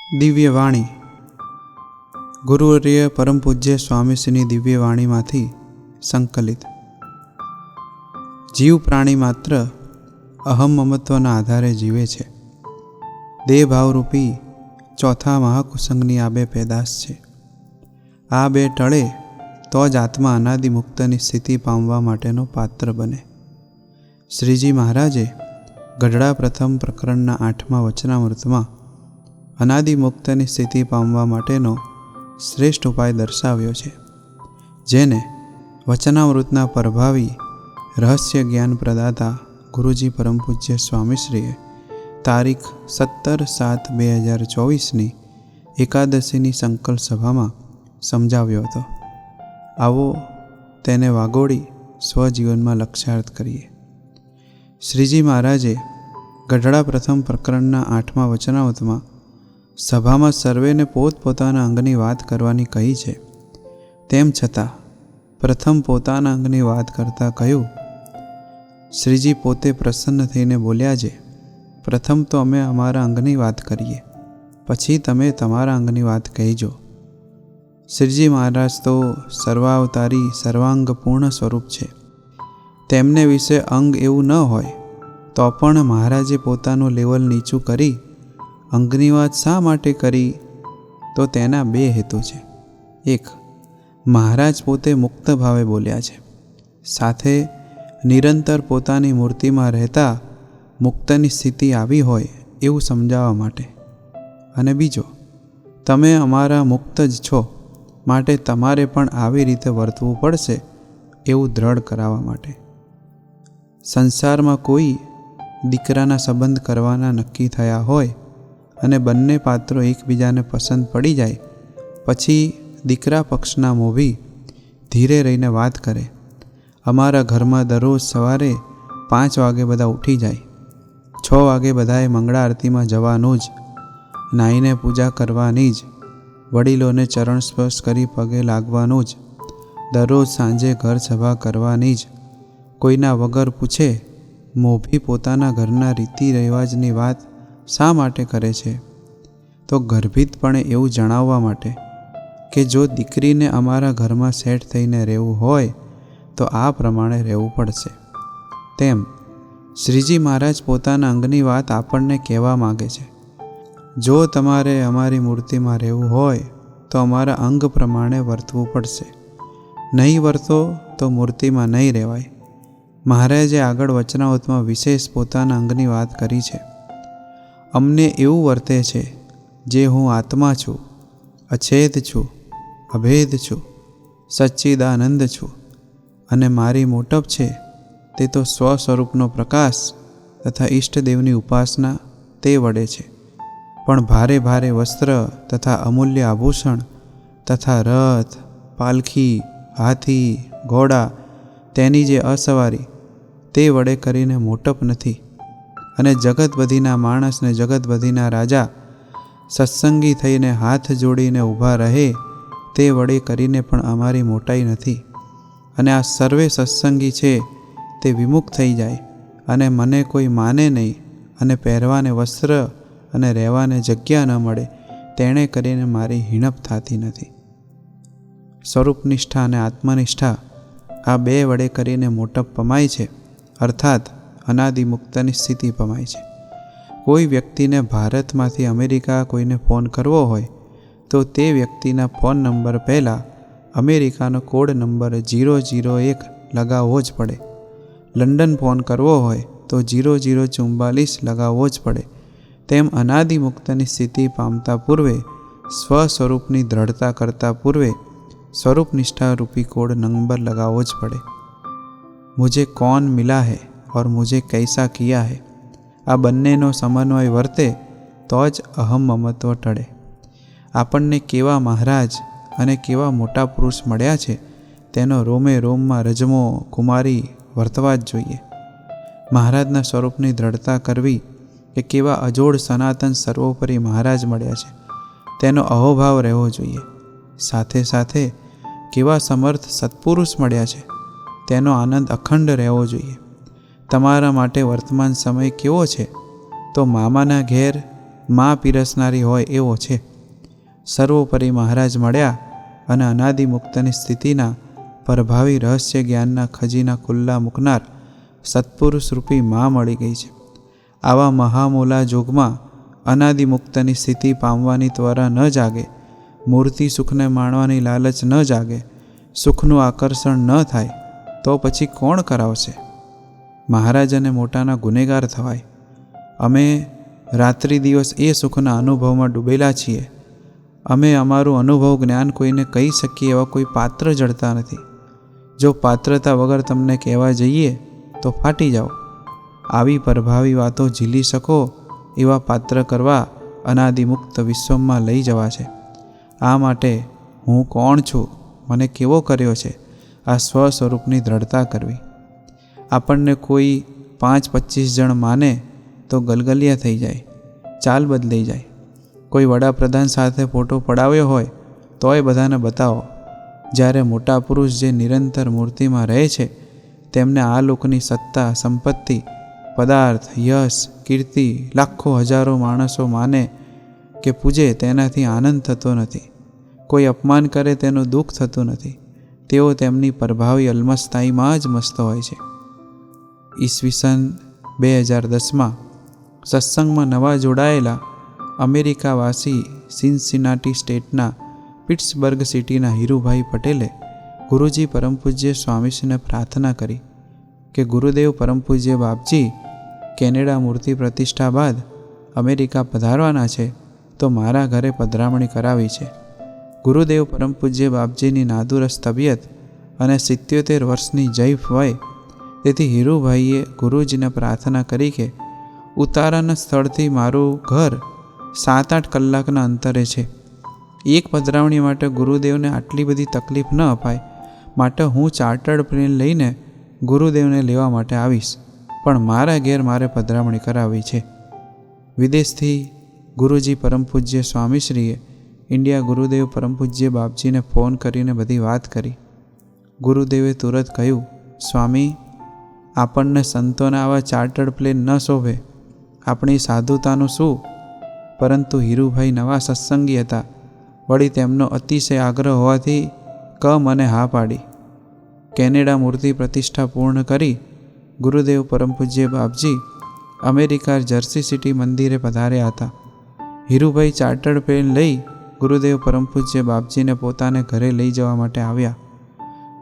દિવ્ય વાણી. ગુરુવર્ય પરમ પૂજ્ય સ્વામીશ્રીની દિવ્ય વાણીમાંથી સંકલિત. જીવ પ્રાણી માત્ર અહમ મમત્વના આધારે જીવે છે. દેહ ભાવરૂપી ચોથા મહાકુસંગની આ બે પેદાશ છે. આ બે ટળે તો જ આત્મા અનાદિ મુક્તની સ્થિતિ પામવા માટેનો પાત્ર બને. શ્રીજી મહારાજે ગઢડા પ્રથમ પ્રકરણના 8મા વચનામૃતમાં અનાદિ મુક્તની સ્થિતિ પામવા માટેનો શ્રેષ્ઠ ઉપાય દર્શાવ્યો છે, જેને વચનામૃતના પ્રભાવી રહસ્ય જ્ઞાન પ્રદાતા ગુરુજી પરમ પૂજ્ય સ્વામીશ્રીએ તારીખ 17/7/2024ની એકાદશીની સંકલ્પ સભામાં સમજાવ્યો હતો. આવો તેને વાગોળી સ્વજીવનમાં લક્ષ્યાર્થ કરીએ. શ્રીજી મહારાજે ગઢડા પ્રથમ પ્રકરણના 8મા વચનામૃતમાં સભામાં સર્વેને પોતપોતાના અંગની વાત કરવાની કહી છે. તેમ છતાં પ્રથમ પોતાના અંગની વાત કરતાં કહ્યું. શ્રીજી પોતે પ્રસન્ન થઈને બોલ્યા છે, પ્રથમ તો અમે અમારા અંગની વાત કરીએ, પછી તમે તમારા અંગની વાત કહીજો. શ્રીજી મહારાજ તો સર્વાવતારી સર્વાંગ પૂર્ણ સ્વરૂપ છે. તેમને વિશે અંગ એવું ન હોય તો પણ મહારાજે પોતાનું લેવલ નીચું કરી અંગની વાત શા માટે કરી? તો તેના બે હેતુ છે. એક, મહારાજ પોતે મુક્ત ભાવે બોલ્યા છે, સાથે નિરંતર પોતાની મૂર્તિમાં રહેતા મુક્તની સ્થિતિ આવી હોય એવું સમજાવવા માટે. અને બીજો, તમે અમારા મુક્ત જ છો, માટે તમારે પણ આવી રીતે વર્તવું પડશે એવું દ્રઢ કરાવવા માટે. સંસારમાં કોઈ દીકરાના સંબંધ કરવાના નક્કી થયા હોય અને બંને પાત્રો એકબીજાને પસંદ પડી જાય, પછી દીકરા પક્ષના મોભી ધીરે રહીને વાત કરે, અમારા ઘરમાં દરરોજ સવારે 5 વાગે બધા ઉઠી જાય, 6 વાગે બધાએ મંગળા આરતીમાં જવાનું જ, નાહીને પૂજા કરવાની જ, વડીલોને ચરણ સ્પર્શ કરી પગે લાગવાનું જ, દરરોજ સાંજે ઘર સભા કરવાની જ, કોઈના વગર પૂછે મોભી પોતાના ઘરના રીતિ રિવાજની વાત શા માટે કરે છે? તો ગર્ભિતપણે એવું જણાવવા માટે કે જો દીકરીને અમારા ઘરમાં સેટ થઈને રહેવું હોય તો આ પ્રમાણે રહેવું પડશે. તેમ શ્રીજી મહારાજ પોતાના અંગની વાત આપણને કહેવા માગે છે. જો તમારે અમારી મૂર્તિમાં રહેવું હોય તો અમારા અંગ પ્રમાણે વર્તવું પડશે. નહીં વર્તો તો મૂર્તિમાં નહીં રહેવાય. મહારાજે આગળ વચનામૃતમાં વિશેષ પોતાના અંગની વાત કરી છે. અમને એવું વર્તે છે જે હું આત્મા છું, અછેદ છું, અભેદ છું, સચ્ચિદાનંદ છું, અને મારી મોટપ છે તે તો સ્વ સ્વરૂપનો પ્રકાશ તથા ઈષ્ટદેવની ઉપાસના તે વડે છે. પણ ભારે ભારે વસ્ત્ર તથા અમૂલ્ય આભૂષણ તથા રથ, પાલખી, હાથી, ઘોડા તેની જે અસવારી તે વડે કરીને મોટપ નથી. અને જગત બધીના માણસ ને જગત બધીના રાજા સત્સંગી થઈને હાથ જોડીને ઊભા રહે તે વડે કરીને પણ અમારી મોટાઈ નથી. અને આ સર્વે સત્સંગી છે તે વિમુખ થઈ જાય અને મને કોઈ માને નહીં, અને પહેરવાને વસ્ત્ર અને રહેવાને જગ્યા ન મળે તેણે કરીને મારી હિણપ થતી નથી. સ્વરૂપનિષ્ઠા અને આત્મનિષ્ઠા આ બે વડે કરીને મોટપ પમાય છે, અર્થાત અનાદિ મુક્તની સ્થિતિ પમાય છે. કોઈ વ્યક્તિને ભારતમાંથી અમેરિકા કોઈને ફોન કરવો હોય તો તે વ્યક્તિના ફોન નંબર પહેલાં અમેરિકાનો કોડ નંબર 001 લગાવવો જ પડે. લંડન ફોન કરવો હોય તો 0044 લગાવવો જ પડે. તેમ અનાદિ મુક્તની સ્થિતિ પામતા પૂર્વે સ્વ સ્વરૂપની દ્રઢતા કરતાં પૂર્વે સ્વરૂપ નિષ્ઠા રૂપી કોડ નંબર लगावो જ પડે. મુझे कौन मिला है और मुझे कैसा किया है, આ બંનેનો સમન્વય વર્તે તો જ અહમ મમત્વ ટળે. આપણને કેવા મહારાજ અને કેવા મોટા પુરુષ મળ્યા છે તેનો રોમે રોમમાં રજમો કુમારી વર્તવા જ જોઈએ. મહારાજના સ્વરૂપની દ્રઢતા કરવી કે કેવા અજોડ સનાતન સર્વોપરી મહારાજ મળ્યા છે તેનો અહોભાવ રહેવો જોઈએ. સાથે સાથે કેવા સમર્થ સત્પુરુષ મળ્યા છે તેનો આનંદ અખંડ રહેવો જોઈએ. તમારા માટે વર્તમાન સમય કેવો છે? તો મામાના ઘેર માં પીરસનારી હોય એવો છે. સર્વોપરી મહારાજ મળ્યા અને અનાદિમુક્તની સ્થિતિના પ્રભાવી રહસ્ય જ્ઞાનના ખજીના ખુલ્લા મૂકનાર સત્પુરુષ રૂપી માં મળી ગઈ છે. આવા મહામૂલા જોગમાં અનાદિમુક્તની સ્થિતિ પામવાની ત્વરા ન જાગે, મૂર્તિ સુખને માણવાની લાલચ ન જાગે, સુખનું આકર્ષણ ન થાય તો પછી કોણ કરાવશે? મહારાજ અને મોટાના ગુનેગાર થવાય. અમે રાત્રિ દિવસ એ સુખના અનુભવમાં ડૂબેલા છીએ. અમે અમારું અનુભવ જ્ઞાન કોઈને કહી શકીએ એવા કોઈ પાત્ર જડતા નથી. જો પાત્રતા વગર તમને કહેવા જઈએ તો ફાટી જાઓ. આવી પ્રભાવી વાતો ઝીલી શકો એવા પાત્ર કરવા અનાદિમુક્ત વિશ્વમાં લઈ જવા છે. આ માટે હું કોણ છું, મને કેવો કર્યો છે, આ સ્વ સ્વરૂપની દ્રઢતા કરવી. આપણને કોઈ 5-25 જણ માને તો ગલગલિયા થઈ જાય, ચાલ બદલાઈ જાય. કોઈ વડાપ્રધાન સાથે ફોટો પડાવ્યો હોય તોય બધાને બતાવો. જ્યારે મોટા પુરુષ જે નિરંતર મૂર્તિમાં રહે છે તેમને આ લોકની સત્તા, સંપત્તિ, પદાર્થ, યશ, કીર્તિ લાખો હજારો માણસો માને કે પૂજે તેનાથી આનંદ થતો નથી. કોઈ અપમાન કરે તેનું દુઃખ થતું નથી. તેઓ તેમની પ્રભાવી અલમસ્તાઈમાં જ મસ્ત હોય છે. ઈસવીસન 2010માં સત્સંગમાં નવા જોડાયેલા અમેરિકાવાસી સિન્સિનાટી સ્ટેટના પિટ્સબર્ગ સિટીના હીરુભાઈ પટેલે ગુરુજી પરમ પૂજ્ય સ્વામીશ્રીને પ્રાર્થના કરી કે ગુરુદેવ પરમ પૂજ્ય બાપજી કેનેડા મૂર્તિ પ્રતિષ્ઠા બાદ અમેરિકા પધારવાના છે તો મારા ઘરે પધરામણી કરાવી છે. ગુરુદેવ પરમ પૂજ્ય બાપજીની નાદુરસ્ત તબિયત અને 77 વર્ષની જૈફ વય, તેથી હીરુભાઈએ ગુરુજીને પ્રાર્થના કરી કે ઉતારાના સ્થળથી મારું ઘર 7-8 કલાકના અંતરે છે. એક પધરામણી માટે ગુરુદેવને આટલી બધી તકલીફ ન અપાય, માટે હું ચાર્ટર્ડ પ્લેન લઈને ગુરુદેવને લેવા માટે આવીશ, પણ મારા ઘેર મારે પધરામણી કરાવી છે. વિદેશથી ગુરુજી પરમ પૂજ્ય સ્વામીશ્રીએ ઇન્ડિયા ગુરુદેવ પરમ પૂજ્ય બાપજીને ફોન કરીને બધી વાત કરી. ગુરુદેવે તુરત કહ્યું, સ્વામી, આપણને સંતોના આવા ચાર્ટર્ડ પ્લેન ન શોભે, આપણી સાધુતાનું શું? પરંતુ હીરુભાઈ નવા સત્સંગી હતા, વળી તેમનો અતિશય આગ્રહ હોવાથી મને હા પાડી. કેનેડા મૂર્તિ પ્રતિષ્ઠા પૂર્ણ કરી ગુરુદેવ પરમ પૂજ્ય બાપજી અમેરિકા જર્સી સિટી મંદિરે પધાર્યા હતા. હીરુભાઈ ચાર્ટર્ડ પ્લેન લઈ ગુરુદેવ પરમ પૂજ્ય બાપજીને પોતાને ઘરે લઈ જવા માટે આવ્યા.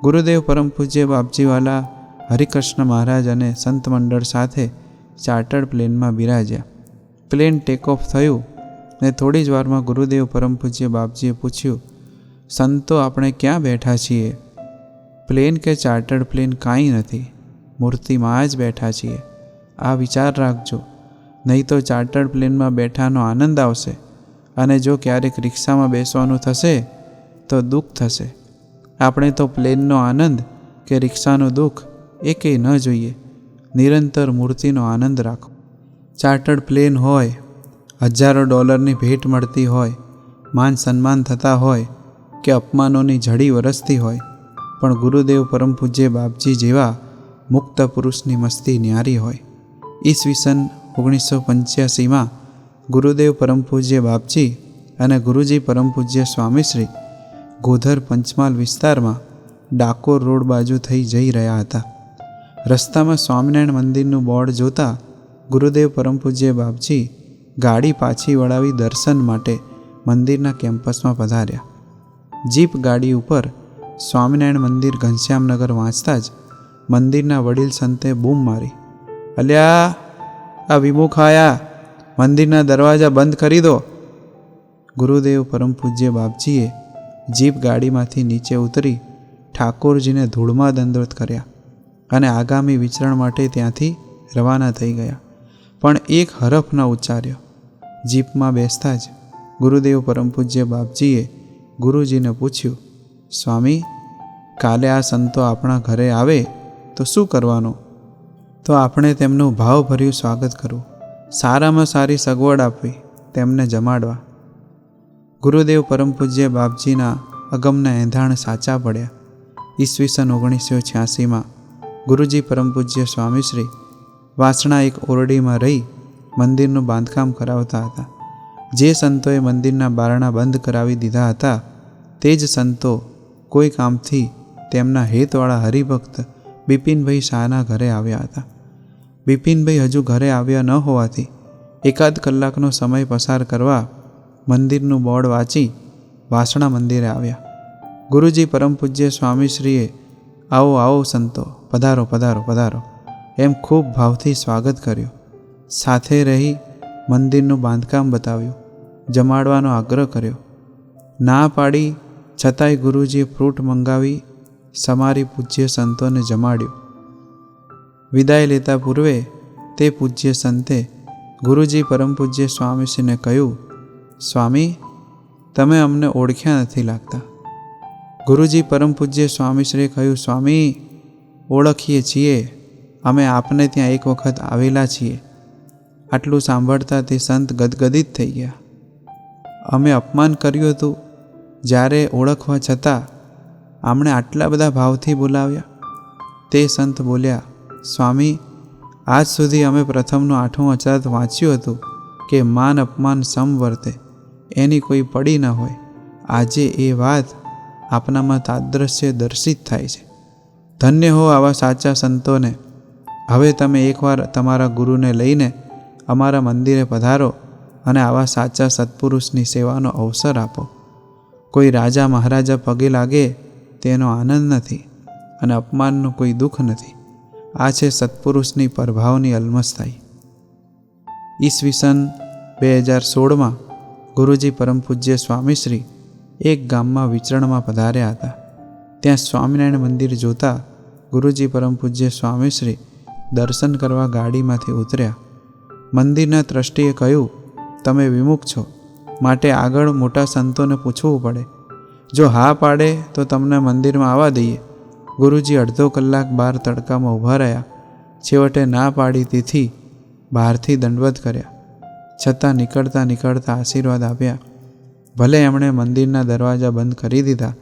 ગુરુદેવ પરમ પૂજ્ય બાપજીવાલા હરિકૃષ્ણ મહારાજ અને સંત મંડળ સાથે ચાર્ટર્ડ પ્લેનમાં બિરાજ્યા. પ્લેન ટેક ઓફ થયું ને થોડી જ વારમાં ગુરુદેવ પરમ પૂજ્ય બાપજીએ પૂછ્યું, સંતો આપણે ક્યાં બેઠા છીએ? પ્લેન કે ચાર્ટર્ડ પ્લેન કાંઈ નથી, મૂર્તિમાં જ બેઠા છીએ. આ વિચાર રાખજો, નહીં તો ચાર્ટર્ડ પ્લેનમાં બેઠાનો આનંદ આવશે અને જો ક્યારેક રિક્ષામાં બેસવાનું થશે તો દુઃખ થશે. આપણે તો પ્લેનનો આનંદ કે રિક્ષાનું દુઃખ એકેય ન જોઈએ. નિરંતર મૂર્તિનો આનંદ રાખો. ચાર્ટર્ડ પ્લેન હોય, હજારો ડોલરની ભેટ મળતી હોય, માન સન્માન થતા હોય કે અપમાનોની ઝડી વરસતી હોય, પણ ગુરુદેવ પરમ પૂજ્ય બાપજી જેવા મુક્ત પુરુષની મસ્તી ન્યારી હોય. ઈસવીસન 1985માં ગુરુદેવ પરમ પૂજ્ય બાપજી અને ગુરુજી પરમ પૂજ્ય સ્વામીશ્રી ગોધર પંચમહાલ વિસ્તારમાં ડાકોર રોડ બાજુ થઈ જઈ રહ્યા હતા. રસ્તામાં સ્વામિનારાયણ મંદિરનું બોર્ડ જોતા ગુરુદેવ પરમ પૂજ્ય બાપજી ગાડી પાછી વળાવી દર્શન માટે મંદિરના કેમ્પસમાં પધાર્યા. જીપ ગાડી ઉપર સ્વામિનારાયણ મંદિર ઘનશ્યામનગર વાંચતા જ મંદિરના વડીલ સંતે બૂમ મારી, અલ્યા આ વિમુખ આયા, મંદિરના દરવાજા બંધ કરી દો. ગુરુદેવ પરમ પૂજ્ય બાપજીએ જીપ ગાડીમાંથી નીચે ઉતરી ઠાકોરજીને ધૂળમાં દંડવત કર્યા અને આગામી વિચરણ માટે ત્યાંથી રવાના થઈ ગયા, પણ એક હરફ ન ઉચ્ચાર્યો. જીપમાં બેસતા જ ગુરુદેવ પરમ પૂજ્ય બાપજીએ ગુરુજીને પૂછ્યું, સ્વામી, કાલે આ સંતો આપણા ઘરે આવે તો શું કરવાનું? તો આપણે તેમનું ભાવભર્યું સ્વાગત કરવું, સારામાં સારી સગવડ આપવી, તેમને જમાડવા. ગુરુદેવ પરમ પૂજ્ય બાપજીના અગમના એંધાણ સાચા પડ્યા. ઈસવીસન 1986માં ગુરુજી પરમ પૂજ્ય સ્વામીશ્રી વાસણા એક ઓરડીમાં રહી મંદિરનું બાંધકામ કરાવતા હતા. જે સંતોએ મંદિરના બારણા બંધ કરાવી દીધા હતા તે જ સંતો કોઈ કામથી તેમના હેતવાળા હરિભક્ત બિપિનભાઈ શાહના ઘરે આવ્યા હતા. બિપિનભાઈ હજુ ઘરે આવ્યા ન હોવાથી એકાદ કલાકનો સમય પસાર કરવા મંદિરનું બોર્ડ વાંચી વાસણા મંદિરે આવ્યા. ગુરુજી પરમ પૂજ્ય સ્વામીશ્રીએ આવો આવો સંતો, પધારો પધારો પધારો એમ ખૂબ ભાવથી સ્વાગત કર્યું. સાથે રહી મંદિરનું બાંધકામ બતાવ્યું, જમાડવાનો આગ્રહ કર્યો. ના પાડી છતાંય ગુરુજીએ ફ્રૂટ મંગાવી સમારી પૂજ્ય સંતોને જમાડ્યું. વિદાય લેતા પૂર્વે તે પૂજ્ય સંતે ગુરુજી પરમ પૂજ્ય સ્વામીશ્રીને કહ્યું, સ્વામી, તમે અમને ઓળખ્યા નથી લાગતા. ગુરુજી પરમ પૂજ્ય સ્વામીશ્રીએ કહ્યું, સ્વામી, ઓળખીએ છીએ, અમે આપને ત્યાં એક વખત આવેલા છીએ. આટલું સાંભળતા તે સંત ગદગદિત થઈ ગયા. અમે અપમાન કર્યું હતું, જ્યારે ઓળખવા છતાં આમણે આટલા બધા ભાવથી બોલાવ્યા. તે સંત બોલ્યા, સ્વામી, આજ સુધી અમે પ્રથમનું 8મું અચાત વાંચ્યું હતું કે માન અપમાન સમ વર્તે, એની કોઈ પડી ન હોય. આજે એ વાત આપનામાં તાદ્રશ્ય દર્શિત થાય છે. ધન્ય હો આવા સાચા સંતોને. હવે તમે એકવાર તમારા ગુરુને લઈને અમારા મંદિરે પધારો અને આવા સાચા સત્પુરુષની સેવાનો અવસર આપો. કોઈ રાજા મહારાજા પગે લાગે તેનો આનંદ નથી અને અપમાનનું કોઈ દુઃખ નથી. આ છે સત્પુરુષની પ્રભાવની અલમસ્તાઈ. ઈસવીસન 2016માં ગુરુજી પરમ પૂજ્ય સ્વામીશ્રી એક ગામમાં વિચરણમાં પધાર્યા હતા. ત્યાં સ્વામિનારાયણ મંદિર જોતા ગુરુજી પરમ પૂજ્ય સ્વામીશ્રી દર્શન કરવા ગાડીમાંથી ઉતર્યા. મંદિરના ટ્રસ્ટીએ કહ્યું, તમે વિમુખ છો, માટે આગળ મોટા સંતોને પૂછવું પડે. જો હા પાડે તો તમને મંદિરમાં આવવા દઈએ. ગુરુજી અડધો કલાક બહાર તડકામાં ઊભા રહ્યા. છેવટે ના પાડી તેથી બહારથી દંડવત કર્યા. છતાં નીકળતા નીકળતા આશીર્વાદ આપ્યા. ભલે એમણે મંદિરના દરવાજા બંધ કરી દીધા,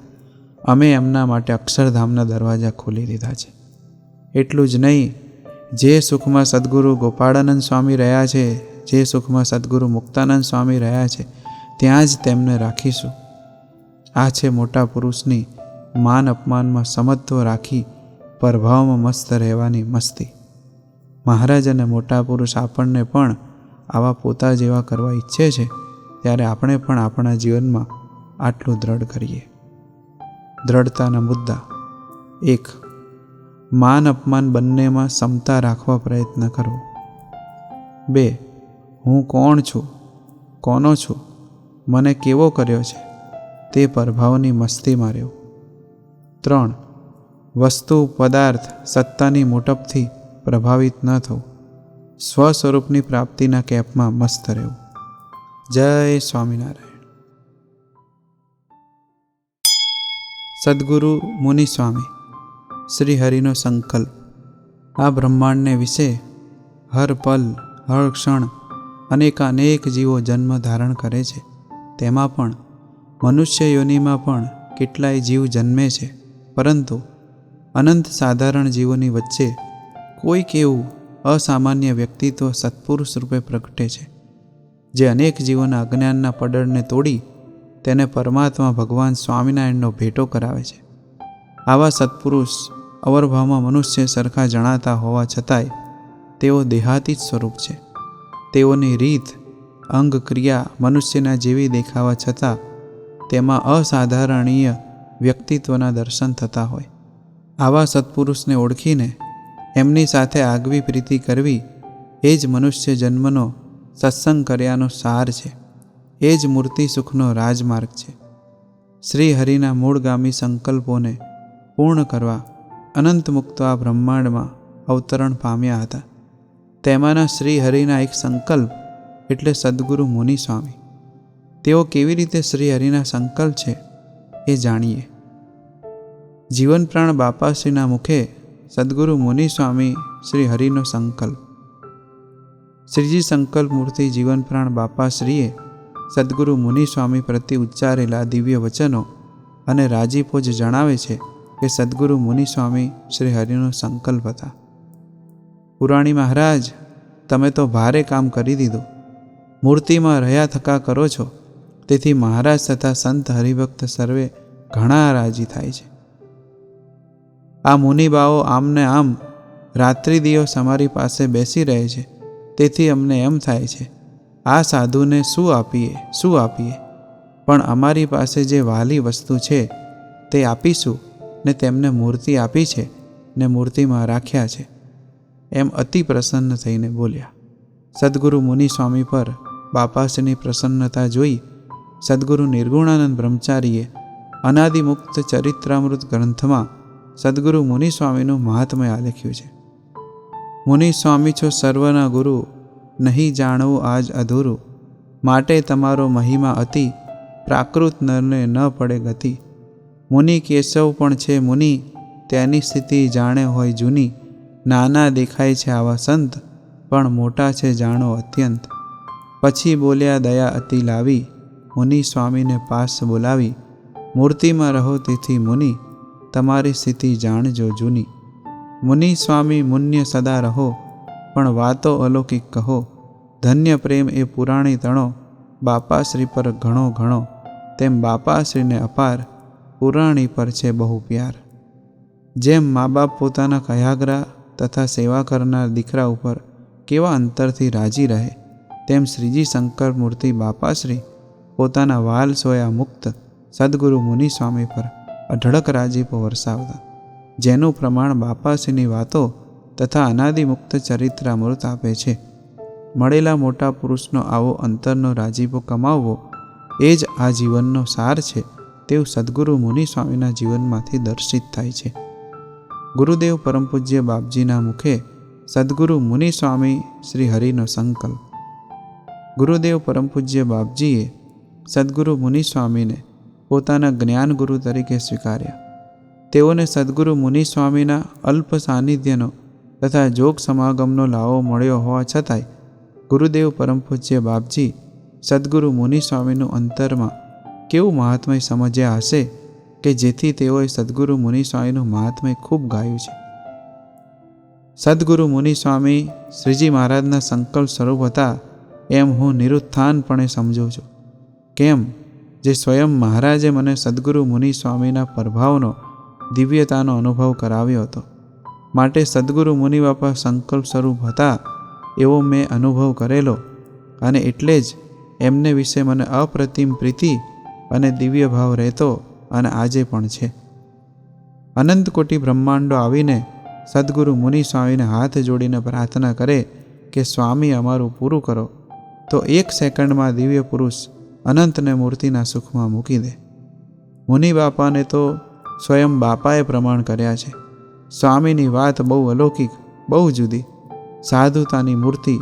અમે એમના માટે અક્ષરધામના દરવાજા ખોલી દીધા છે. એટલું જ નહીં, જે સુખમાં સદગુરુ ગોપાળાનંદ સ્વામી રહ્યા છે, જે સુખમાં સદગુરુ મુક્તાનંદ સ્વામી રહ્યા છે, ત્યાં જ તેમને રાખીશું. આ છે મોટા પુરુષની માન અપમાનમાં સમત્વ રાખી પ્રભાવમાં મસ્ત રહેવાની મસ્તી. મહારાજ અને મોટા પુરુષ આપણને પણ આવા પોતા જેવા કરવા ઈચ્છે છે, ત્યારે આપણે પણ આપણા જીવનમાં આટલું દ્રઢ કરીએ. દ્રઢતાના મુદ્દા: 1. માન અપમાન બંનેમાં સમતા રાખવા પ્રયત્ન કરવો. 2. હું કોણ છું, કોનો છું, મને કેવો કર્યો છે, તે પ્રભાવની મસ્તીમાં રહેવું. 3. વસ્તુ પદાર્થ સત્તાની મોટપથી પ્રભાવિત ન થવું. સ્વ સ્વરૂપની પ્રાપ્તિના કેપમાં મસ્ત રહેવું. જય સ્વામિનારાયણ. સદગુરુ મુનિ સ્વામી શ્રી હરિનો સંકલ્પ. આ બ્રહ્માંડને વિશે હર પલ હર ક્ષણ અનેકાનેક જીવો જન્મ ધારણ કરે છે. તેમાં પણ મનુષ્ય યોનિમાં પણ કેટલાય જીવ જન્મે છે, પરંતુ અનંત સાધારણ જીવોની વચ્ચે કોઈક એવું અસામાન્ય વ્યક્તિત્વ સત્પુરુષ રૂપે પ્રગટે છે, જે અનેક જીવોના અજ્ઞાનના પડળને તોડી તેને પરમાત્મા ભગવાન સ્વામિનારાયણનો ભેટો કરાવે છે. આવા સત્પુરુષ અવરભાવમાં મનુષ્ય સરખા જણાતા હોવા છતાંય તેઓ દેહાતીત સ્વરૂપ છે. તેઓની રીત અંગ ક્રિયા મનુષ્યના જેવી દેખાવા છતાં તેમાં અસાધારણીય વ્યક્તિત્વના દર્શન થતા હોય. આવા સત્પુરુષને ઓળખીને એમની સાથે આગવી પ્રીતિ કરવી એ જ મનુષ્ય જન્મનો સત્સંગ કર્યાનો સાર છે. એ જ મૂર્તિ સુખનો રાજમાર્ગ છે. શ્રી હરિના મૂળગામી સંકલ્પોને પૂર્ણ કરવા અનંત મુક્તો આ બ્રહ્માંડમાં અવતરણ પામ્યા હતા. તેમાંના શ્રી હરિના એક સંકલ્પ એટલે સદગુરુ મુનિ સ્વામી. તેઓ કેવી રીતે શ્રી હરિના સંકલ્પ છે એ જાણીએ. જીવન પ્રાણ બાપાશ્રીના મુખે સદગુરુ મુનિ સ્વામી શ્રી હરિનો સંકલ્પ. શ્રીજી સંકલ્પ મૂર્તિ જીવન પ્રાણ બાપાશ્રીએ સદગુરુ મુનિ સ્વામી પ્રત્યે ઉચ્ચારેલા દિવ્ય વચનો અને રાજીપો જ જણાવે છે કે સદગુરુ મુનિ સ્વામી શ્રી હરિનો સંકલ્પ હતા. પુરાણી મહારાજ, તમે તો ભારે કામ કરી દીધું. મૂર્તિમાં રહ્યા થકા કરો છો, તેથી મહારાજ તથા સંત હરિભક્ત સર્વે ઘણા રાજી થાય છે. આ મુનિબાઓ આમને આમ રાત્રિ દિવસ અમારી પાસે બેસી રહે છે, તેથી અમને એમ થાય છે આ સાધુને શું આપીએ, પણ અમારી પાસે જે વાલી વસ્તુ છે તે આપીશું ને તેમને મૂર્તિ આપી છે ને મૂર્તિમાં રાખ્યા છે, એમ અતિ પ્રસન્ન થઈને બોલ્યા. સદ્ગુરુ મુનિ સ્વામી પર બાપાશ્રીની પ્રસન્નતા જોઈ સદ્ગુરુ નિર્ગુણાનંદ બ્રહ્મચારીએ અનાદિમુક્ત ચરિત્રામૃત ગ્રંથમાં સદ્ગુરુ મુનિ સ્વામીનું મહાત્મ્ય આલેખ્યું છે. મુનિ સ્વામી છો સર્વના ગુરુ, નહીં જાણવું આજ અધૂરું, માટે તમારો મહિમા અતિ, પ્રાકૃત નરને ન પડે ગતિ. મુનિ કેશવ પણ છે મુનિ, તેની સ્થિતિ જાણે હોય જૂની. નાના દેખાય છે આવા સંત, પણ મોટા છે જાણો અત્યંત. પછી બોલ્યા દયા અતિ લાવી, મુનિ સ્વામીને પાસ બોલાવી. મૂર્તિમાં રહો તેથી મુનિ, તમારી સ્થિતિ જાણજો જૂની. મુનિ સ્વામી મુન્ય સદા રહો, પણ વાતો અલૌકિક કહો. ધન્ય પ્રેમ એ પુરાણી તણો, બાપાશ્રી પર ઘણો ઘણો. તેમ બાપાશ્રીને અપાર, પુરાણી પર છે બહુ પ્યાર. જેમ મા બાપ પોતાના કયાગરા તથા સેવા કરનાર દીકરા ઉપર કેવા અંતરથી રાજી રહે, તેમ શ્રીજી શંકર મૂર્તિ બાપાશ્રી પોતાના વાલ સોયા મુક્ત સદ્ગુરુ મુનિ સ્વામી પર અઢળક રાજીપો વરસાવતા, જેનું પ્રમાણ બાપાશ્રીની વાતો તથા અનાદિમુક્ત ચરિત્રામૃત આપે છે. મળેલા મોટા પુરુષનો આવો અંતરનો રાજીપો કમાવવો એ જ આ જીવનનો સાર છે, તેવું સદ્ગુરુ મુનિ સ્વામીના જીવનમાંથી દર્શિત થાય છે. ગુરુદેવ પરમ પૂજ્ય બાપજીના મુખે સદ્ગુરુ મુનિ સ્વામી શ્રી હરિનો સંકલ્પ. ગુરુદેવ પરમ પૂજ્ય બાપજીએ સદ્ગુરુ મુનિ સ્વામીને પોતાના જ્ઞાન ગુરુ તરીકે સ્વીકાર્યા. તેઓને સદ્ગુરુ મુનિ સ્વામીના અલ્પ સાનિધ્યનો તથા જોગ સમાગમનો લાવો મળ્યો હોવા છતાંય ગુરુદેવ પરમ પૂજ્ય બાપજી સદ્ગુરુ મુનિ સ્વામીનું અંતરમાં કેવું મહાત્મય સમજ્યા હશે કે જેથી તેઓએ સદ્ગુરુ મુનિ સ્વામીનું મહાત્મય ખૂબ ગાયું છે. સદ્ગુરુ મુનિ સ્વામી શ્રીજી મહારાજના સંકલ્પ સ્વરૂપ હતા એમ હું નિરુત્થાનપણે સમજું છું. કેમ? જે સ્વયં મહારાજે મને સદ્ગુરુ મુનિ સ્વામીના પ્રભાવનો દિવ્યતાનો અનુભવ કરાવ્યો હતો, માટે સદ્ગુરુ મુનિ બાપા સંકલ્પ સ્વરૂપ હતા એવો મેં અનુભવ કરેલો, અને એટલે જ એમને વિશે મને અપ્રતિમ પ્રીતિ અને દિવ્ય ભાવ રહેતો અને આજે પણ છે. અનંત કોટી બ્રહ્માંડો આવીને સદ્ગુરુ મુનિ સ્વામીને હાથ જોડીને પ્રાર્થના કરે કે સ્વામી અમારું પૂરું કરો, તો 1 સેકન્ડમાં દિવ્ય પુરુષ અનંતને મૂર્તિના સુખમાં મૂકી દે. મુનિ બાપાને તો સ્વયં બાપાએ પ્રમાણ કર્યા છે. સ્વામીની વાત બહુ અલૌકિક, બહુ જુદી. સાધુતાની મૂર્તિ,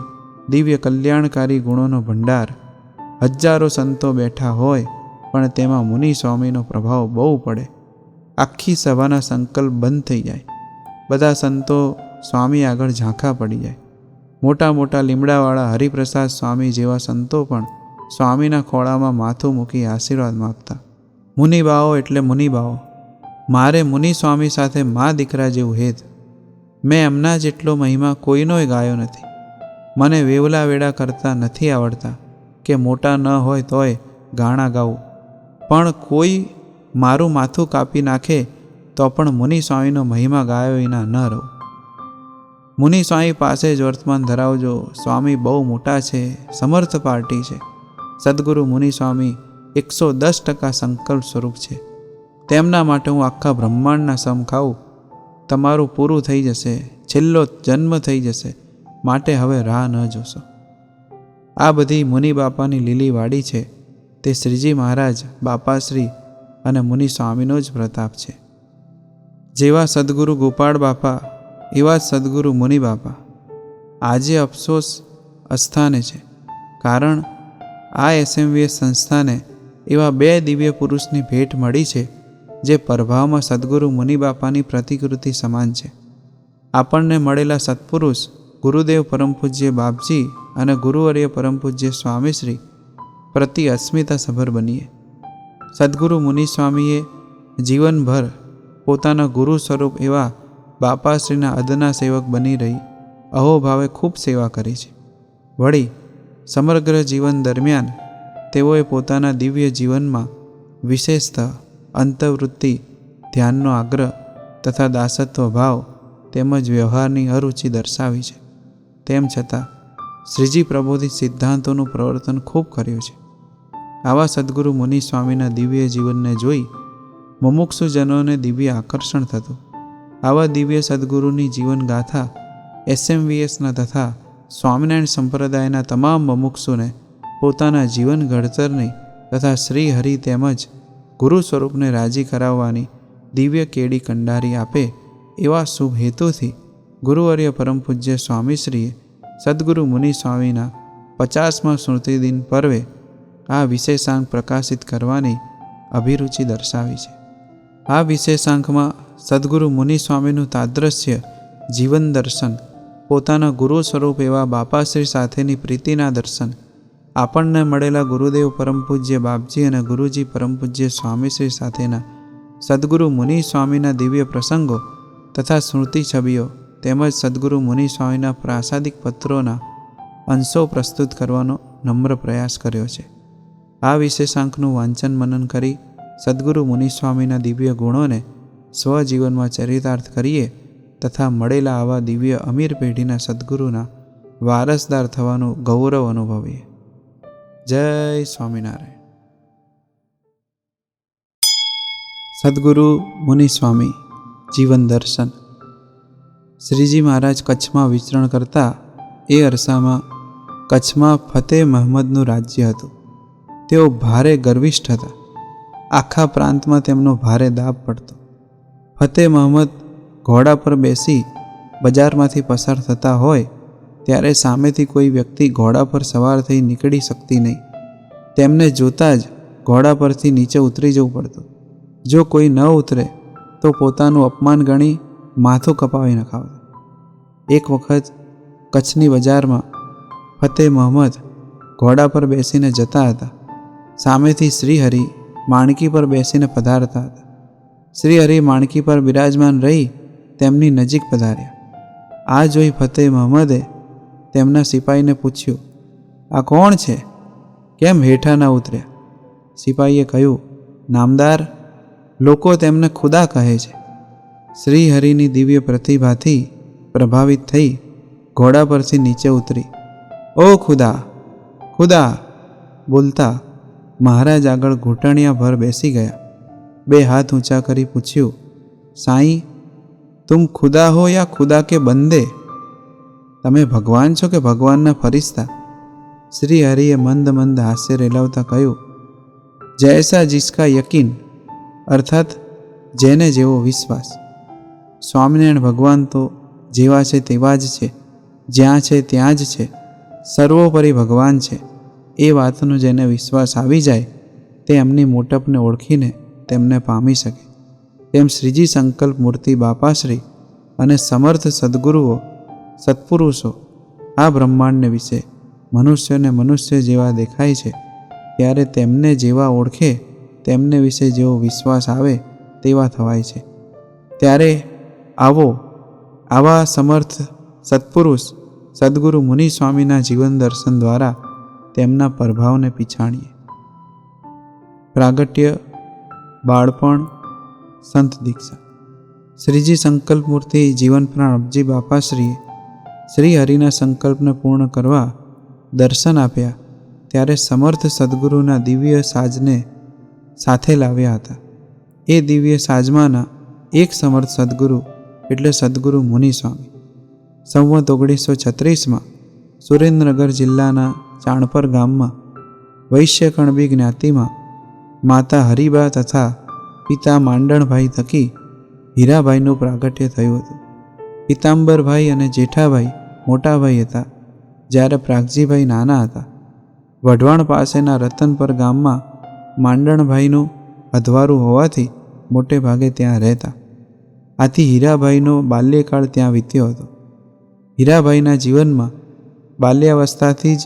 દિવ્ય કલ્યાણકારી ગુણોનો ભંડાર. હજારો સંતો બેઠા હોય પણ તેમાં મુનિ સ્વામીનો પ્રભાવ બહુ પડે. આખી સભાના સંકલ્પ બંધ થઈ જાય. બધા સંતો સ્વામી આગળ ઝાંખા પડી જાય. મોટા મોટા લીમડાવાળા હરિપ્રસાદ સ્વામી જેવા સંતો પણ સ્વામીના ખોળામાં માથું મૂકી આશીર્વાદ માગતા. મુનિબાઓ એટલે મુનિબાઓ. મારે મુનિ સ્વામી સાથે મા દીકરા જેવું હેત. મેં એમના જેટલો મહિમા કોઈનોય ગાયો નથી. મને વેવલા વેડા કરતા નથી આવડતા કે મોટા ન હોય તોય ગાણા ગાવું, પણ કોઈ મારું માથું કાપી નાખે તો પણ મુનિ સ્વામીનો મહિમા ગાયો વિના ન રહું. મુનિ સ્વામી પાસે જ વર્તમાન ધરાવજો. સ્વામી બહુ મોટા છે, સમર્થ પાર્ટી છે. સદ્ગુરુ મુનિ સ્વામી 110% સંકલ્પ સ્વરૂપ છે. તેમના માટે હું આખા બ્રહ્માંડના સમ ખાઉં. તમારું પૂરું થઈ જશે, છેલ્લો જન્મ થઈ જશે, માટે હવે રાહ ન જોશો. આ બધી મુનિ બાપાની લીલી વાડી છે. તે શ્રીજી મહારાજ, બાપાશ્રી અને મુનિ સ્વામીનો જ પ્રતાપ છે. જેવા સદ્ગુરુ ગોપાળ બાપા એવા જ સદ્ગુરુ મુનિ બાપા આજે અફસોસ અસ્થાને છે. કારણ આ એસએમવીએસ સંસ્થાને એવા 2 દિવ્ય પુરુષની ભેટ મળી છે જે પ્રભાવમાં સદ્ગુરુ મુનિ બાપાની પ્રતિકૃતિ સમાન છે. આપણને મળેલા સત્પુરુષ ગુરુદેવ પરમ પૂજ્ય બાપજી અને ગુરુવર્ય પરમ પૂજ્ય સ્વામીશ્રી પ્રતિ અસ્મિતા સભર બનીએ. સદ્ગુરુ મુનિ સ્વામીએ જીવનભર પોતાના ગુરુ સ્વરૂપ એવા બાપાશ્રીના અદના સેવક બની રહી અહોભાવે ખૂબ સેવા કરી છે. વળી સમગ્ર જીવન દરમિયાન તેઓએ પોતાના દિવ્ય જીવનમાં વિશેષતઃ અંતવૃત્તિ, ધ્યાનનો આગ્રહ તથા દાસત્વ ભાવ તેમજ વ્યવહારની અરુચિ દર્શાવી છે. તેમ છતાં શ્રીજી પ્રબોધિત સિદ્ધાંતોનું પ્રવર્તન ખૂબ કર્યું છે. આવા સદ્ગુરુ મુનિ સ્વામીના દિવ્ય જીવનને જોઈ મુમુક્ષુજનોને દિવ્ય આકર્ષણ થતું. આવા દિવ્ય સદ્ગુરુની જીવન ગાથા SMVSના તથા સ્વામિનારાયણ સંપ્રદાયના તમામ મુમુક્ષુને પોતાના જીવન ઘડતરની તથા શ્રી હરિ તેમજ ગુરુ સ્વરૂપને રાજી કરાવવાની દિવ્ય કેડી કંડારી આપે એવા શુભ હેતુથી ગુરુવર્ય પરમ પૂજ્ય સ્વામીશ્રીએ સદ્ગુરુ મુનિ સ્વામીના 50મા સ્મૃતિદિન પર્વે આ વિશેષાંક પ્રકાશિત કરવાની અભિરુચિ દર્શાવી છે. આ વિશેષાંકમાં સદ્ગુરુ મુનિ સ્વામીનું તાદ્રશ્ય જીવન દર્શન, પોતાના ગુરુ સ્વરૂપ એવા બાપાશ્રી સાથેની પ્રીતિના દર્શન, આપણને મળેલા ગુરુદેવ પરમ પૂજ્ય બાપજી અને ગુરુજી પરમ પૂજ્ય સ્વામીશ્રી સાથેના સદ્ગુરુ મુનિ સ્વામીના દિવ્ય પ્રસંગો તથા સ્મૃતિ છબીઓ તેમજ સદ્ગુરુ મુનિ સ્વામીના પ્રાસાદિક પત્રોના અંશો પ્રસ્તુત કરવાનો નમ્ર પ્રયાસ કર્યો છે. આ વિશેષાંકનું વાંચન મનન કરી સદ્ગુરુ મુનિ સ્વામીના દિવ્ય ગુણોને સ્વજીવનમાં ચરિતાર્થ કરીએ તથા મળેલા આવા દિવ્ય અમીર પેઢીના સદ્ગુરુના વારસદાર થવાનું ગૌરવ અનુભવીએ. જય સ્વામિનારાયણ. સદ્ગુરુ મુનિ સ્વામી જીવન દર્શન. શ્રીજી મહારાજ કચ્છમાં વિચરણ કરતા એ અરસામાં કચ્છમાં ફતેહ મહમ્મદનું રાજ્ય હતું. તેઓ ભારે ગર્વિષ્ઠ હતા. આખા પ્રાંતમાં તેમનો ભારે દાબ પડતો. ફતેહ મહમ્મદ ઘોડા પર બેસી બજારમાંથી પસાર થતા હોય ત્યારે સામેથી કોઈ વ્યક્તિ ઘોડા પર સવાર થઈ નીકળી શકતી નહીં. તેમને જોતાં જ ઘોડા પરથી નીચે ઉતરી જવું પડતું. જો કોઈ ન ઉતરે તો પોતાનું અપમાન ગણી માથું કપાવી નખાવતા. એક વખત કચ્છની બજારમાં ફતેહ મહમ્મદ ઘોડા પર બેસીને જતા હતા. સામેથી શ્રીહરિ માણકી પર બેસીને પધારતા હતા. શ્રીહરિ માણકી પર બિરાજમાન રહી તેમની નજીક પધાર્યા. આ જોઈ ફતેહ મહમ્મદે તેમના સિપાહીને પૂછ્યું, આ કોણ છે? કેમ હેઠા ના ઉતર્યા? સિપાહીએ કહ્યું, નામદાર, લોકો તેમને ખુદા કહે છે. શ્રીહરિની દિવ્ય પ્રતિભાથી પ્રભાવિત થઈ ઘોડા પરથી નીચે ઉતરી, ઓ ખુદા, ખુદા બોલતા મહારાજ આગળ ઘૂંટણિયા ભર બેસી ગયા. બે હાથ ઊંચા કરી પૂછ્યું, સાईं, તુમ ખુદા હો યા ખુદા કે બંદે? તમે ભગવાન છો કે ભગવાનના ફરિશ્તા? શ્રી હરિએ મંદ મંદ હાસ્ય રેલાવતા કહ્યું, જૈસા જિસકા યકીન, અર્થાત જેને જેવો વિશ્વાસ. સ્વામિનારાયણ ભગવાન તો જેવા છે તેવા જ છે, જ્યાં છે ત્યાં જ છે, સર્વોપરી ભગવાન છે. એ વાતનો જેને વિશ્વાસ આવી જાય તે એમની મોટપને ઓળખીને તેમને પામી શકે. તેમ શ્રીજી સંકલ્પ મૂર્તિ બાપાશ્રી અને સમર્થ સદ્ગુરુઓ સત્પુરુષો આ બ્રહ્માંડને વિશે મનુષ્યને મનુષ્ય જેવા દેખાય છે, ત્યારે તેમને જેવા ઓળખે તેમને વિશે જેવો વિશ્વાસ આવે તેવા થવાય છે. ત્યારે આવા સમર્થ સત્પુરુષ સદ્ગુરુ મુનિ સ્વામીના જીવન દર્શન દ્વારા તેમના પ્રભાવને પીછાણીએ. પ્રાગટ્ય, બાળપણ, સંત દીક્ષા. શ્રીજી સંકલ્પ મૂર્તિ જીવન પ્રાણજી બાપાશ્રીએ શ્રી હરિના સંકલ્પને પૂર્ણ કરવા દર્શન આપ્યા ત્યારે સમર્થ સદ્ગુરુના દિવ્ય સાજને સાથે લાવ્યા હતા. એ દિવ્ય સાજમાંના એક સમર્થ સદ્ગુરુ એટલે સદ્ગુરુ મુનિ સ્વામી સંવત 1936માં સુરેન્દ્રનગર જિલ્લાના ચાણપર ગામમાં વૈશ્ય કણબી જ્ઞાતિમાં માતા હરિબા તથા પિતા માંડણભાઈ થકી હીરાભાઈનું પ્રાગટ્ય થયું હતું. પિતાંબરભાઈ અને જેઠાભાઈ મોટાભાઈ હતા, જ્યારે પ્રાગજીભાઈ નાના હતા. વઢવાણ પાસેના રતનપર ગામમાં માંડણભાઈનું અધવારું હોવાથી મોટે ભાગે ત્યાં રહેતા. આથી હીરાભાઈનો બાલ્યકાળ ત્યાં વીત્યો હતો. હીરાભાઈના જીવનમાં બાલ્યાવસ્થાથી જ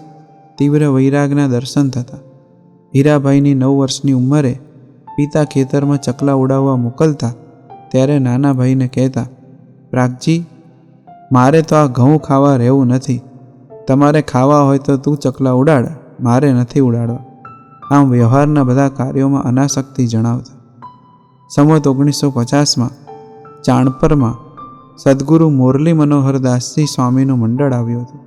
તીવ્ર વૈરાગના દર્શન થતા. હીરાભાઈની 9 વર્ષની ઉંમરે પિતા ખેતરમાં ચકલા ઉડાવવા મોકલતા ત્યારે નાના ભાઈને કહેતા, પ્રાગજી, મારે તો આ ઘઉં ખાવા રહેવું નથી, તમારે ખાવા હોય તો તું ચકલા ઉડાડ, મારે નથી ઉડાડવા. આમ વ્યવહારના બધા કાર્યોમાં અનાસક્તિ જણાવતા. સંવત 1950માં ચાણપરમાં સદગુરુ મોરલી મનોહરદાસજી સ્વામીનું મંડળ આવ્યું હતું.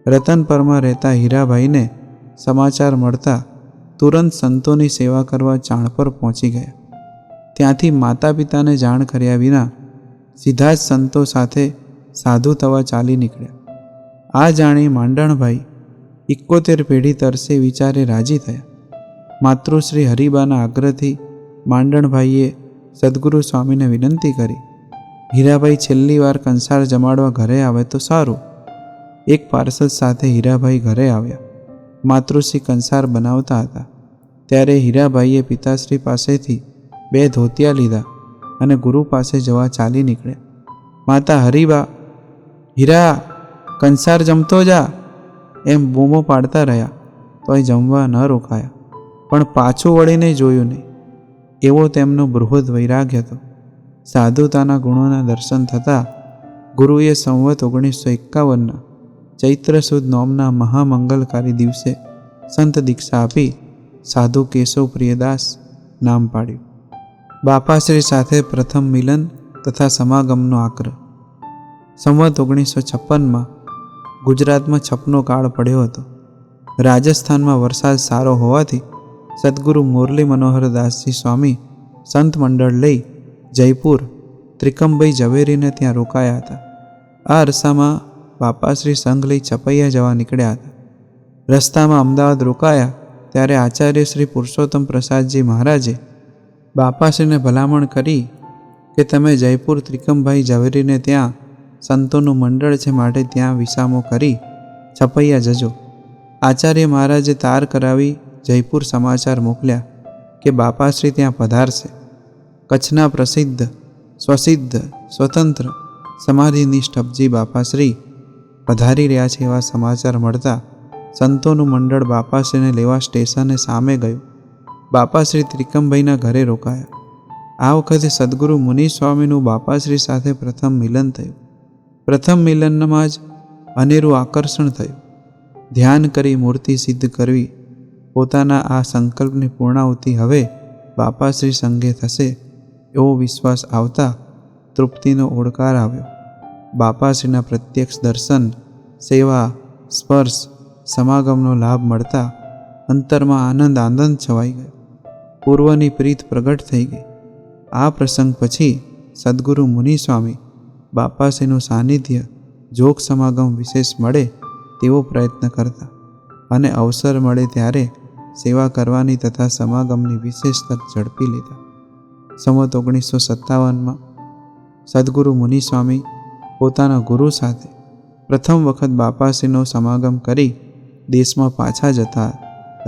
રતનપરમાં રહેતા હીરાભાઈને સમાચાર મળતા તુરંત સંતોની સેવા કરવા ચાણપર પહોંચી ગયા. ત્યાંથી માતા પિતાને જાણ કર્યા વિના સીધા જ સંતો સાથે સાધુ થવા ચાલી નીકળ્યા. આ જાણી માંડણભાઈ 71 પેઢી તરસે વિચારે રાજી થયા. માતૃશ્રી હરિબાના આગ્રહથી માંડણભાઈએ સદગુરુ સ્વામીને વિનંતી કરી, હીરાભાઈ છેલ્લી વાર કંસાર જમાડવા ઘરે આવે તો સારું. એક પાર્સલ સાથે હીરાભાઈ ઘરે આવ્યા. માતૃશ્રી કંસાર બનાવતા હતા ત્યારે હીરાભાઈએ પિતાશ્રી પાસેથી 2 ધોતિયા લીધા અને ગુરુ પાસે જવા ચાલી નીકળ્યા. માતા હરિબા, હીરા કંસાર જમતો જા એમ બૂમો પાડતા રહ્યા, તોય જમવા ન રોકાયા. પણ પાછું વળીને જોયું નહીં. એવો તેમનો બૃહદ વૈરાગ્ય હતો. સાધુતાના ગુણોના દર્શન થતાં ગુરુએ સંવત 1951ના ચૈત્ર સુદ નોમના મહામંગલકારી દિવસે સંત દીક્ષા આપી સાધુ કેશવ પ્રિયદાસ નામ પાડ્યું. બાપાશ્રી સાથે પ્રથમ મિલન તથા સમાગમનો આગ્રહ. સંવત 1956માં ગુજરાતમાં છપનો કાળ પડ્યો હતો. રાજસ્થાનમાં વરસાદ સારો હોવાથી સદગુરુ મુરલી મનોહરદાસજી સ્વામી સંત મંડળ લઈ જયપુર ત્રિકમભાઈ ઝવેરીને ત્યાં રોકાયા હતા. આ અરસામાં બાપાશ્રી સંઘ લઈ છપૈયા જવા નીકળ્યા હતા. રસ્તામાં અમદાવાદ રોકાયા ત્યારે આચાર્ય શ્રી પુરુષોત્તમ પ્રસાદજી મહારાજે બાપાશ્રીને ભલામણ કરી કે તમે જયપુર ત્રિકમભાઈ ઝવેરીને ત્યાં સંતોનું મંડળ છે માટે ત્યાં વિસામો કરી છપૈયા જજો. આચાર્ય મહારાજે તાર કરાવી જયપુર સમાચાર મોકલ્યા કે બાપાશ્રી ત્યાં પધારશે. કચ્છના પ્રસિદ્ધ સ્વસિદ્ધ સ્વતંત્ર સમાધિનિષ્ઠ અબજી બાપાશ્રી પધારી રહ્યા છે એવા સમાચાર મળતા સંતોનું મંડળ બાપાશ્રીને લેવા સ્ટેશને સામે ગયું. બાપાશ્રી ત્રિકમભાઈના ઘરે રોકાયા. આ વખતે સદગુરુ મુનિ સ્વામીનું બાપાશ્રી સાથે પ્રથમ મિલન થયું. પ્રથમ મિલનમાં જ અનેરું આકર્ષણ થયું. ધ્યાન કરી મૂર્તિ સિદ્ધ કરવી, પોતાના આ સંકલ્પની પૂર્ણાહુતિ હવે બાપાશ્રી સંગે થશે એવો વિશ્વાસ આવતા તૃપ્તિનો ઓળકાર આવ્યો. બાપાશ્રીના પ્રત્યક્ષ દર્શન, સેવા, સ્પર્શ, સમાગમનો લાભ મળતા અંતરમાં આનંદ છવાઈ ગયો. પૂર્વની પ્રીત પ્રગટ થઈ ગઈ. આ પ્રસંગ પછી સદગુરુ મુનિ સ્વામી બાપાશ્રીનું સાનિધ્ય જોગ સમાગમ વિશેષ મળે તેવો પ્રયત્ન કરતા અને અવસર મળે ત્યારે સેવા કરવાની તથા સમાગમની વિશેષ તક ઝડપી લેતા. સંવત 1957માં સદગુરુ મુનિ સ્વામી પોતાના ગુરુ સાથે પ્રથમ વખત બાપાશ્રીનો સમાગમ કરી દેશમાં પાછા જતા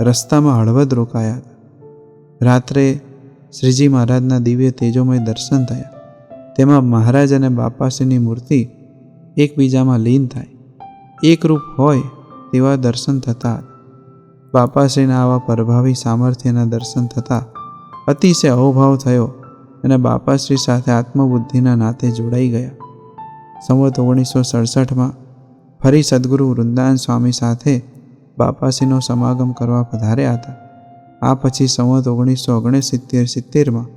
રસ્તામાં હળવદ રોકાયા હતા. રાત્રે શ્રીજી મહારાજના દિવ્ય તેજોમય દર્શન થયા. તેમાં મહારાજ અને બાપાશ્રીની મૂર્તિ એકબીજામાં લીન થાય, એકરૂપ હોય તેવા દર્શન થતા હતા. બાપાશ્રીના આવા પ્રભાવી સામર્થ્યના દર્શન થતાં અતિશય અહોભાવ થયો અને બાપાશ્રી સાથે આત્મબુદ્ધિના નાતે જોડાઈ ગયા. સંવત 1967માં ફરી સદગુરુ વૃંદાવન સ્વામી સાથે બાપાશ્રીનો સમાગમ કરવા પધાર્યા હતા. આ પછી સંવત 1969-70માં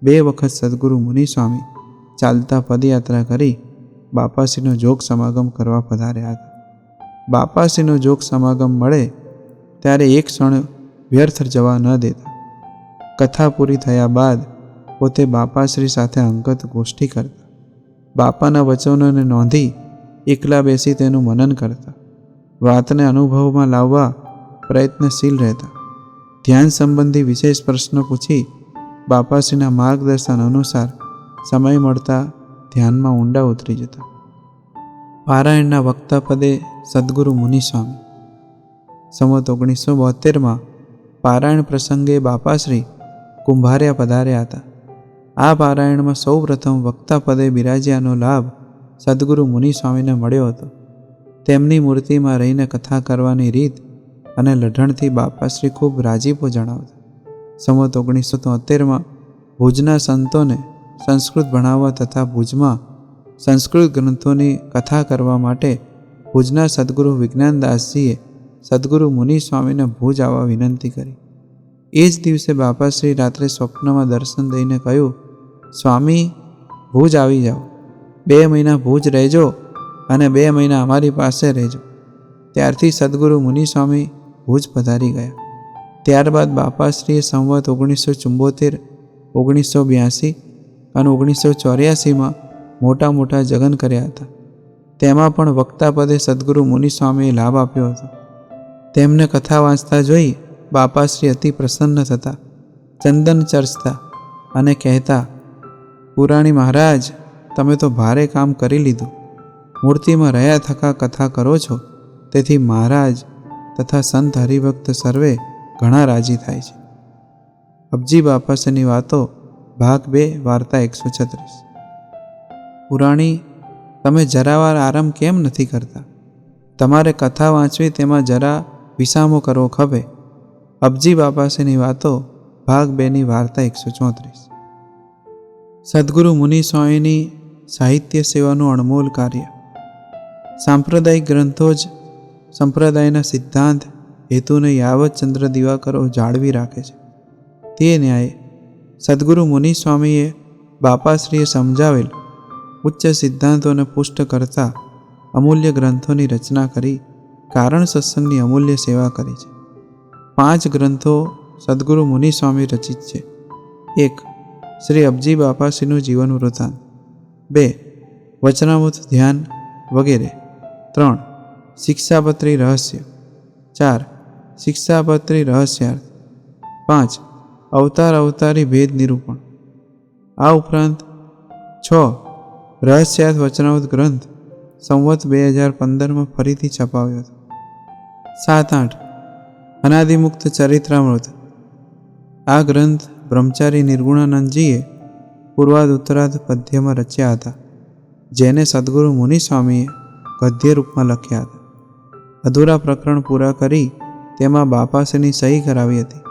2 વખત સદગુરુ મુનિ સ્વામી ચાલતા પદયાત્રા કરી બાપાશ્રીનો જોગ સમાગમ કરવા પધાર્યા હતા. બાપાશ્રીનો જોગ સમાગમ મળે ત્યારે એક ક્ષણ વ્યર્થ જવા ન દેતા. કથા પૂરી થયા બાદ પોતે બાપાશ્રી સાથે અંગત ગોષ્ઠી કરતા. બાપાના વચનોને નોંધી એકલા બેસી તેનું મનન કરતા. વાતને અનુભવમાં લાવવા પ્રયત્નશીલ રહેતા. ધ્યાન સંબંધી વિશેષ પ્રશ્નો પૂછી બાપાશ્રીના માર્ગદર્શન અનુસાર સમય મળતા ધ્યાનમાં ઊંડા ઉતરી જતા. પારાયણના વક્તા પદે સદગુરુ મુનિ સ્વામી. સંવત 1972માં પારાયણ પ્રસંગે બાપાશ્રી કુંભારિયા પધાર્યા હતા. આ પારાયણમાં સૌ પ્રથમ વક્તા પદે બિરાજ્યાનો લાભ સદગુરુ મુનિ સ્વામીને મળ્યો હતો. તેમની મૂર્તિમાં રહીને કથા કરવાની રીત અને લઢણથી બાપાશ્રી ખૂબ રાજીપો જણાવતા. સંવત 1973માં ભુજના સંતોને સંસ્કૃત ભણાવવા તથા ભુજમાં સંસ્કૃત ગ્રંથોની કથા કરવા માટે ભુજના સદગુરુ વિજ્ઞાનદાસજીએ સદગુરુ મુનિ સ્વામીને ભુજ આવવા વિનંતી કરી. એ જ દિવસે બાપાશ્રી રાત્રે સ્વપ્નમાં દર્શન દઈને કહ્યું, સ્વામી, ભુજ આવી જાઓ. 2 મહિના ભુજ રહેજો અને 2 મહિના અમારી પાસે રહેજો. ત્યારથી સદગુરુ મુનિ સ્વામી ભુજ પધારી ગયા. ત્યારબાદ બાપાશ્રીએ સંવત 1974, 1982 અને 1984માં મોટા મોટા જગન કર્યા હતા. તેમાં પણ વક્તા પદે સદગુરુ મુનિ સ્વામીએ લાભ આપ્યો હતો. તેમને કથા વાંચતા જોઈ બાપાશ્રી અતિ પ્રસન્ન થતા, ચંદન ચર્ચતા અને કહેતા, પુરાણી મહારાજ, તમે તો ભારે કામ કરી લીધું. મૂર્તિમાં રહ્યા થકા કથા કરો છો, તેથી મહારાજ તથા સંત હરિભક્ત સર્વે ઘણા રાજી થાય છે. અબજી બાપાશ્રીની વાતો ભાગ 2 વાર્તા 136. પુરાણી, તમે જરાવાર આરામ કેમ નથી કરતા? તમારે કથા વાંચવી તેમાં જરા વિસામો કરવો ખપે. અબજી બાપાશ્રીની વાતો ભાગ 2ની વાર્તા 134. સદગુરુ મુનિ સ્વામીની સાહિત્ય સેવાનું અણમોલ કાર્ય. સાંપ્રદાયિક ગ્રંથો જ સંપ્રદાયના સિદ્ધાંત હેતુને યાવત ચંદ્ર દિવાકરો જાળવી રાખે છે. તે ન્યાયે સદગુરુ મુનિ સ્વામીએ બાપાશ્રીએ સમજાવેલ ઉચ્ચ સિદ્ધાંતોને પુષ્ટ કરતા અમૂલ્ય ગ્રંથોની રચના કરી કારણ સત્સંગની અમૂલ્ય સેવા કરી છે. 5 ગ્રંથો સદગુરુ મુનિ સ્વામી રચિત છે. 1. શ્રી અબજી બાપાશ્રીનું જીવન વૃત્તાંત. 2. વચનામૃત ધ્યાન વગેરે. 3. શિક્ષાપત્રી રહસ્ય. 4. શિક્ષાપત્રી રહસ્યાર્થ. 5. અવતાર અવતારી ભેદ નિરૂપણ. આ ઉપરાંત 6. રહસ્યાર્થ વચનામૃત ગ્રંથ સંવત 2015માં ફરીથી છપાવ્યો હતો. 7-8. અનાદિમુક્ત ચરિત્રામૃત. આ ગ્રંથ બ્રહ્મચારી નિર્ગુણાનંદજીએ પૂર્વાદ ઉત્તરાદ પદ્યમાં રચ્યા હતા, જેને સદગુરુ મુનિ સ્વામીએ ગદ્ય રૂપમાં લખ્યા હતા. અધૂરા પ્રકરણ પૂરા કરી તેમાં બાપાશ્રીની સહી કરાવી હતી.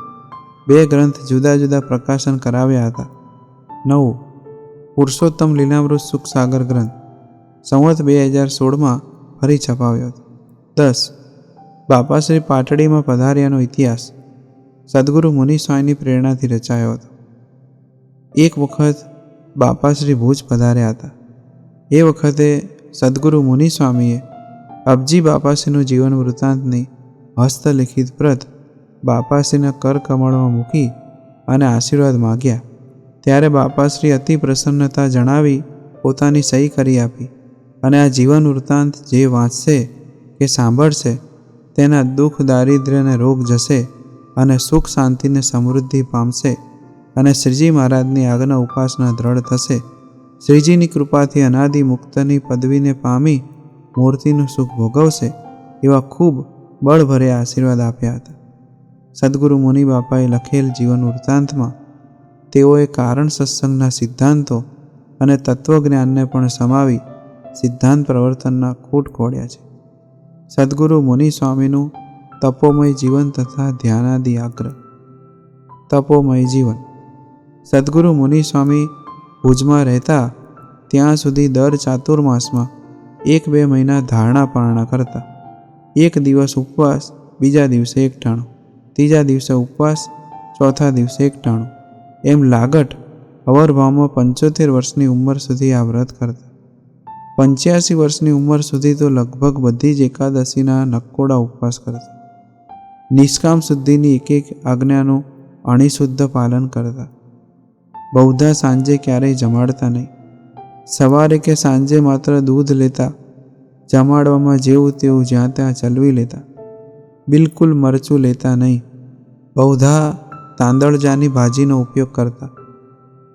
2 ગ્રંથ જુદા જુદા પ્રકાશન કરાવ્યા હતા. 9. પુરુષોત્તમ લીલામૃત સુખ સાગર ગ્રંથ સંવત 2016માં ફરી છપાવ્યો હતો. 10. બાપાશ્રી પાટડીમાં પધાર્યાનો ઇતિહાસ સદગુરુ મુનિ સ્વામીની પ્રેરણાથી રચાયો હતો. એક વખત બાપાશ્રી ભુજ પધાર્યા હતા. એ વખતે સદગુરુ મુનિ સ્વામીએ અબજી બાપાશ્રીનું જીવન વૃત્તાંતની હસ્તલિખિત પ્રત બાપાશ્રીના કરકમળમાં મૂકી અને આશીર્વાદ માગ્યા. ત્યારે બાપાશ્રી અતિ પ્રસન્નતા જણાવી પોતાની સહી કરી આપી અને આ જીવન વૃત્તાંત જે વાંચશે કે સાંભળશે તેના દુઃખ, દારિદ્ર્ય અને રોગ જશે અને સુખ, શાંતિને સમૃદ્ધિ પામશે અને શ્રીજી મહારાજની આજ્ઞા ઉપાસના દ્રઢ થશે. શ્રીજીની કૃપાથી અનાદિ મુક્તની પદવીને પામી મૂર્તિનું સુખ ભોગવશે એવા ખૂબ બળભર્યા આશીર્વાદ આપ્યા હતા. સદગુરુ મુનિ બાપાએ લખેલ જીવન વૃત્તાંતમાં તેઓએ કારણ સત્સંગના સિદ્ધાંતો અને તત્વજ્ઞાનને પણ સમાવી સિદ્ધાંત પ્રવર્તનના ખૂટ ખોડ્યા છે. સદગુરુ મુનિ સ્વામીનું તપોમય જીવન તથા ધ્યાનાદિ આગ્રહ. તપોમય જીવન. સદગુરુ મુનિ સ્વામી ભુજમાં રહેતા ત્યાં સુધી દર ચાતુર્માસમાં 1-2 મહિના ધારણા પારણા કરતા. એક દિવસ ઉપવાસ, બીજા દિવસે એકટાણું, ત્રીજા દિવસે ઉપવાસ, ચોથા દિવસે એકટાણું, એમ લાગટ અવરભાવમાં 75 વર્ષની ઉંમર સુધી આ વ્રત કરતા. 85 વર્ષની ઉંમર સુધી તો લગભગ બધી જ એકાદશીના નકોડા ઉપવાસ કરતા. નિષ્કામ શુદ્ધિની એક આજ્ઞાનું અણિશુદ્ધ પાલન કરતા. બહુધા સાંજે ક્યારેય જમાડતા નહીં. સવારે કે સાંજે માત્ર દૂધ લેતા. જમાડવામાં જેવું તેવું જ્યાં ત્યાં ચલવી લેતા. બિલકુલ મરચું લેતા નહીં. બહુધા તાંદળજાની ભાજીનો ઉપયોગ કરતા.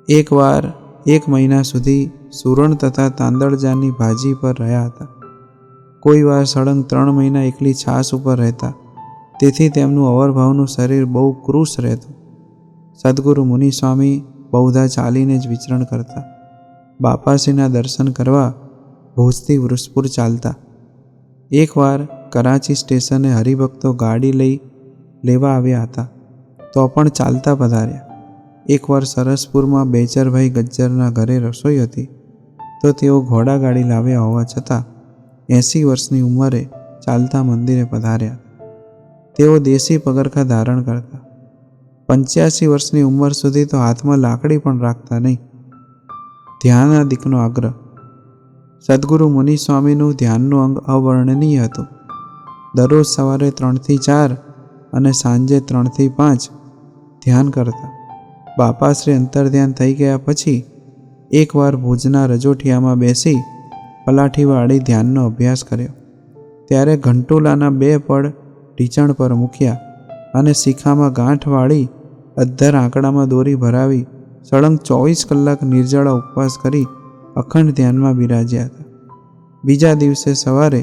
એકવાર 1 મહિના સુધી સુરણ તથા તાંદળજાની ભાજી પર રહ્યા હતા. કોઈ વાર સળંગ 3 મહિના એકલી છાશ ઉપર રહેતા. તેથી તેમનું અવરભાવનું શરીર બહુ કૃશ રહેતું. સદગુરુ મુનિ સ્વામી બહુધા ચાલીને જ વિચરણ કરતા. બાપાશ્રીના દર્શન કરવા ભુજથી વૃષપુર ચાલતા. એકવાર કરાચી સ્ટેશને હરિભક્તો ગાડી લેવા આવ્યા હતા, તો પણ ચાલતા પધાર્યા. એકવાર સરસપુરમાં બેચરભાઈ ગજ્જરના ઘરે રસોઈ હતી, તો તેઓ ઘોડાગાડી લાવ્યા હોવા છતાં 80 વર્ષની ઉંમરે ચાલતા મંદિરે પધાર્યા. તેઓ દેશી પગરખા ધારણ કરતા. 85 વર્ષની ઉંમર સુધી તો હાથમાં લાકડી પણ રાખતા નહીં. ધ્યાનાદિકનો આગ્રહ. સદ્ગુરુ મુનિ સ્વામીનું ધ્યાનનું અંગ અવર્ણનીય હતું. દરરોજ સવારે 3 થી 4 અને સાંજે 3 થી 5 ધ્યાન કરતા. બાપાશ્રી અંતર્ધ્યાન થઈ ગયા પછી એકવાર ભુજના રજોઠિયામાં બેસી પલાઠી વાળી ધ્યાનનો અભ્યાસ કર્યો. ત્યારે ઘંટોલાના 2 પડ ઢીંચણ પર મૂક્યા અને શિખામાં ગાંઠ વાળી અધ્ધર આંકડામાં દોરી ભરાવી સળંગ 24 કલાક નિર્જળા ઉપવાસ કરી અખંડ ધ્યાનમાં બિરાજ્યા હતા. બીજા દિવસે સવારે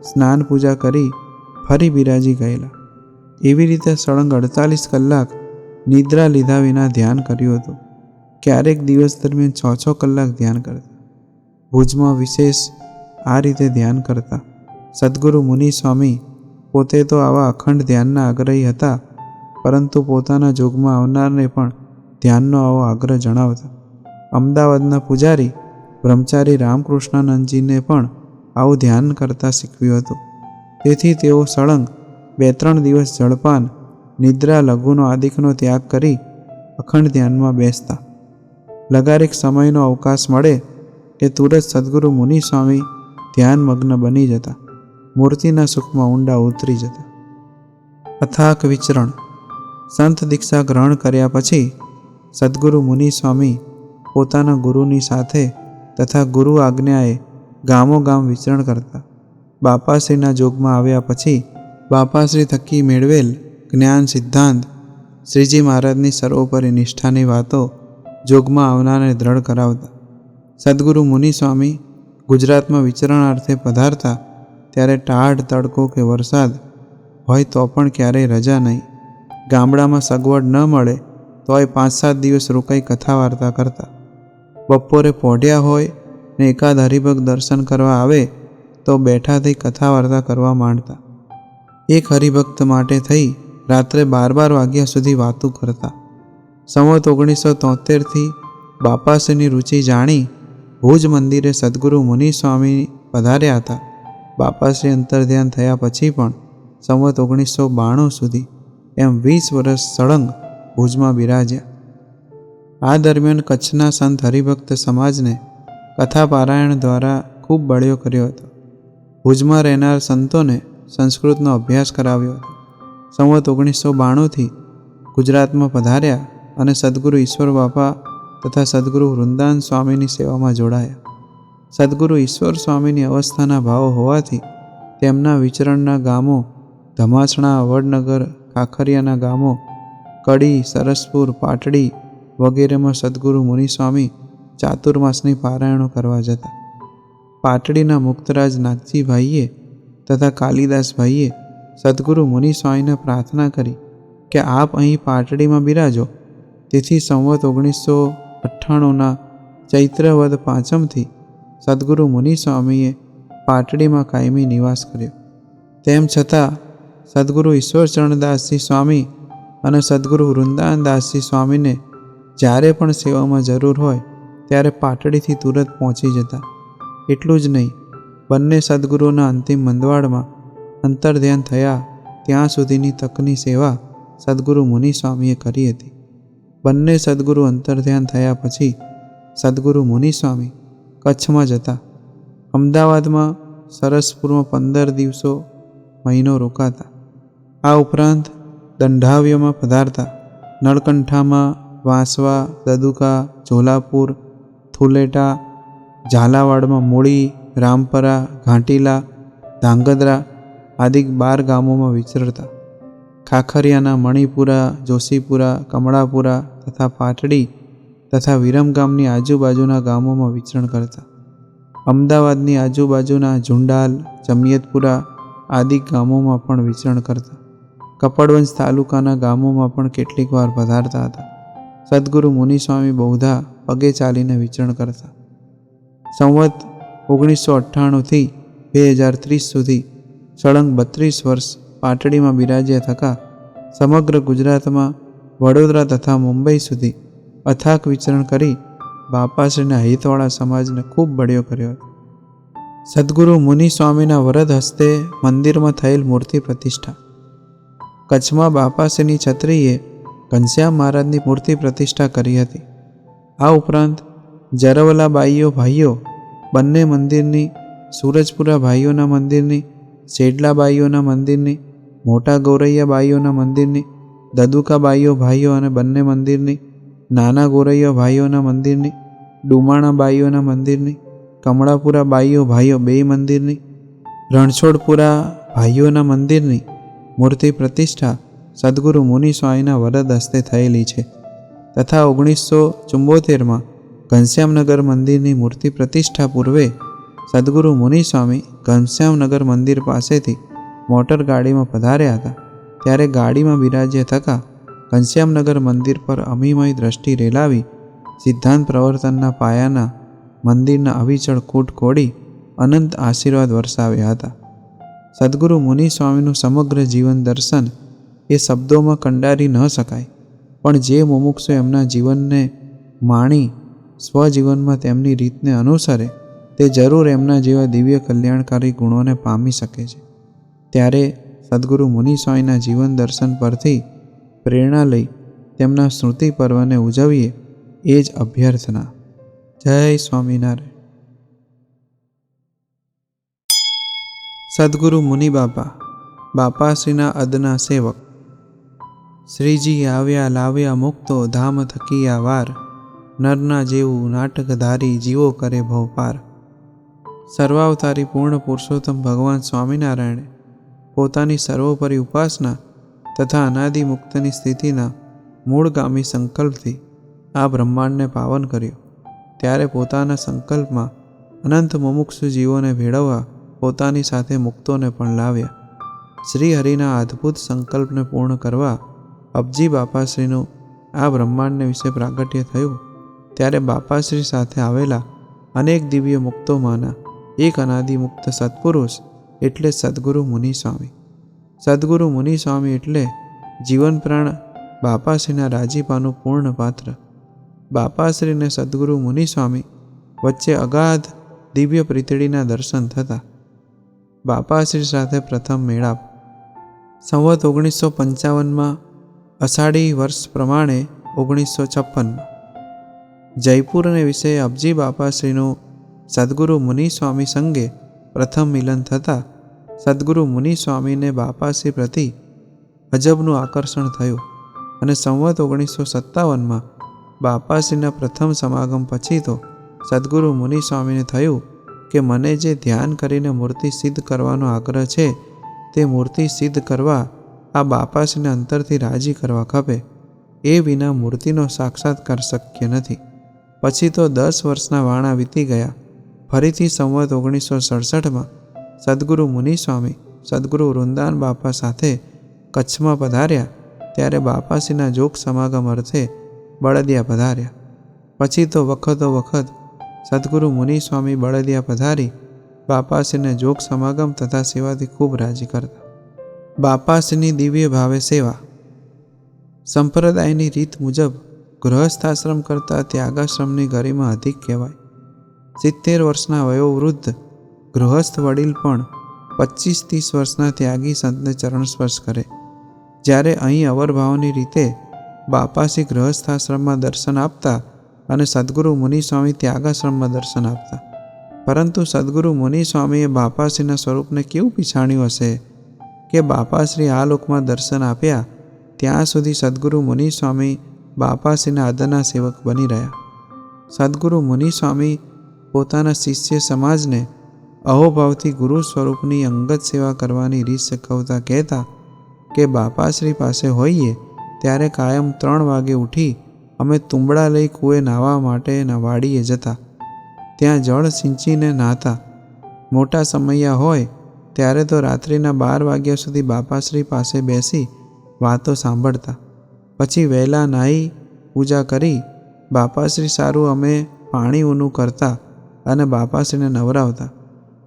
સ્નાન પૂજા કરી ફરી બિરાજી ગયેલા. એવી રીતે સળંગ 48 કલાક નિદ્રા લીધા વિના ધ્યાન કર્યું હતું. ક્યારેક દિવસ દરમિયાન 6-6 કલાક ધ્યાન કરતા. ભુજમાં વિશેષ આ રીતે ધ્યાન કરતા સદ્ગુરુ મુનિ સ્વામી પોતે તો આવા અખંડ ધ્યાનના આગ્રહી હતા, પરંતુ પોતાના જોગમાં આવનારને પણ ધ્યાનનો આવો આગ્રહ જણાવતા. અમદાવાદના પૂજારી બ્રહ્મચારી રામકૃષ્ણાનંદજીને પણ આવું ધ્યાન કરતા શીખવ્યું હતું. તેથી તેઓ સળંગ 2-3 દિવસ જળપાન, નિદ્રા, લઘુનો આદિકનો ત્યાગ કરી અખંડ ધ્યાનમાં બેસતા. લગારેક સમયનો અવકાશ મળે કે તુરત સદ્ગુરુ મુનિ સ્વામી ધ્યાનમગ્ન બની જતા, મૂર્તિના સુખમાં ઊંડા ઉતરી જતા. અથાક વિચરણ. સંત દીક્ષા ગ્રહણ કર્યા પછી સદ્ગુરુ મુનિ સ્વામી પોતાના ગુરુની સાથે તથા ગુરુ આજ્ઞાએ ગામોગામ વિચરણ કરતા. બાપાશ્રીના જોગમાં આવ્યા પછી બાપાશ્રી થકી મેળવેલ જ્ઞાન સિદ્ધાંત, શ્રીજી મહારાજની સર્વોપરી નિષ્ઠાની વાતો જોગમાં આવનારને દ્રઢ કરાવતા. સદ્ગુરુ મુનિ સ્વામી ગુજરાતમાં વિચરણાર્થે પધારતા ત્યારે ટાઢ, તડકો કે વરસાદ હોય તો પણ ક્યારેય રજા નહીં. ગામડામાં સગવડ ન મળે તોય 5-7 દિવસ રોકાઈ કથા વાર્તા કરતા. બપોરે પોઢ્યા હોય ને એકાદ હરિભક્ત દર્શન કરવા આવે તો બેઠા થઈ કથા વાર્તા કરવા માંડતા. એક હરિભક્ત માટે થઈ રાત્રે 12 વાગ્યા સુધી વાતું કરતા. સંવત 1973થી બાપાશ્રીની રુચિ જાણી ભુજ મંદિરે સદ્ગુરુ મુનિ સ્વામી પધાર્યા હતા. બાપાશ્રી અંતર્ધ્યાન થયા પછી પણ સંવત 1992 સુધી એમ 20 વર્ષ સળંગ ભુજમાં બિરાજ્યા. આ દરમિયાન કચ્છના સંત હરિભક્ત સમાજને કથા પારાયણ દ્વારા ખૂબ બળ્યો કર્યો હતો. ભુજમાં રહેનાર સંતોને સંસ્કૃતનો અભ્યાસ કરાવ્યો હતો. સંવત 1992થી ગુજરાતમાં પધાર્યા અને સદ્ગુરુ ઈશ્વર બાપા તથા સદ્ગુરુ વૃંદાવન સ્વામીની સેવામાં જોડાયા. સદ્ગુરુ ઈશ્વર સ્વામીની અવસ્થાના ભાવો હોવાથી તેમના વિચરણના ગામો ધમાસણા, વડનગર, કાંકરિયાના ગામો કડી, સરસપુર, પાટડી વગેરેમાં સદ્ગુરુ મુનિ સ્વામી ચાતુર્માસની પારાયણો કરવા જતા. પાટડીના મુક્તરાજ નાગજીભાઈએ તથા કાલિદાસભાઈએ સદ્ગુરુ મુનિ સ્વામીને પ્રાર્થના કરી કે આપ અહીં પાટડીમાં બિરાજો. તેથી સંવત 1998ના ચૈત્ર વદ 5મથી સદ્ગુરુ મુનિ સ્વામીએ પાટડીમાં કાયમી નિવાસ કર્યો. તેમ છતાં સદ્ગુરુ ઈશ્વરચરણદાસજી સ્વામી અને સદ્ગુરુ વૃંદાવનદાસજી સ્વામીને જ્યારે પણ સેવામાં જરૂર હોય ત્યારે પાટડીથી તુરત પહોંચી જતા. એટલું જ નહીં, બંને સદ્ગુરુના અંતિમ મંદવાડમાં અંતર્ધ્યાન થયા ત્યાં સુધીની તકની સેવા સદ્ગુરુ મુનિ સ્વામીએ કરી હતી. બંને સદ્ગુરુ અંતર્ધ્યાન થયા પછી સદ્ગુરુ મુનિ સ્વામી કચ્છમાં જતા. અમદાવાદમાં સરસપુરમાં 15 દિવસો મહિનો રોકાતા. આ ઉપરાંત દંઢાવ્યમાં પધારતા. નળકંઠામાં, વાંસવા, દદુકા, ઝોલાપુર, થુલેટા, ઝાલાવાડમાં મૂળી, રામપરા, ઘાંટીલા, ધાંગધ્રા આદિ 12 ગામોમાં વિચરતા. ખાખરિયાના મણિપુરા, જોશીપુરા, કમળાપુરા તથા પાટડી તથા વિરમગામની આજુબાજુના ગામોમાં વિચરણ કરતા. અમદાવાદની આજુબાજુના ઝુંડાલ, જમિયતપુરા આદિ ગામોમાં પણ વિચરણ કરતા. કપડવંજ તાલુકાના ગામોમાં પણ કેટલીક વાર પધારતા હતા. સદ્ગુરુ મુનિ સ્વામી બહુધા પગે ચાલીને વિચરણ કરતા. સંવત 1998થી 2030 સુધી સળંગ 32 વર્ષ પાટડીમાં બિરાજ્યા થકા સમગ્ર ગુજરાતમાં વડોદરા તથા મુંબઈ સુધી અથાક વિચરણ કરી બાપાશ્રીના હિતવાળા સમાજને ખૂબ બળ્યો કર્યો હતો. સદ્ગુરુ મુનિ સ્વામીના વરદ હસ્તે મંદિરમાં થયેલ મૂર્તિ પ્રતિષ્ઠા. કચ્છમાં બાપાશ્રીની છત્રીએ ઘનશ્યામ મહારાજની મૂર્તિ પ્રતિષ્ઠા કરી હતી. આ ઉપરાંત જરવલા બાઈઓ ભાઈઓ બંને મંદિરની, સૂરજપુરા ભાઈઓના મંદિરની, શેડલા બાઈઓના મંદિરની, મોટા ગોરૈયા બાઈઓના મંદિરની, દદુકા બાઈઓ ભાઈઓ અને બંને મંદિરની, નાના ગોરૈયા ભાઈઓના મંદિરની, ડુમાણા બાઈઓના મંદિરની, કમળાપુરા બાઈઓ ભાઈઓ બે મંદિરની, રણછોડપુરા ભાઈઓના મંદિરની મૂર્તિ પ્રતિષ્ઠા સદ્ગુરુ મુનિ સ્વામીના વરદ હસ્તે થયેલી છે. તથા 1974માં ઘનશ્યામનગર મંદિરની મૂર્તિ પ્રતિષ્ઠા પૂર્વે સદ્ગુરુ મુનિ સ્વામી ઘનશ્યામનગર મંદિર પાસેથી મોટર ગાડીમાં પધાર્યા હતા. ત્યારે ગાડીમાં બિરાજ્યા થતાં ઘનશ્યામનગર મંદિર પર અમીમય દ્રષ્ટિ રેલાવી સિદ્ધાંત પ્રવર્તનના પાયાના મંદિરના અવિચળ કૂટ કોડી અનંત આશીર્વાદ વરસાવ્યા હતા. સદ્ગુરુ મુનિ સ્વામીનું સમગ્ર જીવન દર્શન એ શબ્દોમાં કંડારી ન શકાય, પણ જે મુમુક્ષુ એમના જીવનને માણી સ્વજીવનમાં તેમની રીતને અનુસરે તે જરૂર એમના જેવા દિવ્ય કલ્યાણકારી ગુણોને પામી શકે છે. ત્યારે સદ્ગુરુ મુનિ સ્વામીના જીવન દર્શન પરથી પ્રેરણા લઈ તેમના સ્મૃતિ પર્વને ઉજવીએ એ જ અભ્યર્થના. જય સ્વામિનારાયણ. સદ્ગુરુ મુનિ બાપા બાપાશ્રીના અદના સેવક. શ્રીજી આવ્યા લાવ્યા મુક્તો ધામ થકીયા વાર, નરના જેવું નાટકધારી જીવો કરે ભવપાર. સર્વાવતારી પૂર્ણ પુરુષોત્તમ ભગવાન સ્વામિનારાયણે પોતાની સર્વોપરી ઉપાસના તથા અનાદિ મુક્તની સ્થિતિના મૂળગામી સંકલ્પથી આ બ્રહ્માંડને પાવન કર્યો. ત્યારે પોતાના સંકલ્પમાં અનંત મુમુક્ષુ જીવોને ભેળવવા પોતાની સાથે મુક્તોને પણ લાવ્યા. શ્રી હરિના અદ્ભુત સંકલ્પને પૂર્ણ કરવા અબજી બાપાશ્રીનું આ બ્રહ્માંડને વિશે પ્રાગટ્ય થયું. ત્યારે બાપાશ્રી સાથે આવેલા અનેક દિવ્ય મુક્તોમાંના એક અનાદિ મુક્ત સત્પુરુષ એટલે સદ્ગુરુ મુનિ સ્વામી. સદ્ગુરુ મુનિ સ્વામી એટલે જીવન પ્રાણ બાપાશ્રીના રાજીપાનું પૂર્ણ પાત્ર. બાપાશ્રી અને સદ્ગુરુ મુનિ સ્વામી વચ્ચે અગાધ દિવ્ય પ્રીતડીના દર્શન થતા. બાપાશ્રી સાથે પ્રથમ મેળાપ સંવત 1955માં અષાઢી વર્ષ પ્રમાણે 1956માં જયપુરને વિશે અબજી બાપાશ્રીનું સદ્ગુરુ મુનિ સ્વામી સંગે પ્રથમ મિલન થતાં સદ્ગુરુ મુનિ સ્વામીને બાપાશ્રી પ્રતિ અજબનું આકર્ષણ થયું અને સંવત 1957માં બાપાશ્રીના પ્રથમ સમાગમ પછી તો સદ્ગુરુ મુનિ સ્વામીને થયું કે મને જે ધ્યાન કરીને મૂર્તિ સિદ્ધ કરવાનો આગ્રહ છે તે મૂર્તિ સિદ્ધ કરવા આ બાપાશ્રીને અંતરથી રાજી કરવા ખપે, એ વિના મૂર્તિનો સાક્ષાત્કાર શક્ય નથી. પછી તો 10 વર્ષના વાણા વીતી ગયા. ફરીથી સંવત 1967માં સદ્ગુરુ મુનિ સ્વામી સદ્ગુરુ વૃંદાવન બાપા સાથે કચ્છમાં પધાર્યા. ત્યારે બાપાશ્રીના જોગ સમાગમ અર્થે બળદિયા પધાર્યા. પછી તો વખતો વખત સદ્ગુરુ મુનિ સ્વામી બળદિયા પધારી બાપાશ્રીને જોગ સમાગમ તથા સેવાથી ખૂબ રાજી કરતા. બાપાશ્રીની દિવ્ય ભાવે સેવા. સંપ્રદાયની રીત મુજબ ગૃહસ્થાશ્રમ કરતાં ત્યાગાશ્રમની ગરિમા અધિક કહેવાય. 70 વર્ષના વયોવૃદ્ધ ગૃહસ્થ વડીલ પણ 25-30 વર્ષના ત્યાગી સંતને ચરણ સ્પર્શ કરે, જ્યારે અહીં અવરભાવની રીતે બાપાશ્રી ગૃહસ્થાશ્રમમાં દર્શન આપતા અને સદ્ગુરુ મુનિ સ્વામી ત્યાગાશ્રમમાં દર્શન આપતા. પરંતુ સદ્ગુરુ મુનિ સ્વામીએ બાપાશ્રીના સ્વરૂપને કેવું પીછાણ્યું હશે કે બાપાશ્રી આ લોકમાં દર્શન આપ્યા ત્યાં સુધી સદ્ગુરુ મુનિ સ્વામી બાપાશ્રીના અદના સેવક બની રહ્યા. સદ્ગુરુ મુનિ સ્વામી પોતાના શિષ્ય સમાજને અહોભાવથી ગુરુ સ્વરૂપની અંગત સેવા કરવાની રીત શીખવતા કહેતા કે બાપાશ્રી પાસે હોઈએ ત્યારે કાયમ 3 વાગે ઉઠી અમે તુંબડા લઈ કૂએ નાહવા માટે વાડીએ જતા. ત્યાં જળ સિંચીને નાહતા. મોટા સમૈયા હોય ત્યારે તો રાત્રિના 12 વાગ્યા સુધી બાપાશ્રી પાસે બેસી વાતો સાંભળતા. પછી વહેલા નાહી પૂજા કરી બાપાશ્રી સારું અમે પાણી ઊનું કરતા અને બાપાશ્રીને નવરાવતા.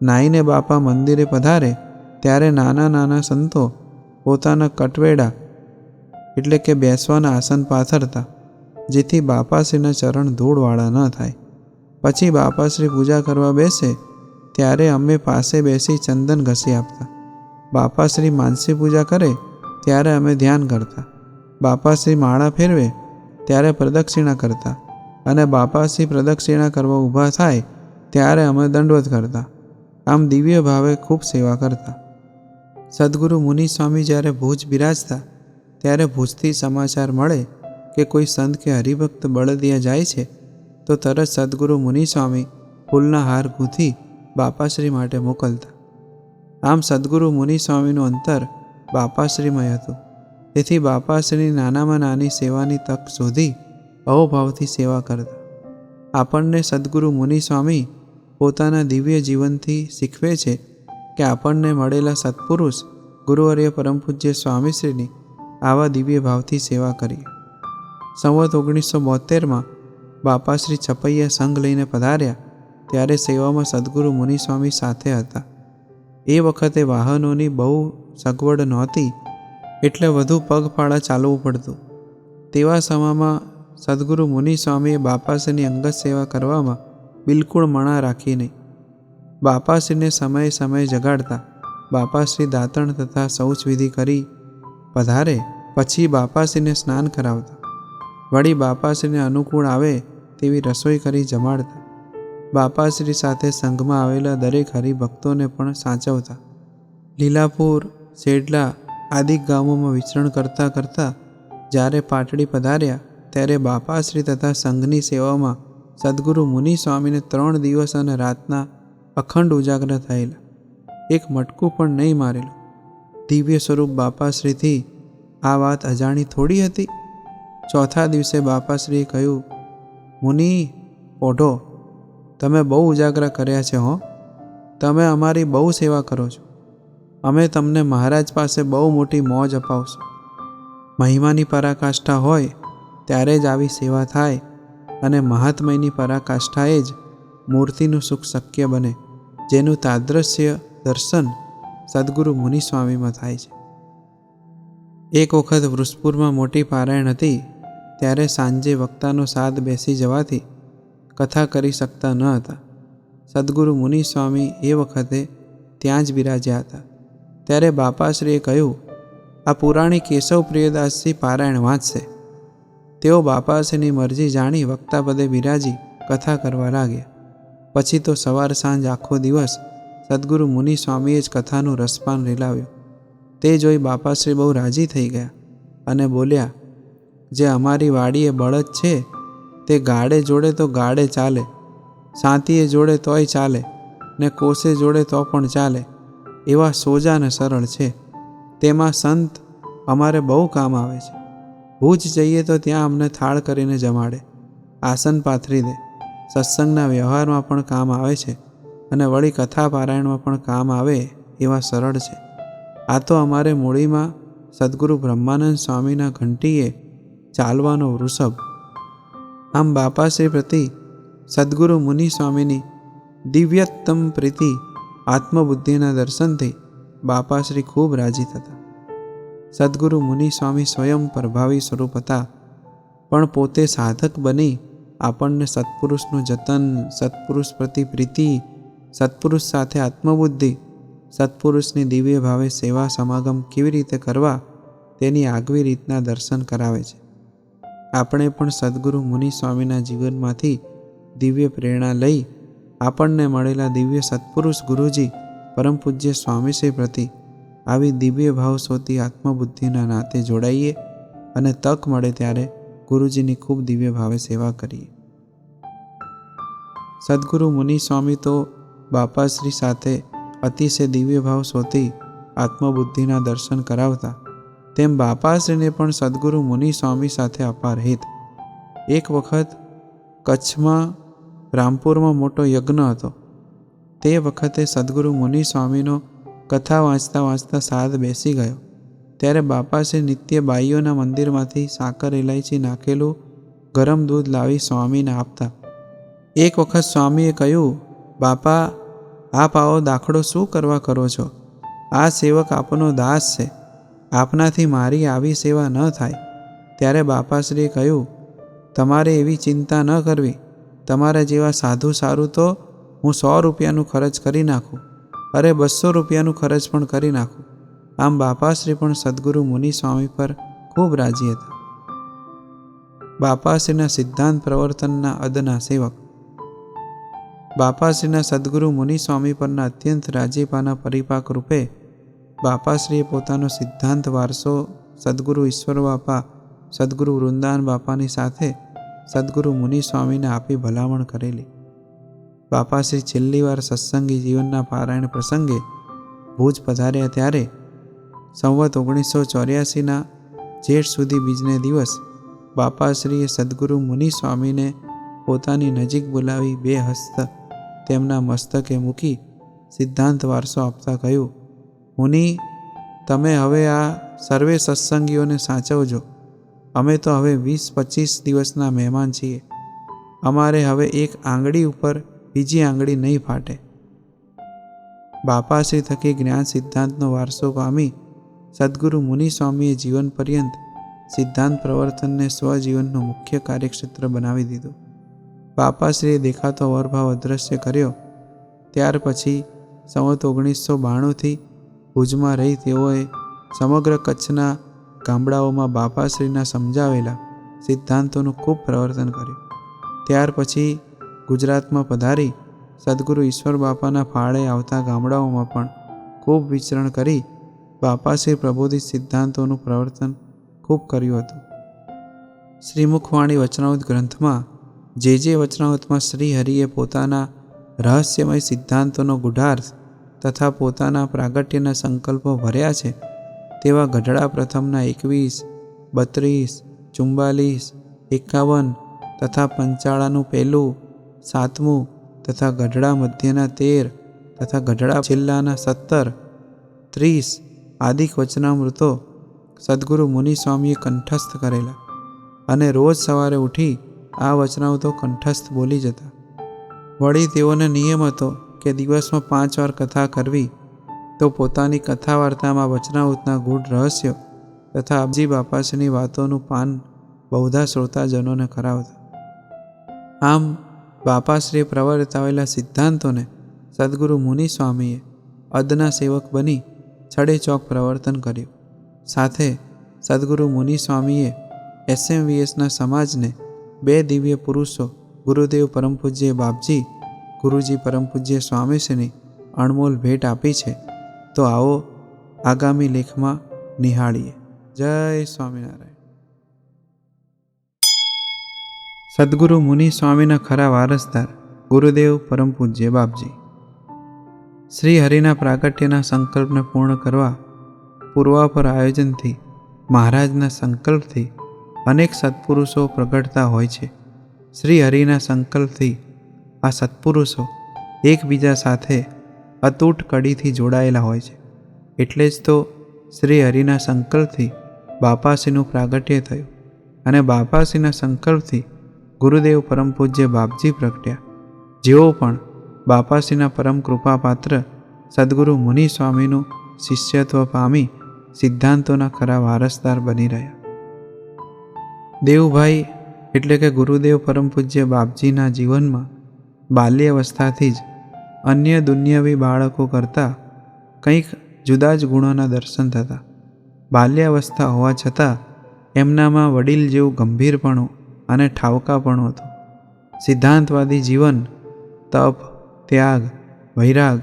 નાહીને બાપા મંદિરે પધારે ત્યારે નાના નાના સંતો પોતાના કટવેડા એટલે કે બેસવાના આસન પાથરતા, જેથી બાપાશ્રીના ચરણ ધૂળવાળા ન થાય. પછી બાપાશ્રી પૂજા કરવા બેસે ત્યારે અમે પાસે બેસી ચંદન ઘસી આપતા. બાપાશ્રી માનસી પૂજા કરે ત્યારે અમે ધ્યાન કરતા. બાપાશ્રી માળા ફેરવે ત્યારે પ્રદક્ષિણા કરતા અને બાપાશ્રી પ્રદક્ષિણા કરવા ઊભા થાય ત્યારે અમે દંડવત કરતા. આમ દિવ્ય ભાવે ખૂબ સેવા કરતા. સદ્ગુરુ મુનિ સ્વામી જ્યારે ભુજ બિરાજતા ત્યારે ભુજથી સમાચાર મળે કે કોઈ સંત કે હરિભક્ત બળદિયા જાય છે તો તરત સદ્ગુરુ મુનિ સ્વામી ફૂલના હાર ગૂંથી બાપાશ્રી માટે મોકલતા. આમ સદ્ગુરુ મુનિ સ્વામીનું અંતર બાપાશ્રીમય હતું. તેથી બાપાશ્રીની નાનામાં નાની સેવાની તક શોધી અહોભાવથી સેવા કરતા. આપણને સદ્ગુરુ મુનિ સ્વામી પોતાના દિવ્ય જીવનથી શીખવે છે કે આપણને મળેલા સત્પુરુષ ગુરુવર્ય પરમ પૂજ્ય સ્વામીશ્રીની આવા દિવ્ય ભાવથી સેવા કરીએ. સંવત 1972માં બાપાશ્રી છપૈયા સંઘ લઈને પધાર્યા ત્યારે સેવામાં સદ્ગુરુ મુનિ સ્વામી સાથે હતા. એ વખતે વાહનોની બહુ સગવડ નહોતી એટલે વધુ પગપાળા ચાલવું પડતું. તેવા સમયમાં સદ્ગુરુ મુનિ સ્વામીએ બાપાશ્રીની અંગત સેવા કરવામાં બિલકુલ મણા રાખી નહીં. બાપાશ્રીને સમયે સમયે જગાડતા. બાપાશ્રી દાંતણ તથા શૌચવિધિ કરી પધારે પછી બાપાશ્રીને સ્નાન કરાવતા. વળી બાપાશ્રીને અનુકૂળ આવે તેવી રસોઈ કરી જમાડતા. બાપાશ્રી સાથે સંઘમાં આવેલા દરેક હરિભક્તોને પણ સાચવતા. લીલાપુર, સેડલા આદિ ગામોમાં વિચરણ કરતાં કરતાં જ્યારે પાટડી પધાર્યા ત્યારે બાપાશ્રી તથા સંઘની સેવામાં સદ્ગુરુ મુનિ સ્વામીને 3 દિવસ અને રાતના અખંડ ઉજાગર થયેલા. એક મટકું પણ નહીં મારેલું. દિવ્ય સ્વરૂપ બાપાશ્રીથી આ વાત અજાણી થોડી હતી. ચોથા દિવસે બાપાશ્રીએ કહ્યું, મુનિ ઓઢો, તમે બહુ ઉજાગરા કર્યા છે હો. તમે અમારી બહુ સેવા કરો છો. અમે તમને મહારાજ પાસે બહુ મોટી મોજ અપાવશું. મહિમાની પરાકાષ્ઠા હોય ત્યારે જ આવી સેવા થાય અને મહાત્મયની પરાકાષ્ઠાએ જ મૂર્તિનું સુખ શક્ય બને, જેનું તાદ્રશ્ય દર્શન સદ્ગુરુ મુનિ સ્વામીમાં થાય છે. એક વખત વૃષપુરમાં મોટી પારાયણ હતી ત્યારે સાંજે વક્તાનો સાદ બેસી જવાથી કથા કરી શકતા ન હતા. સદ્ગુરુ મુનિ સ્વામી એ વખતે ત્યાં જ બિરાજ્યા હતા. ત્યારે બાપાશ્રીએ કહ્યું, આ પુરાણી કેશવ પ્રિયદાસજી પારાયણ વાંચશે. તેઓ બાપાશ્રીની મરજી જાણી વક્તાપદે બિરાજી કથા કરવા લાગ્યા. પછી તો સવાર સાંજ આખો દિવસ સદ્ગુરુ મુનિ સ્વામીએ જ કથાનું રસપાન રેલાવ્યું. તે જોઈ બાપાશ્રી બહુ રાજી થઈ ગયા અને બોલ્યા, જે અમારી વાડીએ બળદ છે તે ગાડે જોડે તો ગાડે ચાલે, સાંતીએ જોડે તોય ચાલે ને કોસે જોડે તો પણ ચાલે, એવા સોજા ને સરળ છે. તેમાં સંત અમારે બહુ કામ આવે છે. ભુજ જઈએ તો ત્યાં અમને થાળ કરીને જમાડે, આસન પાથરી દે, સત્સંગના વ્યવહારમાં પણ કામ આવે છે અને વળી કથા પારાયણમાં પણ કામ આવે એવા સરળ છે. આ તો અમારે મૂળીમાં સદ્ગુરુ બ્રહ્માનંદ સ્વામીના ઘંટીએ ચાલવાનો વૃષભ. આમ બાપાશ્રી પ્રતિ સદ્ગુરુ મુનિ સ્વામીની દિવ્યત્તમ પ્રીતિ આત્મબુદ્ધિના દર્શનથી બાપાશ્રી ખૂબ રાજી થતા. સદ્ગુરુ મુનિ સ્વામી સ્વયં પ્રભાવી સ્વરૂપ હતા, પણ પોતે સાધક બની આપણને સત્પુરુષનું જતન, સત્પુરુષ પ્રતિ પ્રીતિ, સત્પુરુષ સાથે આત્મબુદ્ધિ, સત્પુરુષની દિવ્ય ભાવે સેવા સમાગમ કેવી રીતે કરવા તેની આગવી રીતના દર્શન કરાવે છે. આપણે પણ સદ્ગુરુ મુનિ સ્વામીના જીવનમાંથી દિવ્ય પ્રેરણા લઈ આપણને મળેલા દિવ્ય સત્પુરુષ ગુરુજી પરમ પૂજ્ય સ્વામીશ્રી પ્રતિ આવી દિવ્ય ભાવ સોતી આત્મબુદ્ધિના નાતે જોડાઈએ અને તક મળે ત્યારે ગુરુજીની ખૂબ દિવ્ય ભાવે સેવા કરીએ. સદ્ગુરુ મુનિ સ્વામી તો બાપાશ્રી સાથે અતિશય દિવ્ય ભાવ સોતી આત્મબુદ્ધિના દર્શન કરાવતા, તેમ બાપાશ્રીને પણ સદ્ગુરુ મુનિ સ્વામી સાથે અપાર હિત. એક વખત કચ્છમાં રામપુરમાં મોટો યજ્ઞ હતો. તે વખતે સદ્ગુરુ મુનિ સ્વામીનો કથા વાંચતા વાંચતા સાદ બેસી ગયો ત્યારે બાપાશ્રી નિત્ય બાઈઓના મંદિરમાંથી સાકર ઇલાયચી નાખેલું ગરમ દૂધ લાવી સ્વામીને આપતા. એક વખત સ્વામીએ કહ્યું, બાપા, આપ આવો દાખલો શું કરવા કરો છો? આ સેવક આપનો દાસ છે, આપનાથી મારી આવી સેવા ન થાય. ત્યારે બાપાશ્રીએ કહ્યું, તમારે એવી ચિંતા ન કરવી. તમારા જેવા સાધુ સારું તો હું 100 રૂપિયાનું ખર્ચ કરી નાખું, અરે 200 રૂપિયાનું ખર્ચ પણ કરી નાખું. આમ બાપાશ્રી પણ સદ્ગુરુ મુનિ સ્વામી પર ખૂબ રાજી હતા. બાપાશ્રીના સિદ્ધાંત પ્રવર્તનના અદના સેવક. બાપાશ્રીના સદ્ગુરુ મુનિ સ્વામી પરના અત્યંત રાજીપાના પરિપાક રૂપે બાપાશ્રીએ પોતાનો સિદ્ધાંત વારસો સદ્ગુરુ ઈશ્વર બાપા, સદ્ગુરુ વૃંદાવન બાપાની સાથે સદ્ગુરુ મુનિ સ્વામીને આપી ભલામણ કરેલી. બાપાશ્રી છેલ્લી વાર સત્સંગી જીવનના પારાયણ પ્રસંગે ભુજ પધાર્યા ત્યારે સંવત 1984ના જેઠ સુધી બીજને દિવસ બાપાશ્રીએ સદ્ગુરુ મુનિ સ્વામીને પોતાની નજીક બોલાવી 2 હસ્ત તેમના મસ્તકે મૂકી સિદ્ધાંત વારસો આપતા કહ્યું, મુનિ, તમે હવે આ સર્વે સત્સંગીઓને સાચવજો. અમે તો હવે 20-25 દિવસના મહેમાન છીએ. અમારે હવે એક આંગળી ઉપર બીજી આંગળી નહીં ફાટે. બાપાશ્રી થકી જ્ઞાન સિદ્ધાંતનો વારસો પામી સદ્ગુરુ મુનિ સ્વામીએ જીવન પર્યંત સિદ્ધાંત પ્રવર્તનને સ્વજીવનનું મુખ્ય કાર્યક્ષેત્ર બનાવી દીધું. બાપાશ્રીએ દેખાતો અવરભાવ અદ્રશ્ય કર્યો. ત્યાર પછી સંવત 1992થી ભુજમાં રહી તેઓએ સમગ્ર કચ્છના ગામડાઓમાં બાપાશ્રીના સમજાવેલા સિદ્ધાંતોનું ખૂબ પ્રવર્તન કર્યું. ત્યાર પછી ગુજરાતમાં પધારી સદ્ગુરુ ઈશ્વર બાપાના ફાળે આવતા ગામડાઓમાં પણ ખૂબ વિચરણ કરી બાપાશ્રી પ્રબોધિત સિદ્ધાંતોનું પ્રવર્તન ખૂબ કર્યું હતું. શ્રીમુખવાણી વચનામૃત ગ્રંથમાં જે વચનામૃતમાં શ્રી હરિએ પોતાના રહસ્યમય સિદ્ધાંતોનો ગૂઢાર્થ તથા પોતાના પ્રાગટ્યના સંકલ્પો ભર્યા છે તેવા ગઢડા પ્રથમના 21, 32, 44, 51 તથા પંચાળાનું 1, 7મું તથા ગઢડા મધ્યના 13 તથા ગઢડા છેલ્લાના 17, 30 આદિક વચનામૃતો સદ્ગુરુ મુનિ સ્વામીએ કંઠસ્થ કરેલા અને રોજ સવારે ઉઠી આ વચનામૃતો કંઠસ્થ બોલી જતા. વળી તેઓને નિયમ હતો કે દિવસમાં 5 વાર કથા કરવી, તો પોતાની કથા વાર્તામાં વચનામૃતના ગૂઢ રહસ્યો તથા અબજી બાપાશ્રીની વાતોનું પાન બહુધા શ્રોતાજનોને કરાવતા. આમ બાપાશ્રીએ પ્રવર્તાવેલા સિદ્ધાંતોને સદ્ગુરુ મુનિ સ્વામીએ અદના સેવક બની છડેચોક પ્રવર્તન કર્યું. સાથે સદ્ગુરુ મુનિ સ્વામીએ SMVSના સમાજને 2 દિવ્ય પુરુષો ગુરુદેવ પરમ પૂજ્ય બાપજી, ગુરુજી પરમ પૂજ્ય સ્વામીશ્રીની અણમોલ ભેટ આપી છે. તો આવો આગામી લેખમાં નિહાળીએ. જય સ્વામિનારાયણ. સદ્ગુરુ મુનિ સ્વામીના ખરા વારસદાર ગુરુદેવ પરમ પૂજ્ય બાપજી. શ્રી હરિના પ્રાગટ્યના સંકલ્પને પૂર્ણ કરવા પૂર્વાપર આયોજનથી મહારાજના સંકલ્પથી અનેક સત્પુરુષો પ્રગટતા હોય છે. શ્રી હરિના સંકલ્પથી આ સત્પુરુષો એકબીજા સાથે અતૂટ કડીથી જોડાયેલા હોય છે. એટલે જ તો શ્રી હરિના સંકલ્પથી બાપાશ્રીનું પ્રાગટ્ય થયું અને બાપાશ્રીના સંકલ્પથી ગુરુદેવ પરમ પૂજ્ય બાપજી પ્રગટ્યા, જેઓ પણ બાપાશ્રીના પરમ કૃપાપાત્ર સદ્ગુરુ મુનિ સ્વામીનું શિષ્યત્વ પામી સિદ્ધાંતોના ખરા વારસદાર બની રહ્યા. દેવુભાઈ એટલે કે ગુરુદેવ પરમ પૂજ્ય બાપજીના જીવનમાં બાલ્યાવસ્થાથી જ અન્ય દુનિયાવી બાળકો કરતાં કંઈક જુદા જ ગુણોના દર્શન થતા. બાલ્યાવસ્થા હોવા છતાં એમનામાં વડીલ જેવું ગંભીરપણું અને ઠાવકાપણું હતું. સિદ્ધાંતવાદી જીવન, તપ, ત્યાગ, વૈરાગ,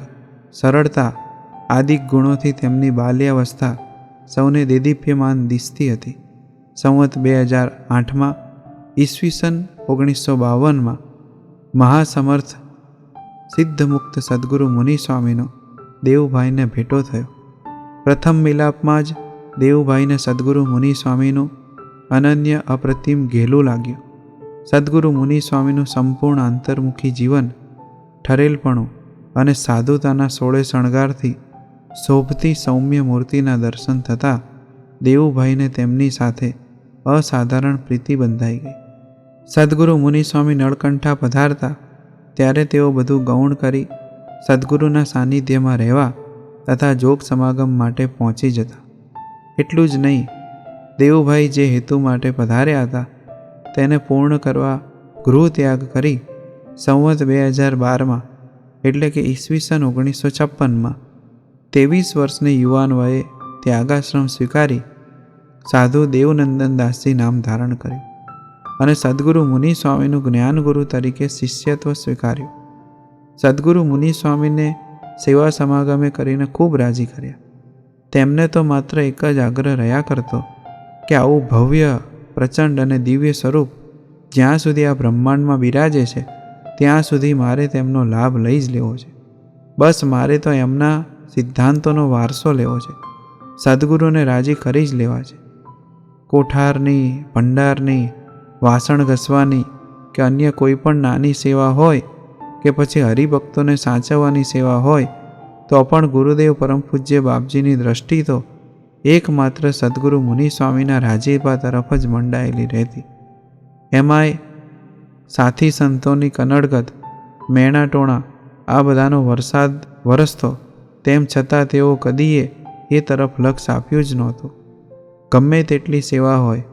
સરળતા આદિ ગુણોથી તેમની બાલ્યાવસ્થા સૌને દેદીપ્યમાન દિસતી હતી. સંવત 2008માં ઈસવીસન 1952માં મહાસમર્થ સિદ્ધમુક્ત સદ્ગુરુ મુનિ સ્વામીનો દેવુભાઈને ભેટો થયો. પ્રથમ મિલાપમાં જ દેવુભાઈને સદ્ગુરુ મુનિ સ્વામીનું અનન્ય અપ્રતિમ ઘેલું લાગ્યું. સદ્ગુરુ મુનિ સ્વામીનું સંપૂર્ણ અંતર્મુખી જીવન, ઠરેલપણું અને સાધુતાના સોળે શણગારથી શોભતી સૌમ્ય મૂર્તિના દર્શન થતાં દેવુભાઈને તેમની સાથે અસાધારણ પ્રીતિ બંધાઈ ગઈ. સદ્ગુરુ મુનિ સ્વામી નળકંઠા પધારતા ત્યારે તેઓ બધું ગૌણ કરી સદ્ગુરુના સાનિધ્યમાં રહેવા તથા જોગ સમાગમ માટે પહોંચી જતા. એટલું જ નહીં, દેવુભાઈ જે હેતુ માટે પધાર્યા હતા તેને પૂર્ણ કરવા ગૃહ ત્યાગ કરી સંવત 2012માં એટલે કે ઈસવીસન 1956માં 23 વર્ષની યુવાન વયે ત્યાગાશ્રમ સ્વીકારી સાધુ દેવનંદન દાસજી નામ ધારણ કર્યું અને સદ્ગુરુ મુનિ સ્વામીનું જ્ઞાનગુરુ તરીકે શિષ્યત્વ સ્વીકાર્યું. સદ્ગુરુ મુનિ સ્વામીને સેવા સમાગમે કરીને ખૂબ રાજી કર્યા. તેમને તો માત્ર એક જ આગ્રહ રહ્યા કરતો કે આવું ભવ્ય, પ્રચંડ અને દિવ્ય સ્વરૂપ જ્યાં સુધી આ બ્રહ્માંડમાં બિરાજે છે ત્યાં સુધી મારે તેમનો લાભ લઈ જ લેવો છે. બસ મારે તો એમના સિદ્ધાંતોનો વારસો લેવો છે. સદ્ગુરુને રાજી કરી જ લેવા છે. કોઠારની, ભંડારની, વાસણ ઘસવાની કે અન્ય કોઈ પણ નાની સેવા હોય કે પછી હરિભક્તોને સાચવવાની સેવા હોય તો પણ ગુરુદેવ પરમ પૂજ્ય બાપજીની દ્રષ્ટિ તો એકમાત્ર સદ્ગુરુ મુનિ સ્વામીના રાજીપા તરફ જ મંડાયેલી રહેતી. એમાંય સાથી સંતોની કનડગત, મેણાટોણા આ બધાનો વરસાદ વરસતો, તેમ છતાં તેઓ કદીએ એ તરફ લક્ષ આપ્યું જ નહોતું. ગમે તેટલી સેવા હોય,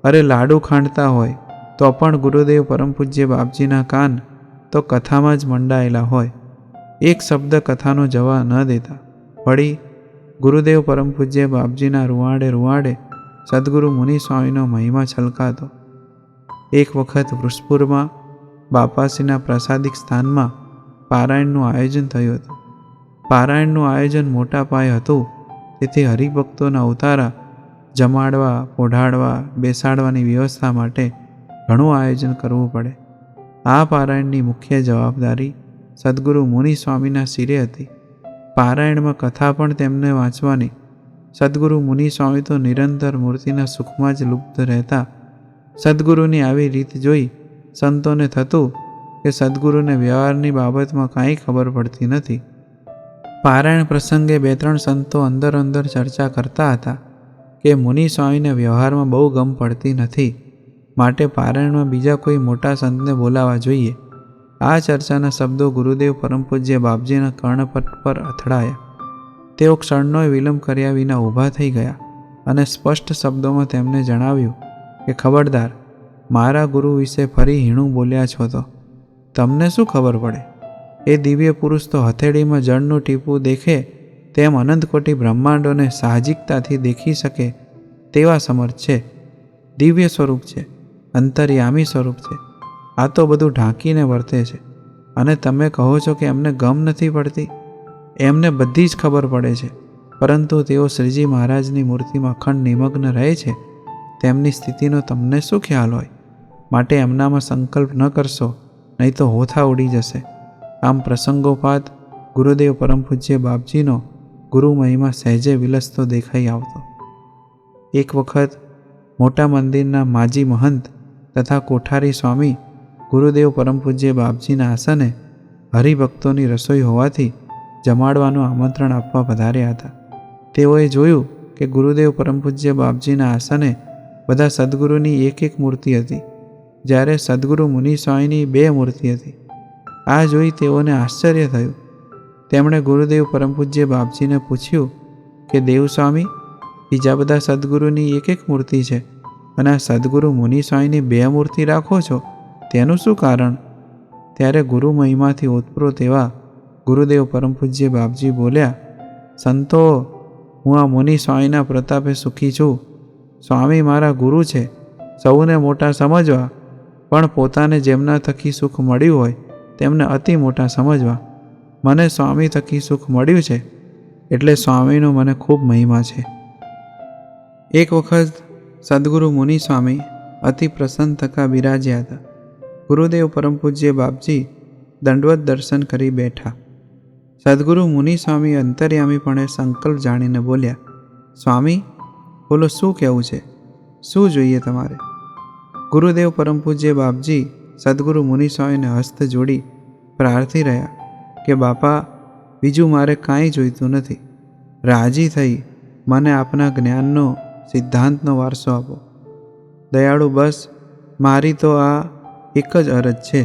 અરે લાડુ ખાંડતા હોય તો પણ ગુરુદેવ પરમ પૂજ્ય બાપજીના કાન તો કથામાં જ મંડાયેલા હોય. એક શબ્દ કથાનો જવા ન દેતા. વળી ગુરુદેવ પરમ પૂજ્ય બાપજીના રૂવાડે સદ્ગુરુ મુનિ સ્વામીનો મહિમા છલકાતો. એક વખત વૃષપુરમાં બાપાશ્રીના પ્રસાદિક સ્થાનમાં પારાયણનું આયોજન થયું હતું. પારાયણનું આયોજન મોટા પાયે હતું, તેથી હરિભક્તોના ઉતારા જમાડવા, પોઢાડવા, બેસાડવાની વ્યવસ્થા માટે ઘણું આયોજન કરવું પડે. આ પારાયણની મુખ્ય જવાબદારી સદ્ગુરુ મુનિ સ્વામીના શિરે હતી. પારાયણમાં કથા પણ તેમને વાંચવાની. સદ્ગુરુ મુનિ સ્વામી તો નિરંતર મૂર્તિના સુખમાં જ લુપ્ત રહેતા. સદ્ગુરુની આવી રીત જોઈ સંતોને થતું કે સદ્ગુરુને વ્યવહારની બાબતમાં કાંઈ ખબર પડતી નથી. પારાયણ પ્રસંગે 2-3 સંતો અંદર ચર્ચા કરતા હતા કે મુનિ સ્વામીને વ્યવહારમાં બહુ ગમ પડતી નથી, માટે પારાયણમાં બીજા કોઈ મોટા સંતને બોલાવવા જોઈએ. આ ચર્ચાના શબ્દો ગુરુદેવ પરમ પૂજ્ય બાપજીના કર્ણપટ પર અથડાયા. તેઓ ક્ષણનો વિલંબ કર્યા વિના ઊભા થઈ ગયા અને સ્પષ્ટ શબ્દોમાં તેમને જણાવ્યું કે ખબરદાર, મારા ગુરુ વિશે ફરી હીણું બોલ્યા છો તો તમને શું ખબર પડે? એ દિવ્ય પુરુષ તો હથેળીમાં જળનું ટીપું દેખે તેમ અનંત કોટી બ્રહ્માંડોને સાહજિકતાથી દેખી શકે તેવા સમર્થ છે. દિવ્ય સ્વરૂપ છે, અંતર્યામી સ્વરૂપ છે. આ તો બધું ઢાંકીને વર્તે છે અને તમે કહો છો કે એમને ગમ નથી પડતી. એમને બધી જ ખબર પડે છે, પરંતુ તેઓ શ્રીજી મહારાજની મૂર્તિમાં અખંડ નિમગ્ન રહે છે. તેમની સ્થિતિનો તમને શું ખ્યાલ હોય? માટે એમનામાં સંકલ્પ ન કરશો, નહીં તો હોથા ઉડી જશે. આમ પ્રસંગોપાત ગુરુદેવ પરમ પૂજ્ય બાપજીનો ગુરુ મહિમા સહેજે વિલસતો દેખાઈ આવતો. એક વખત મોટા મંદિરના માજી મહંત તથા કોઠારી સ્વામી ગુરુદેવ પરમ પૂજ્ય બાપજીના આસને હરિભક્તોની રસોઈ હોવાથી જમાડવાનું આમંત્રણ આપવા પધાર્યા હતા. તેઓએ જોયું કે ગુરુદેવ પરમ પૂજ્ય બાપજીના આસને બધા સદ્ગુરુની એક મૂર્તિ હતી, જ્યારે સદ્ગુરુ મુનિ સ્વામીની 2 મૂર્તિ હતી. આ જોઈ તેઓને આશ્ચર્ય થયું. તેમણે ગુરુદેવ પરમ પૂજ્ય બાપજીને પૂછ્યું કે દેવસ્વામી, બીજા બધા સદ્ગુરુની એક મૂર્તિ છે અને આ સદ્ગુરુ મુનિ સ્વામીની 2 મૂર્તિ રાખો છો, તેનું શું કારણ? ત્યારે ગુરુ મહિમાથી ઓતપ્રોત એવા ગુરુદેવ પરમ પૂજ્ય બાપજી બોલ્યા, સંતો, હું આ મુનિ સ્વામીના પ્રતાપે સુખી છું. સ્વામી મારા ગુરુ છે, સૌને મોટા સમજવા, પણ પોતાને જેમના થકી સુખ મળ્યું હોય તેમને અતિ મોટા સમજવા. મને સ્વામી થકી સુખ મળ્યું છે એટલે સ્વામીનો મને ખૂબ મહિમા છે. એક વખત સદ્ગુરુ મુનિ સ્વામી અતિ પ્રસન્ન થકા બિરાજ્યા હતા. ગુરુદેવ પરમ પૂજ્ય બાપજી દંડવત દર્શન કરી બેઠા. સદ્ગુરુ મુનિ સ્વામી અંતર્યામીપણે સંકલ્પ જાણીને બોલ્યા, સ્વામી બોલો, શું કહેવું છે? શું જોઈએ તમારે? ગુરુદેવ પરમ પૂજ્ય બાપજી સદ્ગુરુ મુનિ સ્વામીને હસ્ત જોડી પ્રાર્થી રહ્યા કે બાપા, બીજું મારે કાંઈ જોઈતું નથી. રાજી થઈ મને આપના જ્ઞાનનો, સિદ્ધાંતનો વારસો આપો. દયાળુ, બસ મારી તો આ એક જ અરજ છે.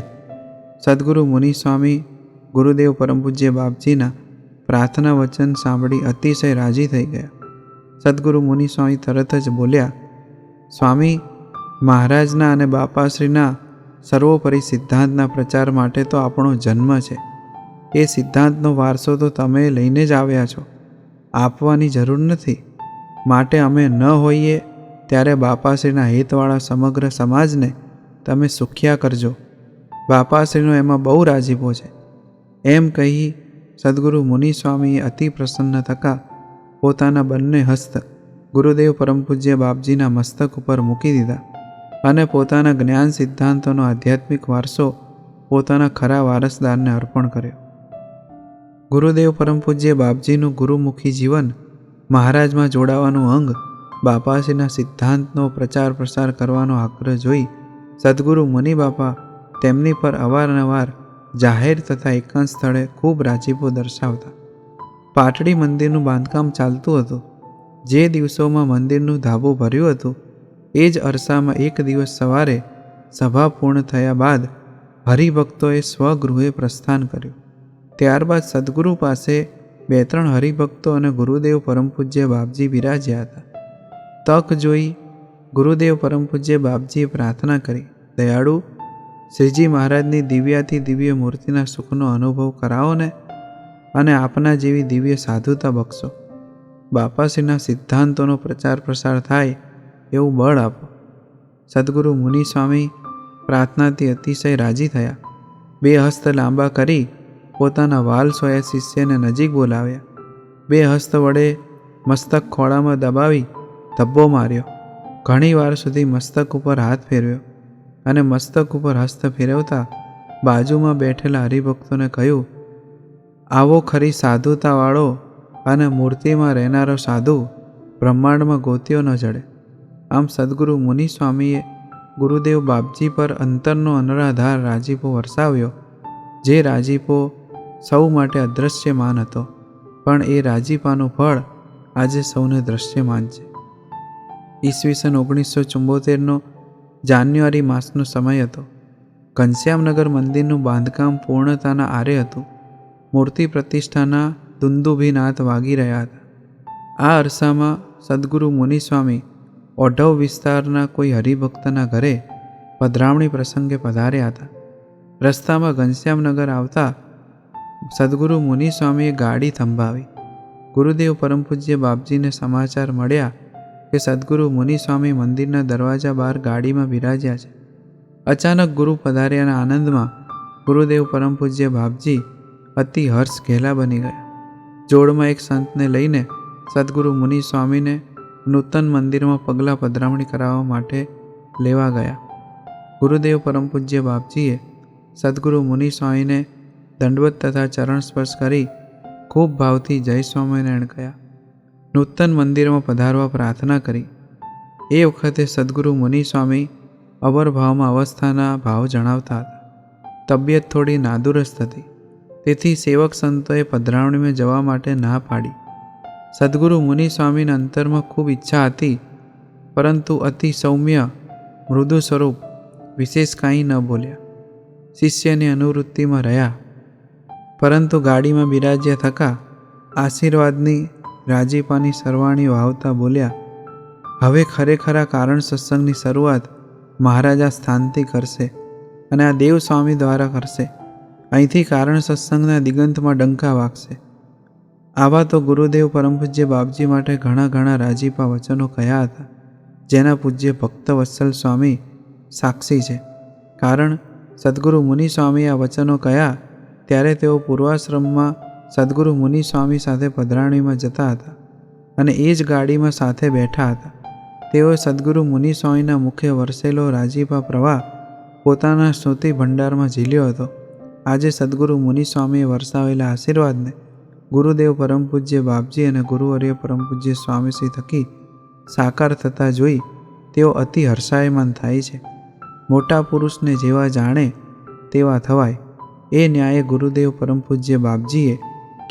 સદ્ગુરુ મુનિ સ્વામી ગુરુદેવ પરમ પૂજ્ય બાપજીના પ્રાર્થના વચન સાંભળી અતિશય રાજી થઈ ગયા. સદ્ગુરુ મુનિ સ્વામી તરત જ બોલ્યા, સ્વામી, મહારાજના અને બાપાશ્રીના સર્વોપરી સિદ્ધાંતના પ્રચાર માટે તો આપણો જન્મ છે. એ સિદ્ધાંતનો વારસો તો તમે લઈને જ આવ્યા છો, આપવાની જરૂર નથી. માટે અમે ન હોઈએ ત્યારે બાપાશ્રીના હિતવાળા સમગ્ર સમાજને તમે સુખ્યા કરજો. બાપાશ્રીનો એમાં બહુ રાજીપો છે. એમ કહી સદ્ગુરુ મુનિ સ્વામીએ અતિ પ્રસન્ન થતા પોતાના બંને હસ્ત ગુરુદેવ પરમ પૂજ્ય બાપજીના મસ્તક ઉપર મૂકી દીધા અને પોતાના જ્ઞાન સિદ્ધાંતોનો આધ્યાત્મિક વારસો પોતાના ખરા વારસદારને અર્પણ કર્યો. ગુરુદેવ પરમ પૂજ્ય બાપજીનું ગુરુમુખી જીવન, મહારાજમાં જોડાવાનું અંગ, બાપાશ્રીના સિદ્ધાંતનો પ્રચાર પ્રસાર કરવાનો આગ્રહ જોઈ સદ્ગુરુ મુનિ બાપા તેમની પર અવારનવાર જાહેર તથા એકાંત સ્થળે ખૂબ રાજીપો દર્શાવતા. પાટડી મંદિરનું બાંધકામ ચાલતું હતું. જે દિવસોમાં મંદિરનું ધાબું ભર્યું હતું એ જ અરસામાં એક દિવસ સવારે સભા પૂર્ણ થયા બાદ હરિભક્તોએ સ્વગૃહે પ્રસ્થાન કર્યું. ત્યારબાદ સદ્ગુરુ પાસે 2-3 હરિભક્તો અને ગુરુદેવ પરમ પૂજ્ય બાપજી બિરાજ્યા હતા. તક જોઈ ગુરુદેવ પરમ પૂજ્ય બાપજીએ પ્રાર્થના કરી, દયાળુ શ્રીજી મહારાજની દિવ્યાથી દિવ્ય મૂર્તિના સુખનો અનુભવ કરાવો ને, અને આપના જેવી દિવ્ય સાધુતા બક્ષો. બાપાશ્રીના સિદ્ધાંતોનો પ્રચાર પ્રસાર થાય એવું બળ આપો. સદ્ગુરુ મુનિ સ્વામી પ્રાર્થનાથી અતિશય રાજી થયા. 2 હસ્ત લાંબા કરી પોતાના વાલ સોયા શિષ્યને નજીક બોલાવ્યા. 2 હસ્ત વડે મસ્તક ખોળામાં દબાવી ધબ્બો માર્યો. ઘણી વાર સુધી મસ્તક ઉપર હાથ ફેરવ્યો અને મસ્તક ઉપર હસ્ત ફેરવતા બાજુમાં બેઠેલા હરિભક્તોને કહ્યું, આવો ખરી સાધુતાવાળો અને મૂર્તિમાં રહેનારો સાધુ બ્રહ્માંડમાં ગોત્યો ન જડે. આમ સદ્ગુરુ મુનિ સ્વામીએ ગુરુદેવ બાપજી પર અંતરનો અનરાધાર રાજીપો વરસાવ્યો. જે રાજીપો સૌ માટે અદૃશ્યમાન હતો, પણ એ રાજીપાનું ફળ આજે સૌને દૃશ્યમાન છે. ઈસવીસન 1974નો જાન્યુઆરી માસનો સમય હતો. ઘનશ્યામનગર મંદિરનું બાંધકામ પૂર્ણતાના આરે હતું. મૂર્તિ પ્રતિષ્ઠાના દુંદુભીનાથ વાગી રહ્યા હતા. આ અરસામાં સદ્ગુરુ મુનિ સ્વામી ઓઢવ વિસ્તારના કોઈ હરિભક્તના ઘરે પધરામણી પ્રસંગે પધાર્યા હતા. રસ્તામાં ઘનશ્યામનગર આવતા સદ્ગુરુ મુનિ સ્વામીએ ગાડી થંભાવી. ગુરુદેવ પરમ પૂજ્ય બાપજીને સમાચાર મળ્યા કે સદ્ગુરુ મુનિ સ્વામી મંદિરના દરવાજા બહાર ગાડીમાં બિરાજ્યા છે. અચાનક ગુરુ પધાર્યાના આનંદમાં ગુરુદેવ પરમ પૂજ્ય બાપજી અતિ હર્ષ ઘેલા બની ગયા. જોડમાં એક સંતને લઈને સદ્ગુરુ મુનિ સ્વામીને નૂતન મંદિરમાં પગલાં પધરામણી કરાવવા માટે લેવા ગયા. ગુરુદેવ પરમ પૂજ્ય બાપજીએ સદ્ગુરુ મુનિ સ્વામીને દંડવત તથા ચરણ સ્પર્શ કરી ખૂબ ભાવથી જય સ્વામિનારાયણ કહ્યા. નૂતન મંદિરમાં પધારવા પ્રાર્થના કરી. એ વખતે સદ્ગુરુ મુનિ સ્વામી અવરભાવમાં અવસ્થાના ભાવ જણાવતા હતા. તબિયત થોડી નાદુરસ્ત હતી, તેથી સેવક સંતોએ પધરામણીમાં જવા માટે ના પાડી. સદ્ગુરુ મુનિ સ્વામીના અંતરમાં ખૂબ ઈચ્છા હતી, પરંતુ અતિ સૌમ્ય મૃદુ સ્વરૂપ વિશેષ કાંઈ ન બોલ્યા. શિષ્યની અનુવૃત્તિમાં રહ્યા, પરંતુ ગાડીમાં બિરાજ્યા થકા આશીર્વાદની રાજીપાની સરવાણી વાવતા બોલ્યા, હવે ખરેખર આ કારણ સત્સંગની શરૂઆત મહારાજા સ્થાનથી કરશે અને આ દેવ સ્વામી દ્વારા કરશે. અહીંથી કારણ સત્સંગના દિગંતમાં ડંકા વાગશે. આવા તો ગુરુદેવ પરમ પૂજ્ય બાપજી માટે ઘણા રાજીપા વચનો કહ્યા હતા, જેના પૂજ્ય ભક્તવત્સલ સ્વામી સાક્ષી છે. કારણ સદ્ગુરુ મુનિ સ્વામી આ વચનો કહ્યા ત્યારે તેઓ પૂર્વાશ્રમમાં સદ્ગુરુ મુનિ સ્વામી સાથે પધરામણીમાં જતા હતા અને એ જ ગાડીમાં સાથે બેઠા હતા. તેઓ સદ્ગુરુ મુનિ સ્વામીના મુખે વરસેલો રાજીપા પ્રવાહ પોતાના સ્તુતિ ભંડારમાં ઝીલ્યો હતો. આજે સદ્ગુરુ મુનિ સ્વામીએ વરસાવેલા આશીર્વાદને ગુરુદેવ પરમ પૂજ્ય બાપજી અને ગુરુવર્ય પરમ પૂજ્ય સ્વામીશ્રી થકી સાકાર થતા જોઈ તેઓ અતિ હર્ષાયમાન થાય છે. મોટા પુરુષને જેવા જાણે તેવા થવાય, એ ન્યાયે ગુરુદેવ પરમ પૂજ્ય બાપજીએ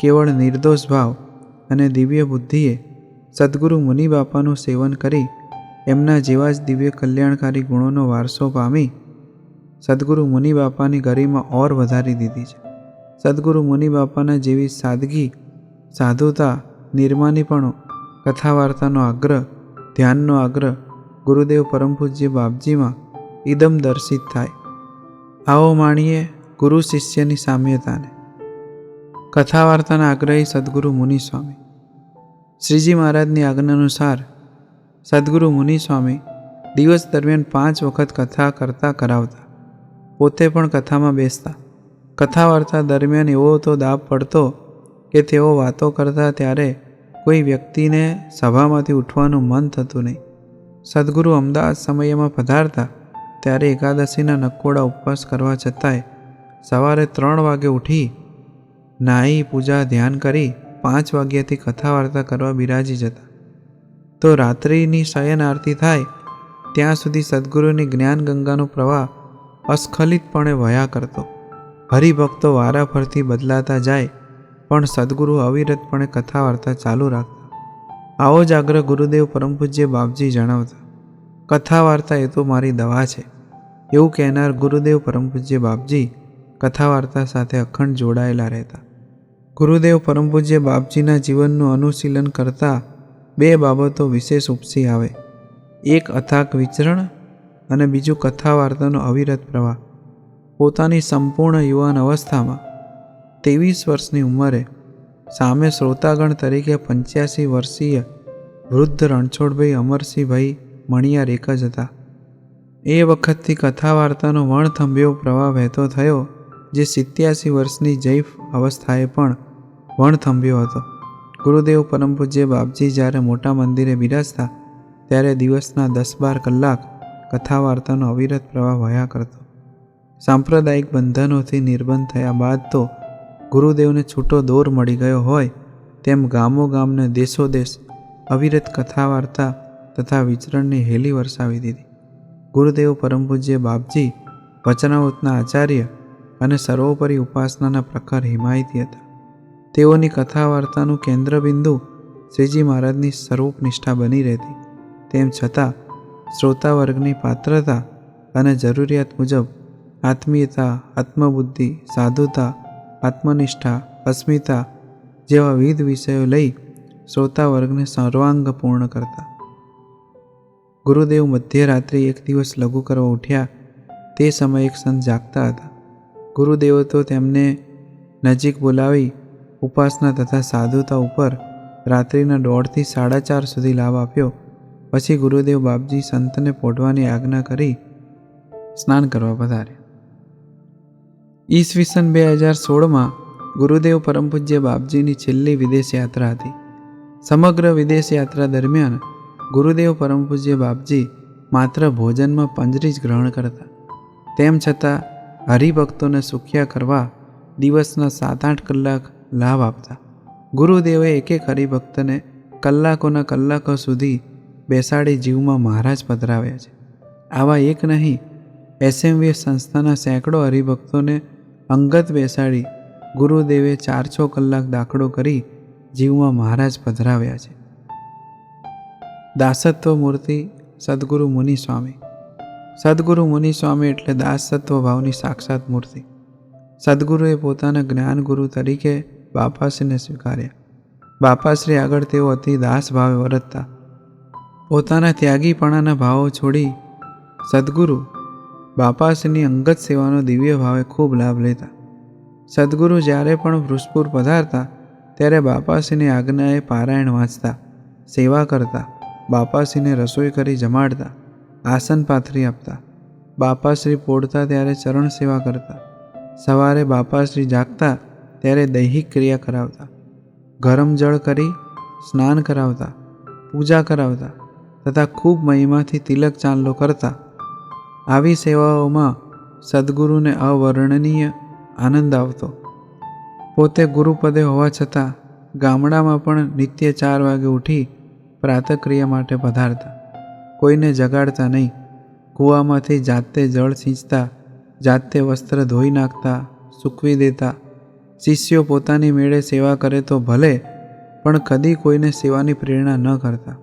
કેવળ નિર્દોષ ભાવ અને દિવ્ય બુદ્ધિએ સદ્ગુરુ મુનિ બાપાનું સેવન કરી એમના જેવા જ દિવ્ય કલ્યાણકારી ગુણોનો વારસો પામી સદ્ગુરુ મુનિ બાપાની ગરિમા ઓર વધારી દીધી છે. સદ્ગુરુ મુનિ બાપાના જેવી સાદગી, સાધુતા, નિર્માનીપણું, કથા વાર્તાનો આગ્રહ, ધ્યાનનો આગ્રહ ગુરુદેવ પરમ પૂજ્ય બાપજીમાં ઇદમ દર્શિત થાય. આવો માણીએ ગુરુ શિષ્યની સામ્યતાને. કથા વાર્તાના આગ્રહી સદગુરુ મુનિ સ્વામી. શ્રીજી મહારાજની આજ્ઞાનુસાર સદગુરુ મુનિ સ્વામી દિવસ દરમિયાન 5 વખત કથા કરતા કરાવતા. પોતે પણ કથામાં બેસતા. કથા વાર્તા દરમિયાન એવો તો દાબ પડતો કે તેઓ વાતો કરતા ત્યારે કોઈ વ્યક્તિને સભામાંથી ઉઠવાનું મન થતું નહીં. સદગુરુ અમદાવાદ સમયમાં પધારતા ત્યારે એકાદશીના નકોડા ઉપવાસ કરવા છતાંય સવારે 3 વાગે ઉઠી નાહી પૂજા ધ્યાન કરી 5 વાગ્યાથી કથા વાર્તા કરવા બિરાજી જતા. તો રાત્રિની શયન આરતી થાય ત્યાં સુધી સદગુરુની જ્ઞાન ગંગાનો પ્રવાહ અસ્ખલિતપણે વહ્યા કરતો. હરિભક્તો વારાફરતી બદલાતા જાય પણ સદગુરુ અવિરતપણે કથા વાર્તા ચાલુ રાખતા. આવો જ આગ્રહ ગુરુદેવ પરમ પૂજ્ય બાપજી જણાવતા. કથા વાર્તા એ તો મારી દવા છે એવું કહેનાર ગુરુદેવ પરમ પૂજ્ય બાપજી કથા વાર્તા સાથે અખંડ જોડાયેલા રહેતા. ગુરુદેવ પરમ પૂજ્ય બાપજીના જીવનનું અનુશીલન કરતાં 2 બાબતો વિશેષ ઉપસી આવે. એક અથાક વિચરણ અને બીજું કથા વાર્તાનો અવિરત પ્રવાહ. પોતાની સંપૂર્ણ યુવાન અવસ્થામાં 23 વર્ષની ઉંમરે સામે શ્રોતાગણ તરીકે 85 વર્ષીય વૃદ્ધ રણછોડભાઈ અમરસિંહભાઈ મણિયાર એક જ હતા. એ વખતથી કથા વાર્તાનો વણથંભ્યો પ્રવાહ વહેતો થયો જે 87 વર્ષની જૈફ અવસ્થાએ પણ વણથંભ્યો હતો. ગુરુદેવ પરમ પૂજ્ય બાપજી જ્યારે મોટા મંદિરે બિરાજતા ત્યારે દિવસના 10-12 કલાક કથા વાર્તાનો અવિરત પ્રવાહ વહ્યા કરતો. સાંપ્રદાયિક બંધનોથી નિર્બંધ થયા બાદ તો ગુરુદેવને છૂટો દોર મળી ગયો હોય તેમ ગામો ગામને દેશો દેશ અવિરત કથા વાર્તા તથા વિચરણની હેલી વરસાવી દીધી. ગુરુદેવ પરમ પૂજ્ય બાપજી વચનાવતના આચાર્ય અને સર્વોપરી ઉપાસનાના પ્રખર હિમાયતી હતા. તેઓની કથા વાર્તાનું કેન્દ્રબિંદુ શ્રીજી મહારાજની સ્વરૂપ નિષ્ઠા બની રહેતી. તેમ છતાં શ્રોતા વર્ગની પાત્રતા અને જરૂરિયાત મુજબ આત્મીયતા, આત્મબુદ્ધિ, સાધુતા, આત્મનિષ્ઠા, અસ્મિતા જેવા વિવિધ વિષયો લઈ શ્રોતા વર્ગને સર્વાંગ પૂર્ણ કરતા. ગુરુદેવ મધ્યરાત્રિ એક દિવસ લઘુ કરવા ઉઠ્યા તે સમયે એક સંત જાગતા હતા. ગુરુદેવો તો તેમને નજીક બોલાવી ઉપાસના તથા સાધુતા ઉપર રાત્રિના 1:30 થી 4:30 સુધી લાભ આપ્યો. પછી ગુરુદેવ બાપજી સંતને પોઢવાની આજ્ઞા કરી સ્નાન કરવા પધાર્યા. ઈસવીસન 2016માં ગુરુદેવ પરમ પૂજ્ય બાપજીની છેલ્લી વિદેશ યાત્રા હતી. સમગ્ર વિદેશ યાત્રા દરમિયાન ગુરુદેવ પરમ પૂજ્ય બાપજી માત્ર ભોજનમાં પંજરી જ ગ્રહણ કરતા. તેમ છતાં હરિભક્તોને સુખ્યા કરવા દિવસના 7-8 કલાક લાભ આપતા. ગુરુદેવે એક હરિભક્તને કલાકોના કલાકો સુધી બેસાડી જીવમાં મહારાજ પધરાવ્યા છે. આવા એક નહીં, SMVS સંસ્થાના સેંકડો હરિભક્તોને અંગત બેસાડી ગુરુદેવે 4-6 કલાક દાખલો કરી જીવમાં મહારાજ પધરાવ્યા છે. દાસત્વ મૂર્તિ સદગુરુ મુનિ સ્વામી. સદગુરુ મુનિ સ્વામી એટલે દાસત્વ ભાવની સાક્ષાત મૂર્તિ. સદગુરુએ પોતાના જ્ઞાનગુરુ તરીકે બાપાશ્રીને સ્વીકાર્યા. બાપાશ્રી આગળ તેઓ અતિ દાસ ભાવે વર્તતા. પોતાના ત્યાગીપણાના ભાવો છોડી સદગુરુ બાપાશ્રીની અંગત સેવાનો દિવ્ય ભાવે ખૂબ લાભ લેતા. સદગુરુ જ્યારે પણ વૃષપુર પધારતા ત્યારે બાપાશ્રીની આજ્ઞાએ પારાયણ વાંચતા, સેવા કરતા, બાપાશ્રીને રસોઈ કરી જમાડતા, આસન પાથરી આપતા. બાપાશ્રી પોઢતા ત્યારે ચરણ સેવા કરતા. સવારે બાપાશ્રી જાગતા ત્યારે દૈહિક ક્રિયા કરાવતા, ગરમ જળ કરી સ્નાન કરાવતા, પૂજા કરાવતા તથા ખૂબ મહિમાથી તિલક ચાંદલો કરતા. આવી સેવાઓમાં સદગુરુને અવર્ણનીય આનંદ આવતો. પોતે ગુરુપદે હોવા છતાં ગામડામાં પણ નિત્ય 4 વાગે ઉઠી પ્રાતક્રિયા માટે પધારતા. કોઈને જગાડતા નહીં. કૂવામાંથી જાતે જળ સિંચતા, જાતે વસ્ત્ર ધોઈ નાખતા, સૂકવી દેતા. શિષ્યો પોતાની મેળે સેવા કરે તો ભલે, પણ કદી કોઈને સેવાની પ્રેરણા ન કરતા.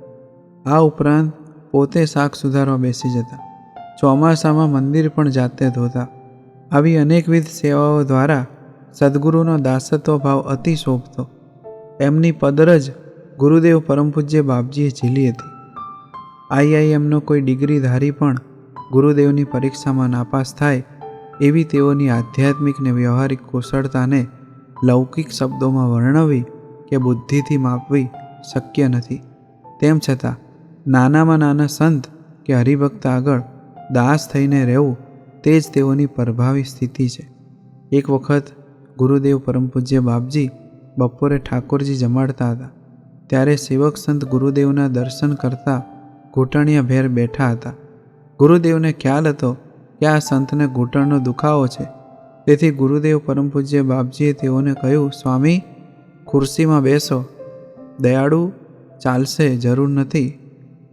આ ઉપરાંત પોતે શાક સુધારવા બેસી જતા. ચોમાસામાં મંદિર પણ જાતે ધોતા. આવી અનેકવિધ સેવાઓ દ્વારા સદગુરુનો દાસત્વ ભાવ અતિ શોભતો. એમની પદરજ ગુરુદેવ પરમ પૂજ્ય બાપજીએ ઝીલી હતી. IIMનો કોઈ ડિગ્રીધારી પણ ગુરુદેવની પરીક્ષામાં નાપાસ થાય એવી તેઓની આધ્યાત્મિક ને વ્યવહારિક કુશળતાને લૌકિક શબ્દોમાં વર્ણવવી કે બુદ્ધિથી માપવી શક્ય નથી. તેમ છતાં નાનામાં નાના સંત કે હરિભક્ત આગળ દાસ થઈને રહેવું તે જ તેઓની પ્રભાવી સ્થિતિ છે. એક વખત ગુરુદેવ પરમ પૂજ્ય બાપજી બપોરે ઠાકોરજી જમાડતા હતા. ત્યારે સેવક સંત ગુરુદેવના દર્શન કરતા ઘૂંટણિયા ભેર બેઠા હતા. ગુરુદેવને ખ્યાલ હતો કે આ સંતને ઘૂંટણનો દુખાવો છે. તેથી ગુરુદેવ પરમ પૂજ્ય બાપજીએ તેઓને કહ્યું, સ્વામી, ખુરશીમાં બેસો, દયાળુ ચાલશે, જરૂર નથી.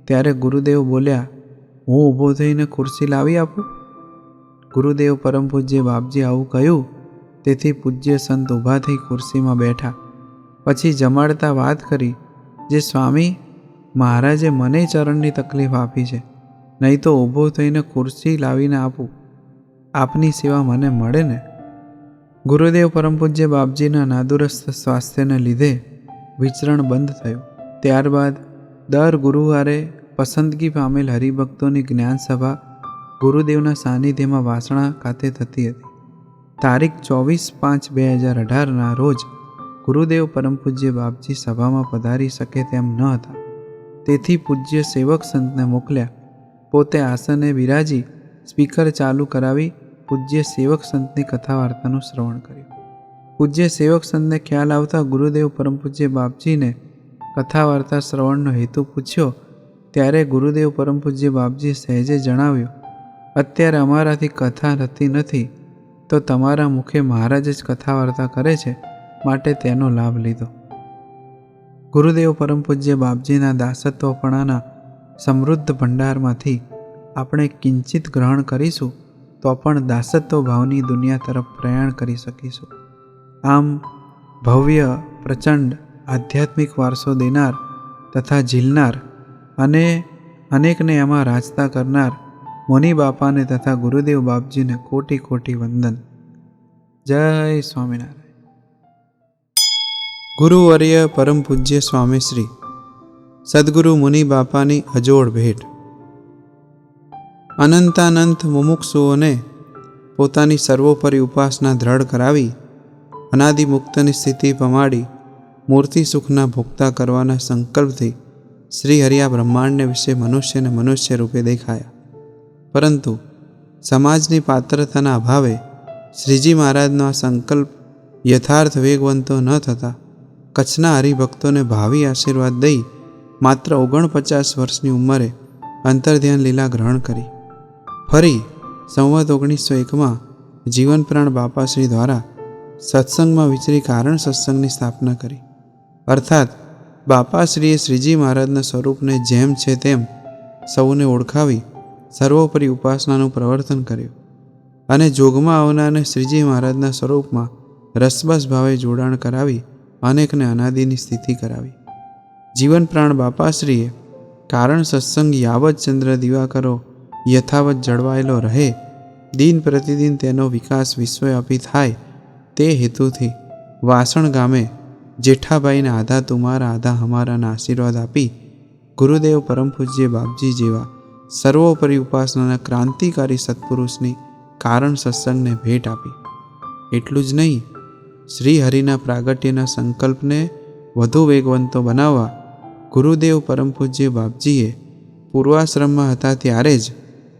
ત્યારે ગુરુદેવ બોલ્યા, હું ઊભો થઈને ખુરશી લાવી આપું? ગુરુદેવ પરમ પૂજ્ય બાપજી આવું કહ્યું. તેથી પૂજ્ય સંત ઊભા થઈ ખુરશીમાં બેઠા. પછી જમાડતા વાત કરી, જે સ્વામી, મહારાજે મને ચરણની તકલીફ આપી છે, નહીં તો ઊભો થઈને ખુરશી લાવીને આપું. આપની સેવા મને મળે ને? ગુરુદેવ પરમ પૂજ્ય બાપજીના નાદુરસ્ત સ્વાસ્થ્યને લીધે વિચરણ બંધ થયું. ત્યારબાદ દર ગુરુવારે પસંદગી પામેલ હરિભક્તોની જ્ઞાનસભા ગુરુદેવના સાનિધ્યમાં વાસણા ખાતે થતી હતી. તારીખ 24/5/2018ના રોજ ગુરુદેવ પરમ પૂજ્ય બાપજી સભામાં પધારી શકે તેમ ન હતા. તેથી પૂજ્ય સેવક સંતને મોકલ્યા. પોતે આસને બિરાજી સ્પીકર ચાલુ કરાવી પૂજ્ય સેવક સંતની કથા વાર્તાનું શ્રવણ કર્યું. પૂજ્ય સેવક સંતને ખ્યાલ આવતા ગુરુદેવ પરમ પૂજ્ય બાપજીને કથા વાર્તા શ્રવણનો હેતુ પૂછ્યો. ત્યારે ગુરુદેવ પરમ પૂજ્ય બાપજી સહેજે જણાવ્યું, અત્યારે અમારાથી કથા થતી નથી, તો તમારા મુખે મહારાજ જ કથા વાર્તા કરે છે, માટે તેનો લાભ લીધો. ગુરુદેવ પરમ પૂજ્ય બાપજીના દાસત્વપણાના સમૃદ્ધ ભંડારમાંથી આપણે કિંચિત ગ્રહણ કરીશું તો પણ દાસત્વ ભાવની દુનિયા તરફ પ્રયાણ કરી શકીશું. આમ ભવ્ય, પ્રચંડ આધ્યાત્મિક વારસો દેનાર તથા ઝીલનાર અને અનેકને એમાં રાજતા કરનાર મુનિ બાપાને તથા ગુરુદેવ બાપજીને કોટી કોટી વંદન. જય સ્વામિનારાયણ. ગુરુવર્ય પરમ પૂજ્ય સ્વામી શ્રી સદગુરુ મુનિ બાપાની અજોડ ભેટ. અનંતાનંત મુમુક્ષુઓને પોતાની સર્વોપરી ઉપાસના દ્રઢ કરાવી અનાદિ મુક્તની સ્થિતિ પમાડી મૂર્તિ સુખના ભોગતા કરવાના સંકલ્પથી શ્રી હરિયા બ્રહ્માંડને વિશે મનુષ્યને મનુષ્ય રૂપે દેખાયા. પરંતુ સમાજની પાત્રતાના અભાવે શ્રીજી મહારાજનો આ સંકલ્પ યથાર્થ વેગવંતો ન થતા કચ્છના હરિભક્તોને ભાવિ આશીર્વાદ દઈ માત્ર 49 વર્ષની ઉંમરે અંતર્ધ્યાન લીલા ગ્રહણ કરી. ફરી સંવત 1901માં જીવનપ્રાણ બાપાશ્રી દ્વારા સત્સંગમાં વિચરી કારણ સત્સંગની સ્થાપના કરી. અર્થાત બાપાશ્રીએ શ્રીજી મહારાજના સ્વરૂપને જેમ છે તેમ સૌને ઓળખાવી સર્વોપરી ઉપાસનાનું પ્રવર્તન કર્યું અને જોગમાં આવનારને શ્રીજી મહારાજના સ્વરૂપમાં રસબસ ભાવે જોડાણ કરાવી અનેકને અનાદિની સ્થિતિ કરાવી. જીવન પ્રાણ બાપાશ્રીએ કારણ સત્સંગ યાવત ચંદ્ર દિવાકરો યથાવત જળવાયેલો રહે, દિન પ્રતિદિન તેનો વિકાસ વિશ્વવ્યાપી થાય તે હેતુથી વાસણ ગામે જેઠાભાઈને આધા તુમારા આધા હમારાના આશીર્વાદ આપી ગુરુદેવ પરમ પૂજ્ય બાપજી જેવા સર્વોપરી ઉપાસનાના ક્રાંતિકારી સત્પુરુષની કારણ સત્સંગને ભેટ આપી. એટલું જ નહીં, શ્રી હરિના પ્રાગટ્યના સંકલ્પને વધુ વેગવંતો બનાવવા ગુરુદેવ પરમ પૂજ્ય બાપજીએ પૂર્વાશ્રમમાં હતા ત્યારે જ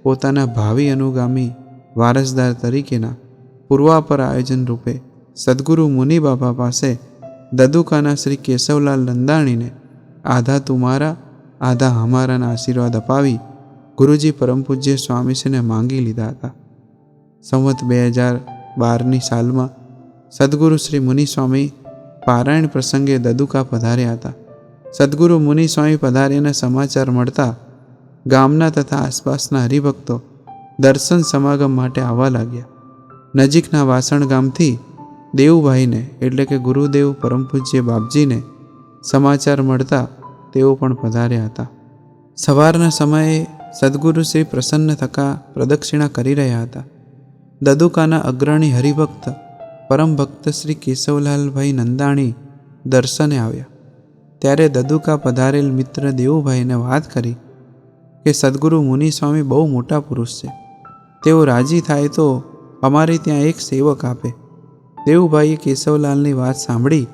પોતાના ભાવિ અનુગામી વારસદાર તરીકેના પૂર્વાપર આયોજન રૂપે સદગુરુ મુનિ બાપા પાસે દદુકાના શ્રી કેશવલાલ નંદાણીને આધા તુમારા આધા હમારાના આશીર્વાદ અપાવી ગુરુજી પરમ પૂજ્ય સ્વામીશ્રીને માંગી લીધા હતા. સંવત 2012ની સાલમાં સદગુરુ શ્રી મુનિ સ્વામી પારાયણ પ્રસંગે દદુકા પધાર્યા હતા. સદગુરુ મુનિ સ્વામી પધાર્યાના સમાચાર મળતા ગામના તથા આસપાસના હરિભક્તો દર્શન સમાગમ માટે આવવા લાગ્યા. નજીકના વાસણ ગામથી દેવુભાઈને એટલે કે ગુરુદેવ પરમ પૂજ્ય બાપજીને સમાચાર મળતા તેઓ પણ પધાર્યા હતા. સવારના સમયે સદગુરુ શ્રી પ્રસન્ન થકા પ્રદક્ષિણા કરી રહ્યા હતા. દદુકાના અગ્રણી હરિભક્ત પરમ ભક્ત શ્રી કેશવલાલભાઈ નંદાણી દર્શને આવ્યા. ત્યારે દદુકા પધારેલ મિત્ર દેવુભાઈને વાત કરી કે સદગુરુ મુનિ સ્વામી બહુ મોટા પુરુષ છે, તેઓ રાજી થાય તો અમારે ત્યાં એક સેવક આપે. દેવુભાઈએ કેશવલાલની વાત સાંભળી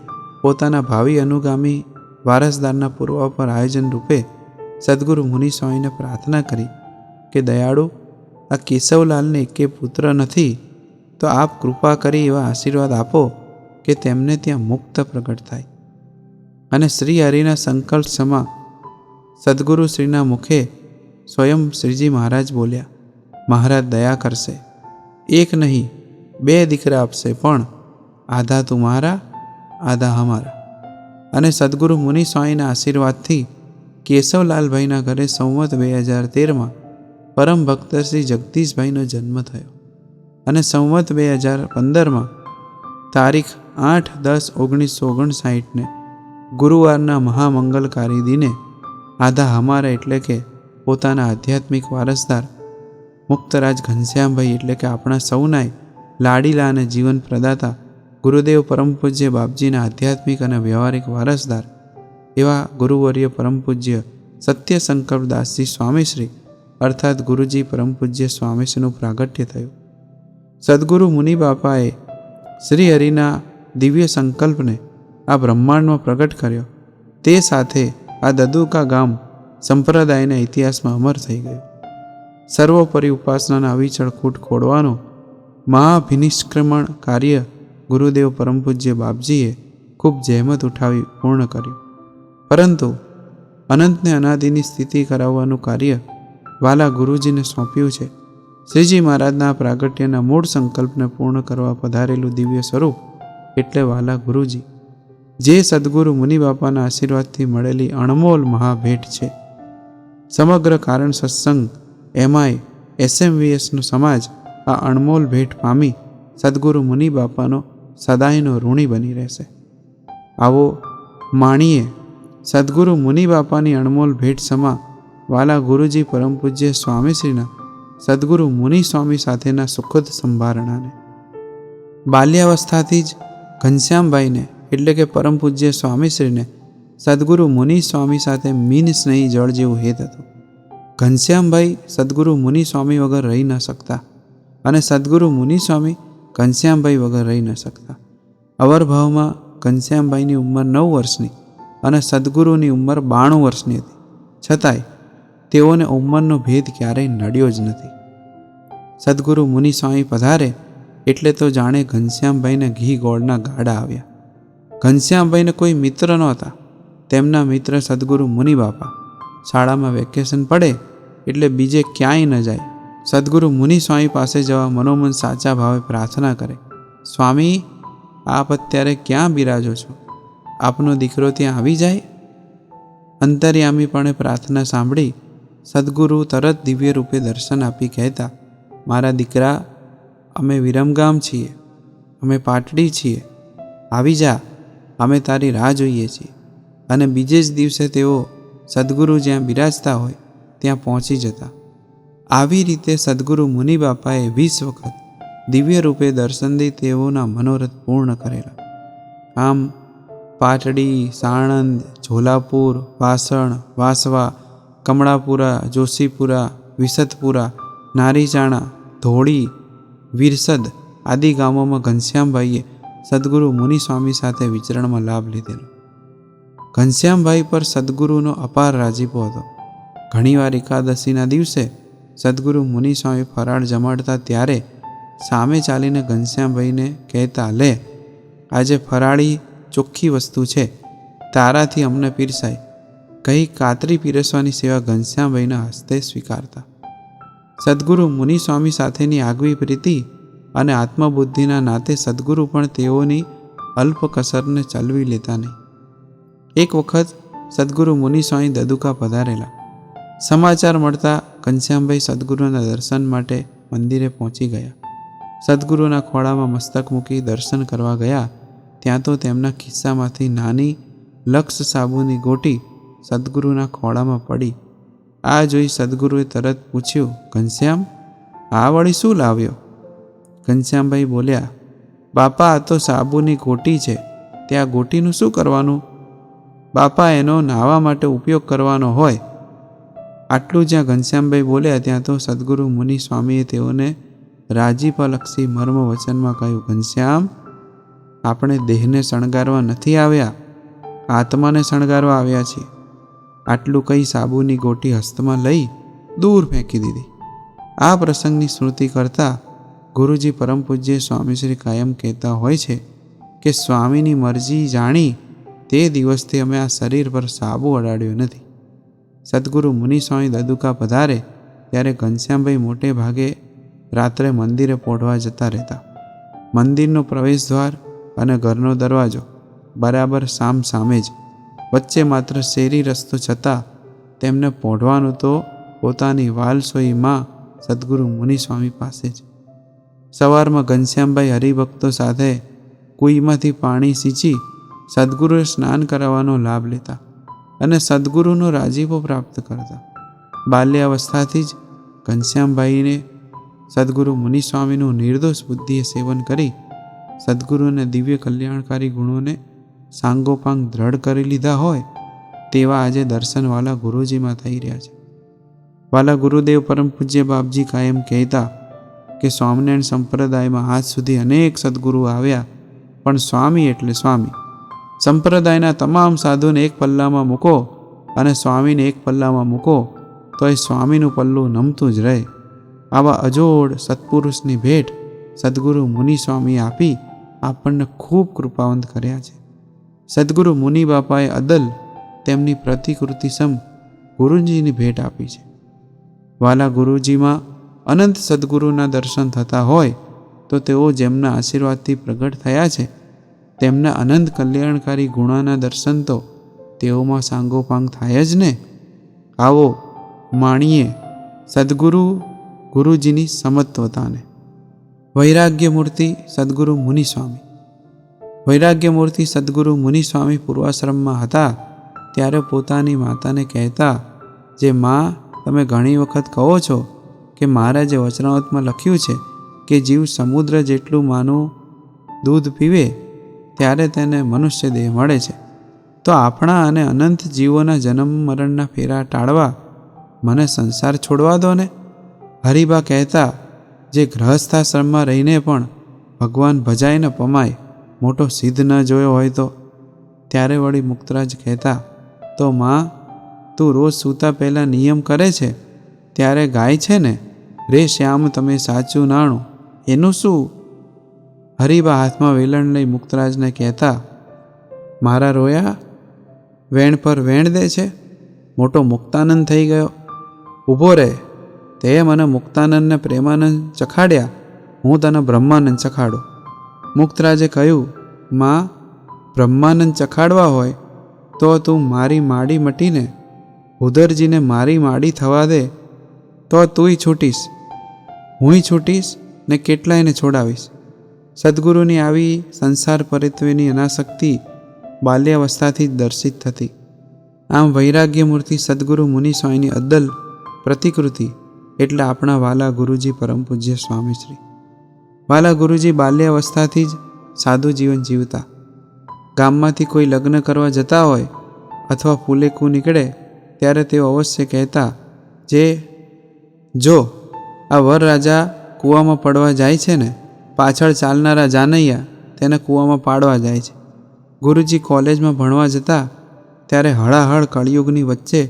પોતાના ભાવિ અનુગામી વારસદારના પૂર્વ પર આયોજન રૂપે સદગુરુ મુનિ સ્વામીને પ્રાર્થના કરી કે દયાળુ, આ કેશવલાલને એકે પુત્ર નથી, તો આપ કૃપા કરી એવા આશીર્વાદ આપો કે તેમને ત્યાં મુક્ત પ્રગટ થાય. અને શ્રી હરિના સંકલ્પ સમા સદગુરુ શ્રીના મુખે સ્વયં શ્રીજી મહારાજ બોલ્યા, મહારાજ દયા કરશે, એક નહીં 2 દીકરા આપશે, પણ આધા તુમ્હારા આધા હમારા. અને સદગુરુ મુનિ સ્વામીના આશીર્વાદથી કેશવલાલભાઈના ઘરે સંવત 2013 પરમ ભક્ત શ્રી જગદીશભાઈનો જન્મ થયો અને સંવત 2015 તારીખ 8/10/1959 ગુરુવારના મહામંગલકારી દિને આધા હમારા એટલે કે પોતાના આધ્યાત્મિક વારસદાર મુક્તરાજ ઘનશ્યામભાઈ એટલે કે આપણા સૌનાય લાડીલા અને જીવન પ્રદાતા ગુરુદેવ પરમ પૂજ્ય બાપજીના આધ્યાત્મિક અને વ્યવહારિક વારસદાર એવા ગુરુવર્ય પરમ પૂજ્ય સત્ય સંકલ્પદાસજી સ્વામીશ્રી અર્થાત ગુરુજી પરમ પૂજ્ય સ્વામીશ્રીનું પ્રાગટ્ય થયું. સદગુરુ મુનિ બાપાએ શ્રી હરિના દિવ્ય સંકલ્પને આ બ્રહ્માંડમાં પ્રગટ કર્યો. તે સાથે આ દદુકા ગામ સંપ્રદાયના ઇતિહાસમાં અમર થઈ ગયું. સર્વોપરી ઉપાસનાના અવિચળ ખૂટ ખોડવાનું મહાભિનિષ્ક્રમણ કાર્ય ગુરુદેવ પરમ પૂજ્ય બાપજીએ ખૂબ જહેમત ઉઠાવી પૂર્ણ કર્યું. પરંતુ અનંતને અનાદિની સ્થિતિ કરાવવાનું કાર્ય વાલા ગુરુજીને સોંપ્યું છે. શ્રીજી મહારાજના પ્રાગટ્યના મૂળ સંકલ્પને પૂર્ણ કરવા પધારેલું દિવ્ય સ્વરૂપ એટલે વાલા ગુરુજી, જે સદગુરુ મુનિ બાપાના આશીર્વાદથી મળેલી અણમોલ મહાભેટ છે. સમગ્ર કારણ સત્સંગ એમાંય SMVSનો સમાજ આ અણમોલ ભેટ પામી સદગુરુ મુનિ બાપાનો સદાયનો ઋણી બની રહેશે. આવો માણીએ સદગુરુ મુનિ બાપાની અણમોલ ભેટ સમા વાલા ગુરુજી પરમ પૂજ્ય સ્વામીશ્રીના સદગુરુ મુનિ સ્વામી સાથેના સુખદ સંભારણાને. બાલ્યાવસ્થાથી જ ઘનશ્યામભાઈને એટલે કે પરમ પૂજ્ય સ્વામીશ્રીને સદગુરુ મુનિ સ્વામી સાથે મીન સ્નેહી જળ જેવું હેત હતું. ઘનશ્યામભાઈ સદગુરુ મુનિ સ્વામી વગર રહી ન શકતા અને સદગુરુ મુનિ સ્વામી ઘનશ્યામભાઈ વગર રહી ન શકતા. અવરભાવમાં ઘનશ્યામભાઈની ઉંમર 9 વર્ષની અને સદગુરુની ઉંમર 92 વર્ષની હતી, છતાંય તેઓને ઉંમરનો ભેદ ક્યારેય નડ્યો જ નથી. સદગુરુ મુનિ સ્વામી પધારે એટલે તો જાણે ઘનશ્યામભાઈને ઘી ગોળના ગાડા આવ્યા. ઘનશ્યામભાઈને કોઈ મિત્ર નહોતા. તેમના મિત્ર સદગુરુ મુનિ બાપા. શાળામાં વેકેશન પડે એટલે બીજે ક્યાંય ન જાય. સદગુરુ મુનિ સ્વામી પાસે જવા મનોમન સાચા ભાવે પ્રાર્થના કરે, સ્વામી, આપ અત્યારે ક્યાં બિરાજો છો? આપનો દીકરો ત્યાં આવી જાય. અંતર્યામીપણે પ્રાર્થના સાંભળી સદગુરુ તરત દિવ્ય રૂપે દર્શન આપી કહેતા, મારા દીકરા, અમે વિરમગામ છીએ, અમે પાટડી છીએ, આવી જા, અમે તારી રાહ જોઈએ છીએ. અને બીજે જ દિવસે તેઓ સદગુરુ જ્યાં બિરાજતા હોય ત્યાં પહોંચી જતા. આવી રીતે સદગુરુ મુનિ બાપાએ 20 વખત દિવ્ય રૂપે દર્શન દઈ તેઓના મનોરથ પૂર્ણ કરેલા. આમ પાટડી, સાણંદ, ઝોલાપુર, વાસણ, વાસવા, કમળાપુરા, જોશીપુરા, વિસતપુરા, નારીચાણા, ધોળી, વીરસદ આદિ ગામોમાં ઘનશ્યામભાઈએ સદગુરુ મુનિ સ્વામી સાથે વિચરણમાં લાભ લીધેલો. ઘનશ્યામભાઈ પર સદગુરુનો અપાર રાજીપો હતો. ઘણીવાર એકાદશીના દિવસે સદગુરુ મુનિ સ્વામી ફરાળ જમાડતા ત્યારે સામે ચાલીને ઘનશ્યામભાઈને કહેતા, લે, આજે ફરાળી ચોખ્ખી વસ્તુ છે, તારાથી અમને પીરસાય, કહી કાતરી પીરસવાની સેવા ઘનશ્યામભાઈના હસ્તે સ્વીકારતા. સદગુરુ મુનિ સ્વામી સાથેની આગવી પ્રીતિ અને આત્મબુદ્ધિના નાતે સદગુરુ પણ તેઓની અલ્પ કસરને ચલવી લેતા નહીં. એક વખત સદગુરુ મુનિ સ્વામી દદુકા પધારેલા. સમાચાર મળતા ઘનશ્યામભાઈ સદગુરુના દર્શન માટે મંદિરે પહોંચી ગયા. સદગુરુના ખોળામાં મસ્તક મૂકી દર્શન કરવા ગયા ત્યાં તો તેમના ખિસ્સામાંથી નાની લક્ષ સાબુની ગોટી સદગુરુના ખોળામાં પડી. આ જોઈ સદગુરુએ તરત પૂછ્યું, ઘનશ્યામ, આ વળી શું લાવ્યો? ઘનશ્યામભાઈ બોલ્યા, બાપા, આ તો સાબુની ગોટી છે, તે આ ગોટીનું શું કરવાનું? બાપા, એનો નાહવા માટે ઉપયોગ કરવાનો હોય. આટલું જ્યાં ઘનશ્યામભાઈ બોલ્યા ત્યાં તો સદગુરુ મુનિ સ્વામીએ તેઓને રાજીપાલક્ષી મર્મ વચનમાં કહ્યું, ઘનશ્યામ, આપણે દેહને શણગારવા નથી આવ્યા, આત્માને શણગારવા આવ્યા છીએ. આટલું કહી સાબુની ગોટી હસ્તમાં લઈ દૂર ફેંકી દીધી. આ પ્રસંગની સ્મૃતિ કરતાં ગુરુજી પરમ પૂજ્ય સ્વામીશ્રી કાયમ કહેતા હોય છે કે સ્વામીની મરજી જાણી તે દિવસથી અમે આ શરીર પર સાબુ અડાડ્યો નથી. સદગુરુ મુનિ સ્વામી દદુકા પધારે ત્યારે ઘનશ્યામભાઈ મોટે ભાગે રાત્રે મંદિરે પોઢવા જતા રહેતા. મંદિરનો પ્રવેશદ્વાર અને ઘરનો દરવાજો બરાબર સામ સામે જ, વચ્ચે માત્ર શેરી રસ્તો છતાં તેમને પોઢવાનું તો પોતાની વાલસોઈમાં સદગુરુ મુનિ સ્વામી પાસે જ. સવારમાં ઘનશ્યામભાઈ હરિભક્તો સાથે કુઈમાંથી પાણી સિંચી સદગુરુએ સ્નાન કરાવવાનો લાભ લેતા અને સદગુરુનો રાજીપો પ્રાપ્ત કરતા. બાલ્યાવસ્થાથી જ ઘનશ્યામભાઈને સદગુરુ મુનિ સ્વામીનું નિર્દોષ બુદ્ધિએ સેવન કરી સદગુરુને દિવ્ય કલ્યાણકારી ગુણોને સાંગોપાંગ દ્રઢ કરી લીધા હોય તેવા આજે દર્શનવાલા ગુરુજીમાં થઈ રહ્યા છે. વાલા ગુરુદેવ પરમ પૂજ્ય બાપજી કાયમ કહેતા કે સ્વામિનારાયણ સંપ્રદાયમાં આજ સુધી અનેક સદગુરુ આવ્યા, પણ સ્વામી એટલે સ્વામી. સંપ્રદાયના તમામ સાધુને એક પલ્લામાં મૂકો અને સ્વામીને એક પલ્લામાં મૂકો તો એ સ્વામીનું પલ્લું નમતું જ રહે. આવા અજોડ સત્પુરુષની ભેટ સદગુરુ મુનિ સ્વામીએ આપી આપણને ખૂબ કૃપાવંત કર્યા છે. સદગુરુ મુનિ બાપાએ અદલ તેમની પ્રતિકૃતિ સમ ગુરુજીની ભેટ આપી છે. વાલા ગુરુજીમાં અનંત સદગુરુના દર્શન થતા હોય તો તેઓ જેમના આશીર્વાદથી પ્રગટ થયા છે તેમના અનંત કલ્યાણકારી ગુણોના દર્શન તો તેઓમાં સાંગોપાંગ થાય જ ને. આવો માણીએ સદગુરુ ગુરુજીની સમત્વતાને. વૈરાગ્યમૂર્તિ સદગુરુ મુનિ સ્વામી. વૈરાગ્યમૂર્તિ સદગુરુ મુનિ સ્વામી પૂર્વાશ્રમમાં હતા ત્યારે પોતાની માતાને કહેતા, જે માં, તમે ઘણી વખત કહો છો કે મહારાજે વચનાવતમાં લખ્યું છે કે જીવ સમુદ્ર જેટલું માનું દૂધ પીવે ત્યારે તેને મનુષ્ય દેહ મળે છે, તો આપણા અને અનંત જીવોના જન્મ મરણના ફેરા ટાળવા મને સંસાર છોડવા દો ને. હરિભા કહેતા, જે ગૃહસ્થાશ્રમમાં રહીને પણ ભગવાન ભજાય ન પમાય, મોટો સિદ્ધ ન જોયો હોય તો. ત્યારે વળી મુક્તરાજ કહેતા, તો માં, તું રોજ સૂતા પહેલાં નિયમ કરે છે ત્યારે ગાય છે ને, રે શ્યામ તમે સાચું નાણું, એનું શું? હરિભા હાથમાં વેલણ લઈ મુક્તરાજને કહેતા, મારા રોયા વેણ પર વેણ દે છે, મોટો મુક્તાનંદ થઈ ગયો. ઊભો રહે, તે મને મુક્તાનંદને પ્રેમાનંદ ચખાડ્યા, હું તને બ્રહ્માનંદ ચખાડું. મુક્તરાજે કહ્યું, માં, બ્રહ્માનંદ ચખાડવા હોય તો તું મારી માડી મટીને ઉધરજીને મારી માડી થવા દે, તો તુંય છૂટીશ, હુંય છૂટીશ ને કેટલાયને છોડાવીશ. સદગુરુની આવી સંસાર પરિત્વેની અનાસક્તિ બાલ્યાવસ્થાથી જ દર્શિત થતી. આમ વૈરાગ્યમૂર્તિ સદગુરુ મુનિ સ્વામીની અદ્દલ પ્રતિકૃતિ એટલે આપણા વાલા ગુરુજી પરમ પૂજ્ય સ્વામીશ્રી. વાલા ગુરુજી બાલ્યાવસ્થાથી જ સાદું જીવન જીવતા. ગામમાંથી કોઈ લગ્ન કરવા જતા હોય અથવા ફૂલેકું નીકળે ત્યારે તેઓ અવશ્ય કહેતા, જો આ વરરાજા કૂવામાં પડવા જાય છે ને, પાછળ ચાલનારા જાનૈયા તેને કૂવામાં પાડવા જાય છે. ગુરુજી કોલેજમાં ભણવા જતા ત્યારે હળાહળ કળિયુગની વચ્ચે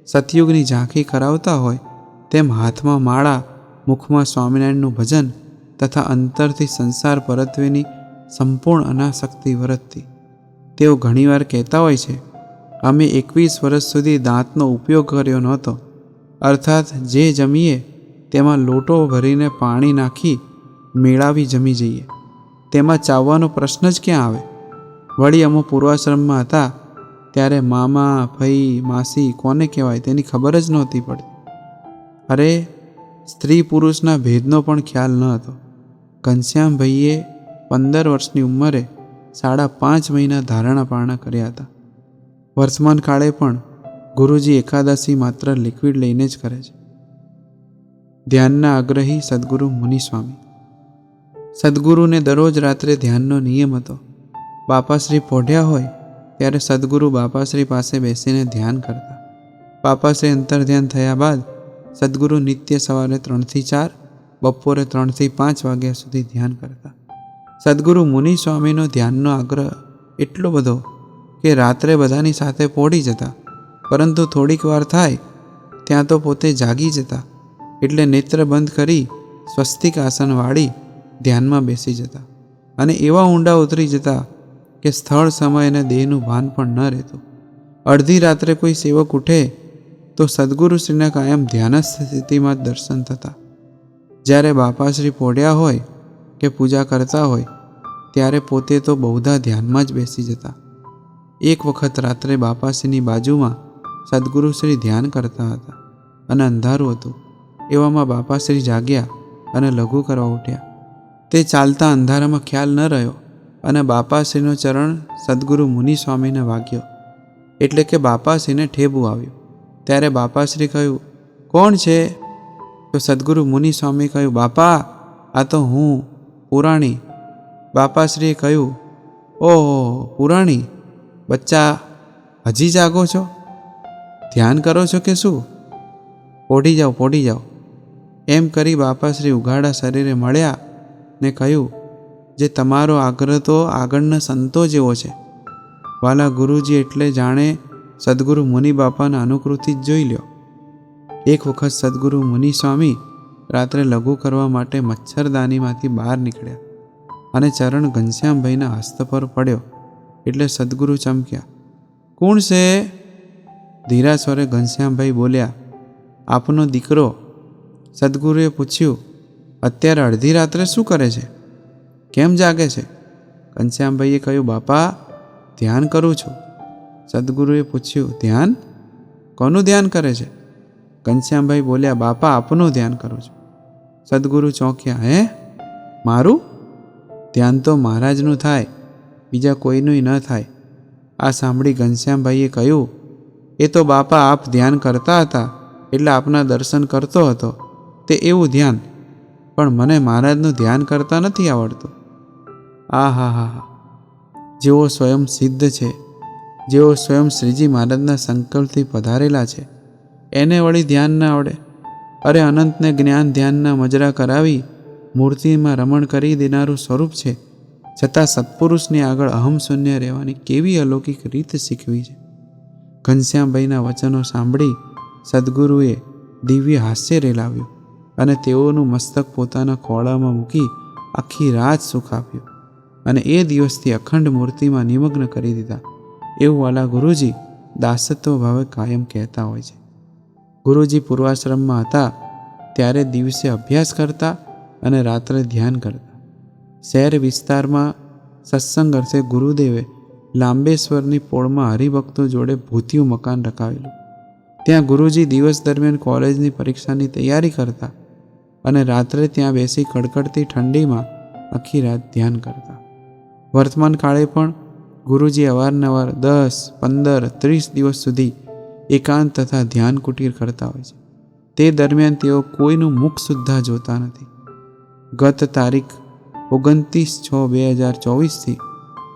સતયુગની ઝાંખી કરાવતા હોય તેમ હાથમાં માળા, મુખમાં સ્વામિનારાયણનું ભજન તથા અંતરથી સંસાર પરત્વેની સંપૂર્ણ અનાસક્તિ વર્તતી. તેઓ ઘણીવાર કહેતા હોય છે, અમે 21 વર્ષ સુધી દાંતનો ઉપયોગ કર્યો નહોતો, અર્થાત જે જમીએ તેમાં લોટો ભરીને પાણી નાખી મેળાવી જમી જઈએ, તેમાં ચાવવાનો પ્રશ્ન જ ક્યાં આવે. વળી અમે પૂર્વાશ્રમમાં હતા ત્યારે મામા, ફઈ, માસી કોને કહેવાય તેની ખબર જ નહોતી પડતી. અરે, સ્ત્રી પુરુષના ભેદનો પણ ખ્યાલ ન હતો. ઘનશ્યામભાઈએ 15 વર્ષની ઉંમરે 5.5 મહિના ધારણા પારણા કર્યા હતા. વર્તમાન કાળે પણ ગુરુજી એકાદશી માત્ર લિક્વિડ લઈને જ કરે છે. ધ્યાનના આગ્રહી સદગુરુ મુનિ સ્વામી. સદગુરુને દરરોજ રાત્રે ધ્યાનનો નિયમ હતો. બાપાશ્રી પોઢ્યા હોય ત્યારે સદગુરુ બાપાશ્રી પાસે બેસીને ધ્યાન કરતા. બાપાશ્રી અંતર ધ્યાન થયા બાદ સદગુરુ નિત્ય સવારે 3 થી 4, બપોરે 3 થી 5 વાગ્યા સુધી ધ્યાન કરતા. સદ્ગુરુ મુનિ સ્વામીનો ધ્યાનનો આગ્રહ એટલો બધો કે રાત્રે બધાની સાથે પોઢી જતા, પરંતુ થોડીક વાર થાય ત્યાં તો પોતે જાગી જતા, એટલે નેત્ર બંધ કરી સ્વસ્તિક આસન વાળી ધ્યાનમાં બેસી જતા અને એવા ઊંડા ઉતરી જતા કે સ્થળ, સમય અને દેહનું ભાન પણ ન રહેતું. અડધી રાત્રે કોઈ સેવક ઉઠે તો સદ્ગુરુશ્રીના કાયમ ધ્યાનસ્થ સ્થિતિમાં જ દર્શન થતા. જ્યારે બાપાશ્રી પોઢ્યા હોય કે પૂજા કરતા હોય ત્યારે પોતે તો બહુધા ધ્યાનમાં જ બેસી જતા. એક વખત રાત્રે બાપાશ્રીની બાજુમાં સદ્ગુરુશ્રી ધ્યાન કરતા હતા અને અંધારું હતું. એવામાં બાપાશ્રી જાગ્યા અને લઘુ કરવા ઉઠ્યા. તે ચાલતા અંધારામાં ખ્યાલ ન રહ્યો અને બાપાશ્રીનો ચરણ સદ્ગુરુ મુનિ સ્વામીને વાગ્યો, એટલે કે બાપાશ્રીને ઠેબું આવ્યું. ત્યારે બાપાશ્રી કહ્યું, કોણ છે? તો સદ્ગુરુ મુનિ સ્વામી કહ્યું, બાપા, આ તો હું, પુરાણી. બાપાશ્રીએ કહ્યું, ઓહો પુરાણી, બચ્ચા, હજી જાગો છો? ધ્યાન કરો છો કે શું? પોઢી જાઓ, પોઢી જાઓ. એમ કરી બાપાશ્રી ઉઘાડા શરીરે મળ્યા ને કહ્યું, જે તમારો આગ્રહ તો આગળના સંતો જેવો છે. વાલા ગુરુજી એટલે જાણે સદ્ગુરુ મુનિ બાપાના અનુકૃતિ જ જોઈ લ્યો. એક વખત સદ્ગુરુ મુનિ સ્વામી રાત્રે લઘુ કરવા માટે મચ્છરદાનીમાંથી બહાર નીકળ્યા અને ચરણ ઘનશ્યામભાઈના હસ્ત પર પડ્યો એટલે સદ્ગુરુ ચમક્યા. કોણ છે? ધીરા સ્વરે ઘનશ્યામભાઈ બોલ્યા, આપનો દીકરો. સદ્ગુરુએ પૂછ્યું, અત્યારે અડધી રાત્રે શું કરે છે? કેમ જાગે છે? ઘનશ્યામભાઈએ કહ્યું, બાપા, ધ્યાન કરું છું. સદ્ગુરુએ પૂછ્યું, ધ્યાન? કોનું ધ્યાન કરે છે? ઘનશ્યામભાઈ બોલ્યા, બાપા, આપનું ધ્યાન કરું છું. સદ્ગુરુ ચોંક્યા, હે? મારું ધ્યાન તો મહારાજનું થાય, બીજા કોઈનું ન થાય. આ સાંભળી ઘનશ્યામભાઈએ કહ્યું, એ તો બાપા આપ ધ્યાન કરતા હતા એટલે આપના દર્શન કરતો હતો, તે એવું ધ્યાન, પણ મને મહારાજનું ધ્યાન કરતા નથી આવડતું. આ હા હા હા, જેઓ સ્વયં સિદ્ધ છે, જેઓ સ્વયં શ્રીજી મહારાજના સંકલ્પથી પધારેલા છે, એને વળી ધ્યાન ના આવડે? અરે અનંતને જ્ઞાન ધ્યાનના મજરા કરાવી મૂર્તિમાં રમણ કરી દેનારું સ્વરૂપ છે, છતાં સત્પુરુષની આગળ અહમ શૂન્ય રહેવાની કેવી અલૌકિક રીત શીખવી છે. ઘનશ્યામભાઈના વચનો સાંભળી સદ્ગુરુએ દિવ્ય હાસ્ય રેલાવ્યું અને તેઓનું મસ્તક પોતાના ખોળામાં મૂકી આખી રાત સુખ આપ્યું અને એ દિવસથી અખંડ મૂર્તિમાં નિમગ્ન કરી દીધા. એવું વાલા ગુરુજી દાસત્વ ભાવે કાયમ કહેતા હોય છે. ગુરુજી પૂર્વાશ્રમમાં હતા ત્યારે દિવસે અભ્યાસ કરતા અને રાત્રે ધ્યાન કરતા. શહેર વિસ્તારમાં સત્સંગ અર્થે ગુરુદેવે લાંબેશ્વરની પોળમાં હરિભક્તો જોડે ભૂતિયું મકાન રખાવેલું. ત્યાં ગુરુજી દિવસ દરમિયાન કોલેજની પરીક્ષાની તૈયારી કરતા અને રાત્રે ત્યાં બેસી કડકડતી ઠંડીમાં આખી રાત ધ્યાન કરતા. વર્તમાન કાળે પણ ગુરુજી અવારનવાર 10, 15, 30 દિવસ સુધી એકાંત તથા ધ્યાન કુટીર કરતા હોય છે. તે દરમિયાન તેઓ કોઈનું મુખ સુદ્ધા જોતા નથી. ગત તારીખ 29/6/2024 થી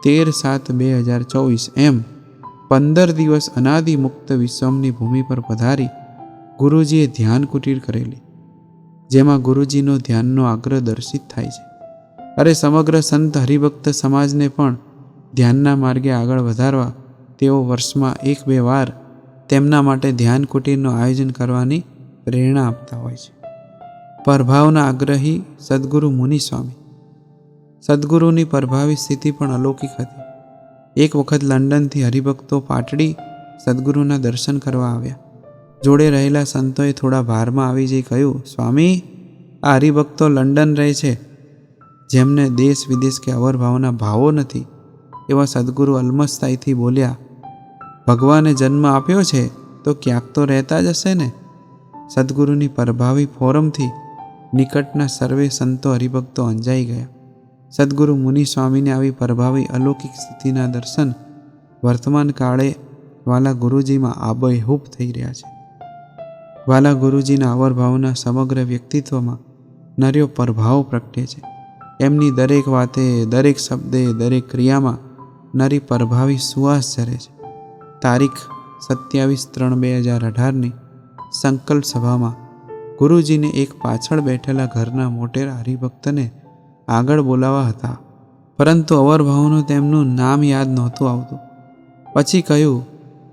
13/7/2024 એમ 15 દિવસ અનાદિ મુક્ત વિશ્વમની ભૂમિ પર પધારી ગુરુજીએ ધ્યાન કુટીર કરેલી, જેમાં ગુરુજીનો ધ્યાનનો આગ્રહ દર્શિત થાય છે. અરે સમગ્ર સંત હરિભક્ત સમાજને પણ ધ્યાનના માર્ગે આગળ વધારવા તેઓ વર્ષમાં 1-2 વાર તેમના માટે ધ્યાન કુટીરનું આયોજન કરવાની પ્રેરણા આપતા હોય છે. પરભાવના આગ્રહી સદ્ગુરુ મુનિ સ્વામી. સદ્ગુરુની પરભાવી સ્થિતિ પણ અલૌકિક હતી. એક વખત લંડનથી હરિભક્તો પાટડી સદ્ગુરુના દર્શન કરવા આવ્યા. જોડે રહેલા સંતોએ થોડા ભારમાં આવી જઈ કહ્યું, સ્વામી, આ હરિભક્તો લંડન રહે છે, જેમને દેશ વિદેશ કે અવરભાવના ભાવો નથી. એવા સદ્ગુરુ અલમસ્તાઈથી બોલ્યા, ભગવાને જન્મ આપ્યો છે તો ક્યાંક તો રહેતા જ હશે ને. સદ્ગુરુની પરભાવી ફોરમથી નિકટના સર્વે સંતો હરિભક્તો અંજાઈ ગયા. સદ્ગુરુ મુનિ સ્વામીને આવી પરભાવી અલૌકિક સ્થિતિના દર્શન વર્તમાન કાળે વાલા ગુરુજીમાં આબેહૂબ થઈ રહ્યા છે. વાલા ગુરુજીના અવરભાવના સમગ્ર વ્યક્તિત્વમાં નર્યો પરભાવ પ્રગટે છે. એમની દરેક વાતે, દરેક શબ્દે, દરેક ક્રિયામાં નરી પરભાવી સુવાસ ઝરે છે. તારીખ 27/3/2018ની સંકલ્પ સભામાં ગુરુજીને એક પાછળ બેઠેલા ઘરના મોટેરા હરિભક્તને આગળ બોલાવા હતા પરંતુ અવરભાવનું તેમનું નામ યાદ નહોતું આવતું. પછી કહ્યું,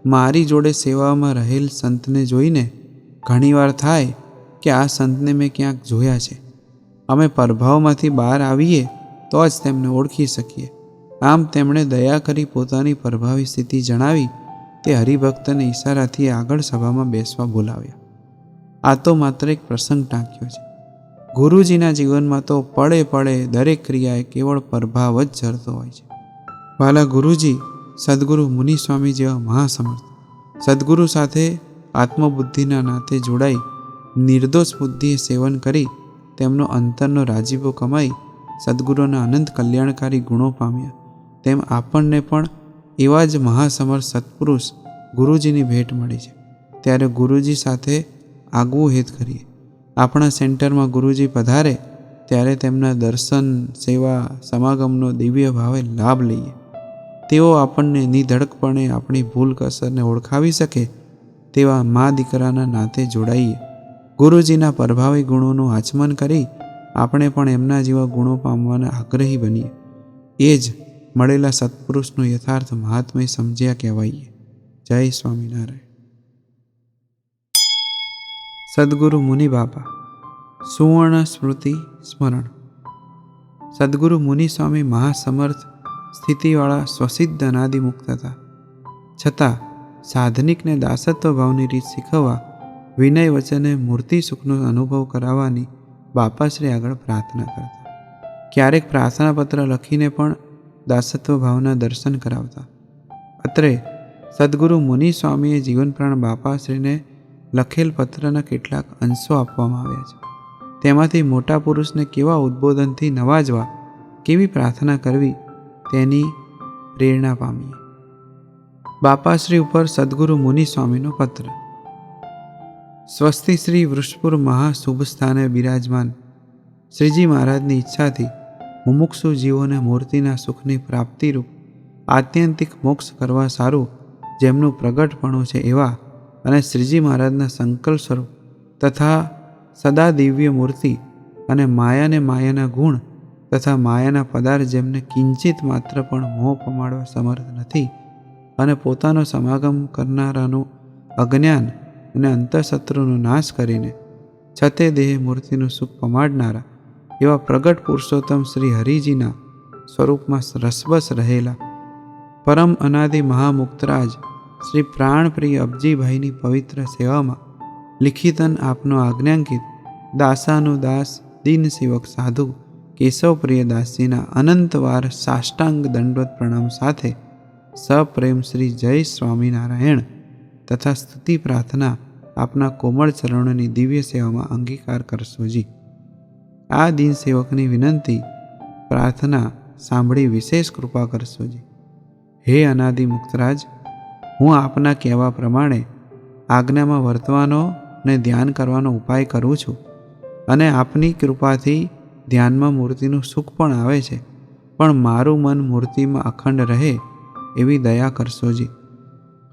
મારી જોડે સેવામાં રહેલ સંતને જોઈને ઘણીવાર થાય કે આ સંતને મેં ક્યાંક જોયા છે. અમે પ્રભાવમાંથી બહાર આવીએ તો જ તેમને ઓળખી શકીએ. આમ તેમણે દયા કરી પોતાની પ્રભાવી સ્થિતિ જણાવી તે હરિભક્તને ઈશારાથી આગળ સભામાં બેસવા બોલાવ્યા. આ તો માત્ર એક પ્રસંગ ટાંક્યો છે. ગુરુજીના જીવનમાં તો પળે પળે દરેક ક્રિયાએ કેવળ પ્રભાવ જ ઝરતો હોય છે. વાલા ગુરુજી સદગુરુ મુનિ સ્વામી જેવા મહાસમર્થ સદગુરુ સાથે આત્મબુદ્ધિના નાતે જોડાઈ નિર્દોષ બુદ્ધિએ સેવન કરી તેમનો અંતરનો રાજીપો કમાઈ સદગુરુના અનંત કલ્યાણકારી ગુણો પામ્યા. તેમ આપણને પણ એવા જ મહાસમર્થ સત્પુરુષ ગુરુજીની ભેટ મળી છે. ત્યારે ગુરુજી સાથે આગવું હેત કરીએ. આપણા સેન્ટરમાં ગુરુજી પધારે ત્યારે તેમના દર્શન, સેવા, સમાગમનો દિવ્ય ભાવે લાભ લઈએ. તેઓ આપણને નિધડકપણે આપણી ભૂલ કસરને ઓળખાવી શકે તેવા મા દીકરાના નાતે જોડાઈએ. ગુરુજીના પ્રભાવી ગુણોનું આચમન કરી આપણે પણ એમના જેવા ગુણો પામવાના આગ્રહી બનીએ. એ જ મળેલા સત્પુરુષનું યથાર્થ મહાત્મ્ય સમજ્યા કહેવાઈએ. જય સ્વામિનારાયણ. સદગુરુ મુનિ બાપા સુવર્ણ સ્મૃતિ સ્મરણ. સદગુરુ મુનિ સ્વામી મહાસમર્થ સ્થિતિવાળા સ્વસિદ્ધ અનાદિમુક્ત હતા. છતાં સાધનિકને દાસત્વ ભાવની રીત શીખવવા વિનય વચને મૂર્તિ સુખનો અનુભવ કરાવવાની બાપાશ્રી આગળ પ્રાર્થના કરતા. ક્યારેક પ્રાર્થના પત્ર લખીને પણ દાસત્વ ભાવના દર્શન કરાવતા. અત્રે સદગુરુ મુનિ સ્વામીએ જીવન પ્રાણ બાપાશ્રીને લખેલ પત્રના કેટલાક અંશો આપવામાં આવ્યા છે. તેમાંથી મોટા પુરુષને કેવા ઉદ્બોધનથી નવાજવા, કેવી પ્રાર્થના કરવી તેની પ્રેરણા પામીએ. બાપાશ્રી ઉપર સદગુરુ મુનિ સ્વામીનો પત્ર. સ્વસ્તિ શ્રી વૃષપુર મહાશુભ સ્થાને બિરાજમાન શ્રીજી મહારાજની ઈચ્છાથી મુમુક્ષુ જીવોને મૂર્તિના સુખની પ્રાપ્તિરૂપ આત્યંતિક મોક્ષ કરવા સારું જેમનું પ્રગટપણું છે એવા અને શ્રીજી મહારાજના સંકલ્પ સ્વરૂપ તથા સદા દિવ્ય મૂર્તિ અને માયાના ગુણ તથા માયાના પદાર્થ જેમને કિંચિત માત્ર પણ મોહ પમાડવા સમર્થ નથી અને પોતાનો સમાગમ કરનારાનું અજ્ઞાન અને અંતઃશત્રુનો નાશ કરીને છતે દેહ મૂર્તિનું સુખ પમાડનારા એવા પ્રગટ પુરુષોત્તમ શ્રી હરિજીના સ્વરૂપમાં રસબસ રહેલા પરમ અનાદિ મહામુક્તરાજ શ્રી પ્રાણપ્રિય અબજીભાઈની પવિત્ર સેવામાં લિખિતન આપનો આજ્ઞાંકિત દાસાનુદાસ દીન સેવક સાધુ કેશવપ્રિય દાસજીના અનંતવાર સાષ્ટાંગ દંડવત પ્રણામ સાથે સપ્રેમ શ્રી જય સ્વામિનારાયણ તથા સ્તુતિ પ્રાર્થના આપના કોમળ ચરણોની દિવ્ય સેવામાં અંગીકાર કરશોજી. આ દીન સેવકની વિનંતી પ્રાર્થના સાંભળી વિશેષ કૃપા કરશોજી. હે અનાદિ મુક્તરાજ, હું આપના કહેવા પ્રમાણે આજ્ઞામાં વર્તવાનો ને ધ્યાન કરવાનો ઉપાય કરું છું અને આપની કૃપાથી ધ્યાનમાં મૂર્તિનું સુખ પણ આવે છે, પણ મારું મન મૂર્તિમાં અખંડ રહે એવી દયા કરશોજી.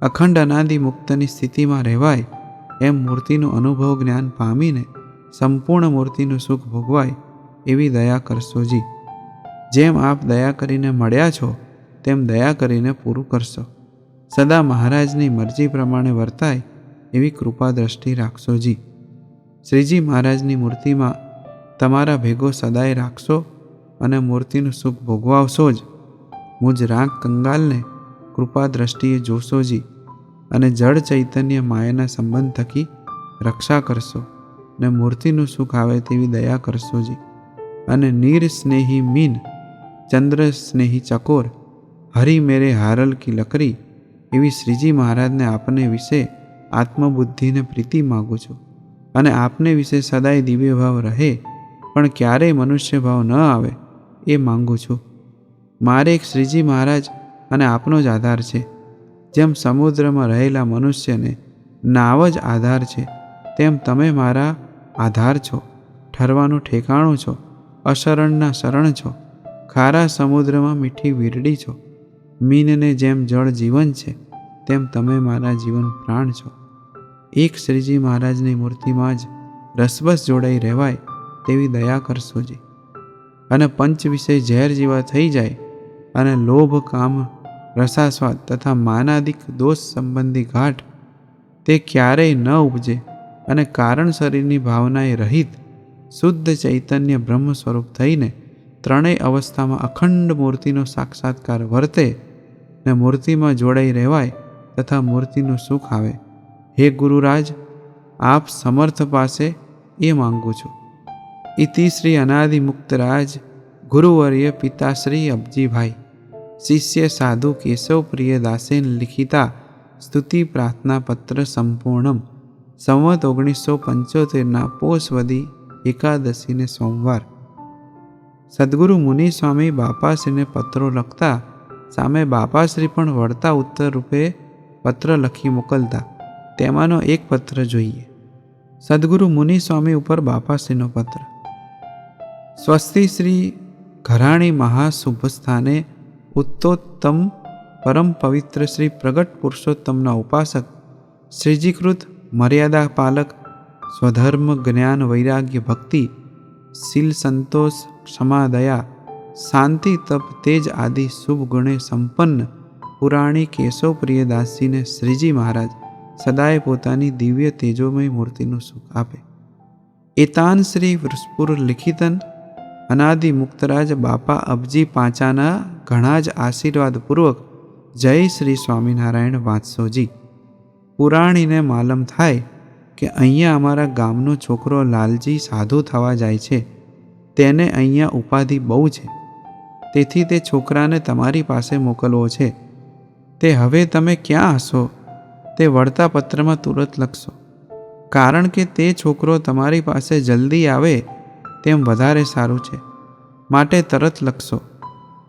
અખંડ અનાદિ મુક્તની સ્થિતિમાં રહેવાય એમ મૂર્તિનું અનુભવ જ્ઞાન પામીને સંપૂર્ણ મૂર્તિનું સુખ ભોગવાય એવી દયા કરશોજી. જેમ આપ દયા કરીને મળ્યા છો તેમ દયા કરીને પૂરું કરશો. સદા મહારાજની મરજી પ્રમાણે વર્તાય એવી કૃપા દ્રષ્ટિ રાખશોજી. શ્રીજી મહારાજની મૂર્તિમાં તમારા ભેગો સદાય રાખશો અને મૂર્તિનું સુખ ભોગવાવશો જ. મુજ રાગ કંગાલને કૃપા દ્રષ્ટિએ જોશોજી અને જળ ચૈતન્ય માયાના સંબંધ થકી રક્ષા કરશો ને મૂર્તિનું સુખ આવે તેવી દયા કરશોજી. અને નીર સ્નેહી મીન ચંદ્ર સ્નેહી ચકોર હરી મેરે હારલ કી લકરી એવી શ્રીજી મહારાજને આપને વિશે આત્મબુદ્ધિને પ્રીતિ માગું છું અને આપને વિશે સદાય દિવ્ય ભાવ રહે પણ ક્યારેય મનુષ્ય ભાવ ન આવે એ માંગુ છું. મારે એક શ્રીજી મહારાજ અને આપનો જ આધાર છે. જેમ સમુદ્રમાં રહેલા મનુષ્યને નાવ જ આધાર છે તેમ તમે મારા આધાર છો, ઠરવાનું ઠેકાણું છો, અશરણના શરણ છો, ખારા સમુદ્રમાં મીઠી વીરડી છો. મીનને જેમ જળ જીવન છે તેમ તમે મારા જીવન પ્રાણ છો. એક શ્રીજી મહારાજની મૂર્તિમાં જ રસબસ જોડાઈ રહેવાય તેવી દયા કરશોજી. અને પંચ વિષય ઝેર જેવા થઈ જાય અને લોભ, કામ, રસાસ્વાદ તથા માનાદિક દોષ સંબંધી ઘાટ તે ક્યારેય ન ઉપજે અને કારણ શરીરની ભાવનાએ રહિત શુદ્ધ ચૈતન્ય બ્રહ્મ સ્વરૂપ થઈને ત્રણેય અવસ્થામાં અખંડ મૂર્તિનો સાક્ષાત્કાર વર્તે ને મૂર્તિમાં જોડાઈ રહેવાય તથા મૂર્તિનું સુખ આવે. હે ગુરુરાજ, આપ સમર્થ પાસે એ માંગુ છું. ઇતિ શ્રી અનાદિ મુક્તરાજ ગુરુવર્ય પિતાશ્રી અબજીભાઈ શિષ્ય સાધુ કેશવ પ્રિય દાસેન લિખિતા સ્તુતિ પ્રાર્થના પત્ર સંપૂર્ણમ. સંવત 1975 પોષવદી એકાદશીને સોમવાર. સદગુરુ મુનિ સ્વામી બાપાશ્રીને પત્રો લખતા સામે બાપાશ્રી પણ વળતા ઉત્તર રૂપે પત્ર લખી મોકલતા. તેમાંનો એક પત્ર જોઈએ. સદગુરુ મુનિ સ્વામી ઉપર બાપાશ્રીનો પત્ર. સ્વસ્તિ શ્રી ઘરાણી મહાશુભ સ્થાને ઉત્તોત્તમ પરમ પવિત્ર શ્રી પ્રગટ પુરુષોત્તમના ઉપાસક શ્રીજીકૃત મર્યાદા પાલક સ્વધર્મ જ્ઞાન વૈરાગ્ય ભક્તિ શીલ સંતોષ ક્ષમા દયા શાંતિ તપ તેજ આદિ શુભ ગુણે સંપન્ન પુરાણી કેશવ પ્રિયદાસજીને શ્રીજી મહારાજ સદાય પોતાની દિવ્ય તેજોમય મૂર્તિનું સુખ આપે. એતાન શ્રી વૃષપુર લિખિતન અનાદિ મુક્તરાજ બાપા અબજી પાંચાના ઘણા જ આશીર્વાદપૂર્વક જય શ્રી સ્વામિનારાયણ વાંચસોજી. પુરાણીને માલમ થાય કે અહીંયા અમારા ગામનો છોકરો લાલજી સાધુ થવા જાય છે. તેને અહીંયા ઉપાધિ બહુ છે. તેથી તે છોકરાને તમારી પાસે મોકલવો છે. તે હવે તમે ક્યાં હશો તે વળતા પત્રમાં તુરંત લખશો. કારણ કે તે છોકરો તમારી પાસે જલ્દી આવે તેમ વધારે સારું છે. માટે તરત લખશો.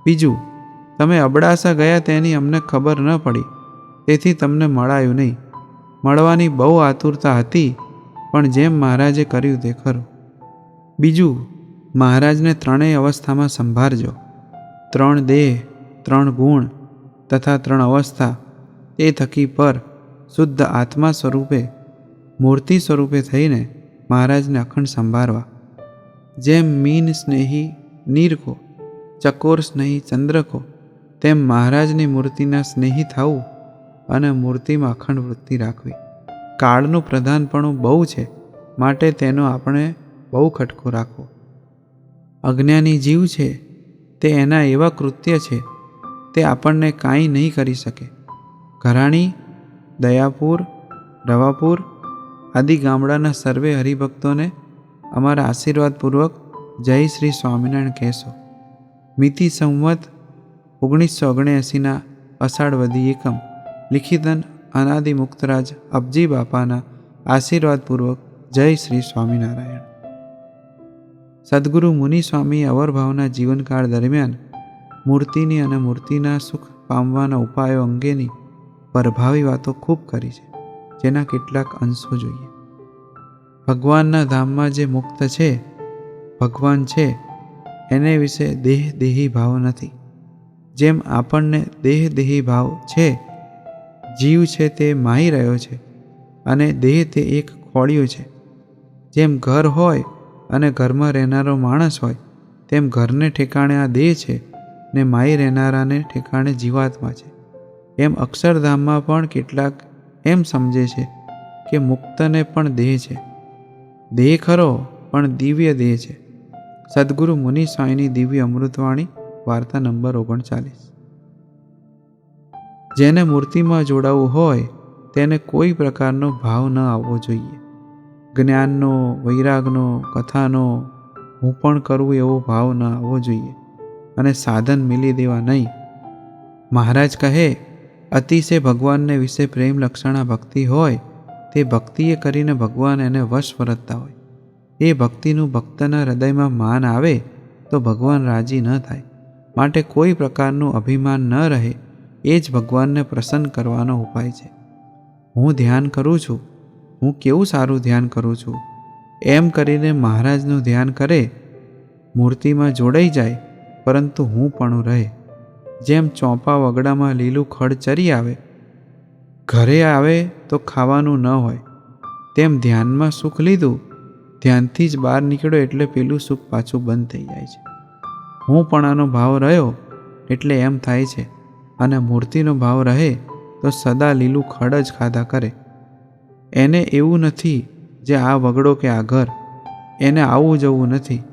બીજું, તમે અબડાસા ગયા તેની અમને ખબર ન પડી, તેથી તમને મળાયું નહીં. મળવાની બહુ આતુરતા હતી, પણ જેમ મહારાજે કર્યું તે ખરું. બીજું, મહારાજને ત્રણેય અવસ્થામાં સંભાળજો. 3 દેહ, 3 ગુણ તથા 3 અવસ્થા તે થકી પર શુદ્ધ આત્મા સ્વરૂપે મૂર્તિ સ્વરૂપે થઈને મહારાજને અખંડ સંભાળવા. જેમ મીન સ્નેહી નીર કો, ચકોર સ્નેહી ચંદ્ર કો, તેમ મહારાજની મૂર્તિના સ્નેહી થવું અને મૂર્તિમાં અખંડ વૃત્તિ રાખવી. કાળનું પ્રધાનપણું બહુ છે, માટે તેનો આપણે બહુ ખટકો રાખવો. અજ્ઞાની જીવ છે તે એના એવા કૃત્ય છે તે આપણને કાંઈ નહીં કરી શકે. ઘરાણી, દયાપુર, રવાપુર આદિ ગામડાના સર્વે હરિભક્તોને અમારા આશીર્વાદપૂર્વક જય શ્રી સ્વામિનારાયણ કહેશો. મિતિ સંવત 1979 અષાઢ વદી એકમ લિખિતન અનાદિ મુક્તરાજ અબજી બાપાના આશીર્વાદપૂર્વક જય શ્રી સ્વામિનારાયણ. સદગુરુ મુનિ સ્વામી અવરભાવના જીવનકાળ દરમિયાન મૂર્તિની અને મૂર્તિના સુખ પામવાના ઉપાયો અંગેની પ્રભાવી વાતો ખૂબ કરી છે. જેના કેટલાક અંશો જોઈએ. ભગવાનના ધામમાં જે મુક્ત છે, ભગવાન છે, એને વિશે દેહી ભાવ નથી. જેમ આપણને દેહી ભાવ છે, જીવ છે તે માહી રહ્યો છે અને દેહ તે એક ખોળિયું છે. જેમ ઘર હોય અને ઘરમાં રહેનારો માણસ હોય, તેમ ઘરને ઠેકાણે આ દેહ છે ને માહી રહેનારાને ઠેકાણે જીવાત્મા છે. એમ અક્ષરધામમાં પણ કેટલાક એમ સમજે છે કે મુક્તને પણ દેહ છે. દેહ ખરો, પણ દિવ્ય દેહ છે. સદગુરુ મુનિ સ્વામીની દિવ્ય અમૃતવાણી વાર્તા નંબર 39. જેને મૂર્તિમાં જોડાવું હોય તેને કોઈ પ્રકારનો ભાવ ન આવવો જોઈએ. જ્ઞાનનો, વૈરાગનો, કથાનો હું પણ કરવું એવો ભાવ ન આવવો જોઈએ અને સાધન મિલી દેવા નહીં. મહારાજ કહે, અતિશય ભગવાનને વિશે પ્રેમ લક્ષણા ભક્તિ હોય તે ભક્તિએ કરીને ભગવાન એને વશ વર્તતા હોય. એ ભક્તિનું ભક્તના હૃદયમાં માન આવે તો ભગવાન રાજી ન થાય. માટે કોઈ પ્રકારનું અભિમાન ન રહે એ જ ભગવાનને પ્રસન્ન કરવાનો ઉપાય છે. હું ધ્યાન કરું છું, હું કેવું સારું ધ્યાન કરું છું, એમ કરીને મહારાજનું ધ્યાન કરે, મૂર્તિમાં જોડાઈ જાય, પરંતુ હું પણ રહે. જેમ ચોંપા વગડામાં લીલું ખડ ચરી આવે, ઘરે આવે તો ખાવાનું ન હોય, તેમ ધ્યાનમાં સુખ લીધું, ધ્યાનથી જ બહાર નીકળ્યો એટલે પેલું સુખ પાછું બંધ થઈ જાય છે. હું પણાનો ભાવ રહ્યો એટલે એમ થાય છે, અને મૂર્તિનો ભાવ રહે તો સદા લીલું ખડ જ ખાધા કરે. એને એવું નથી જે આ વગડો કે આ ઘર, એને આવું જવું નથી.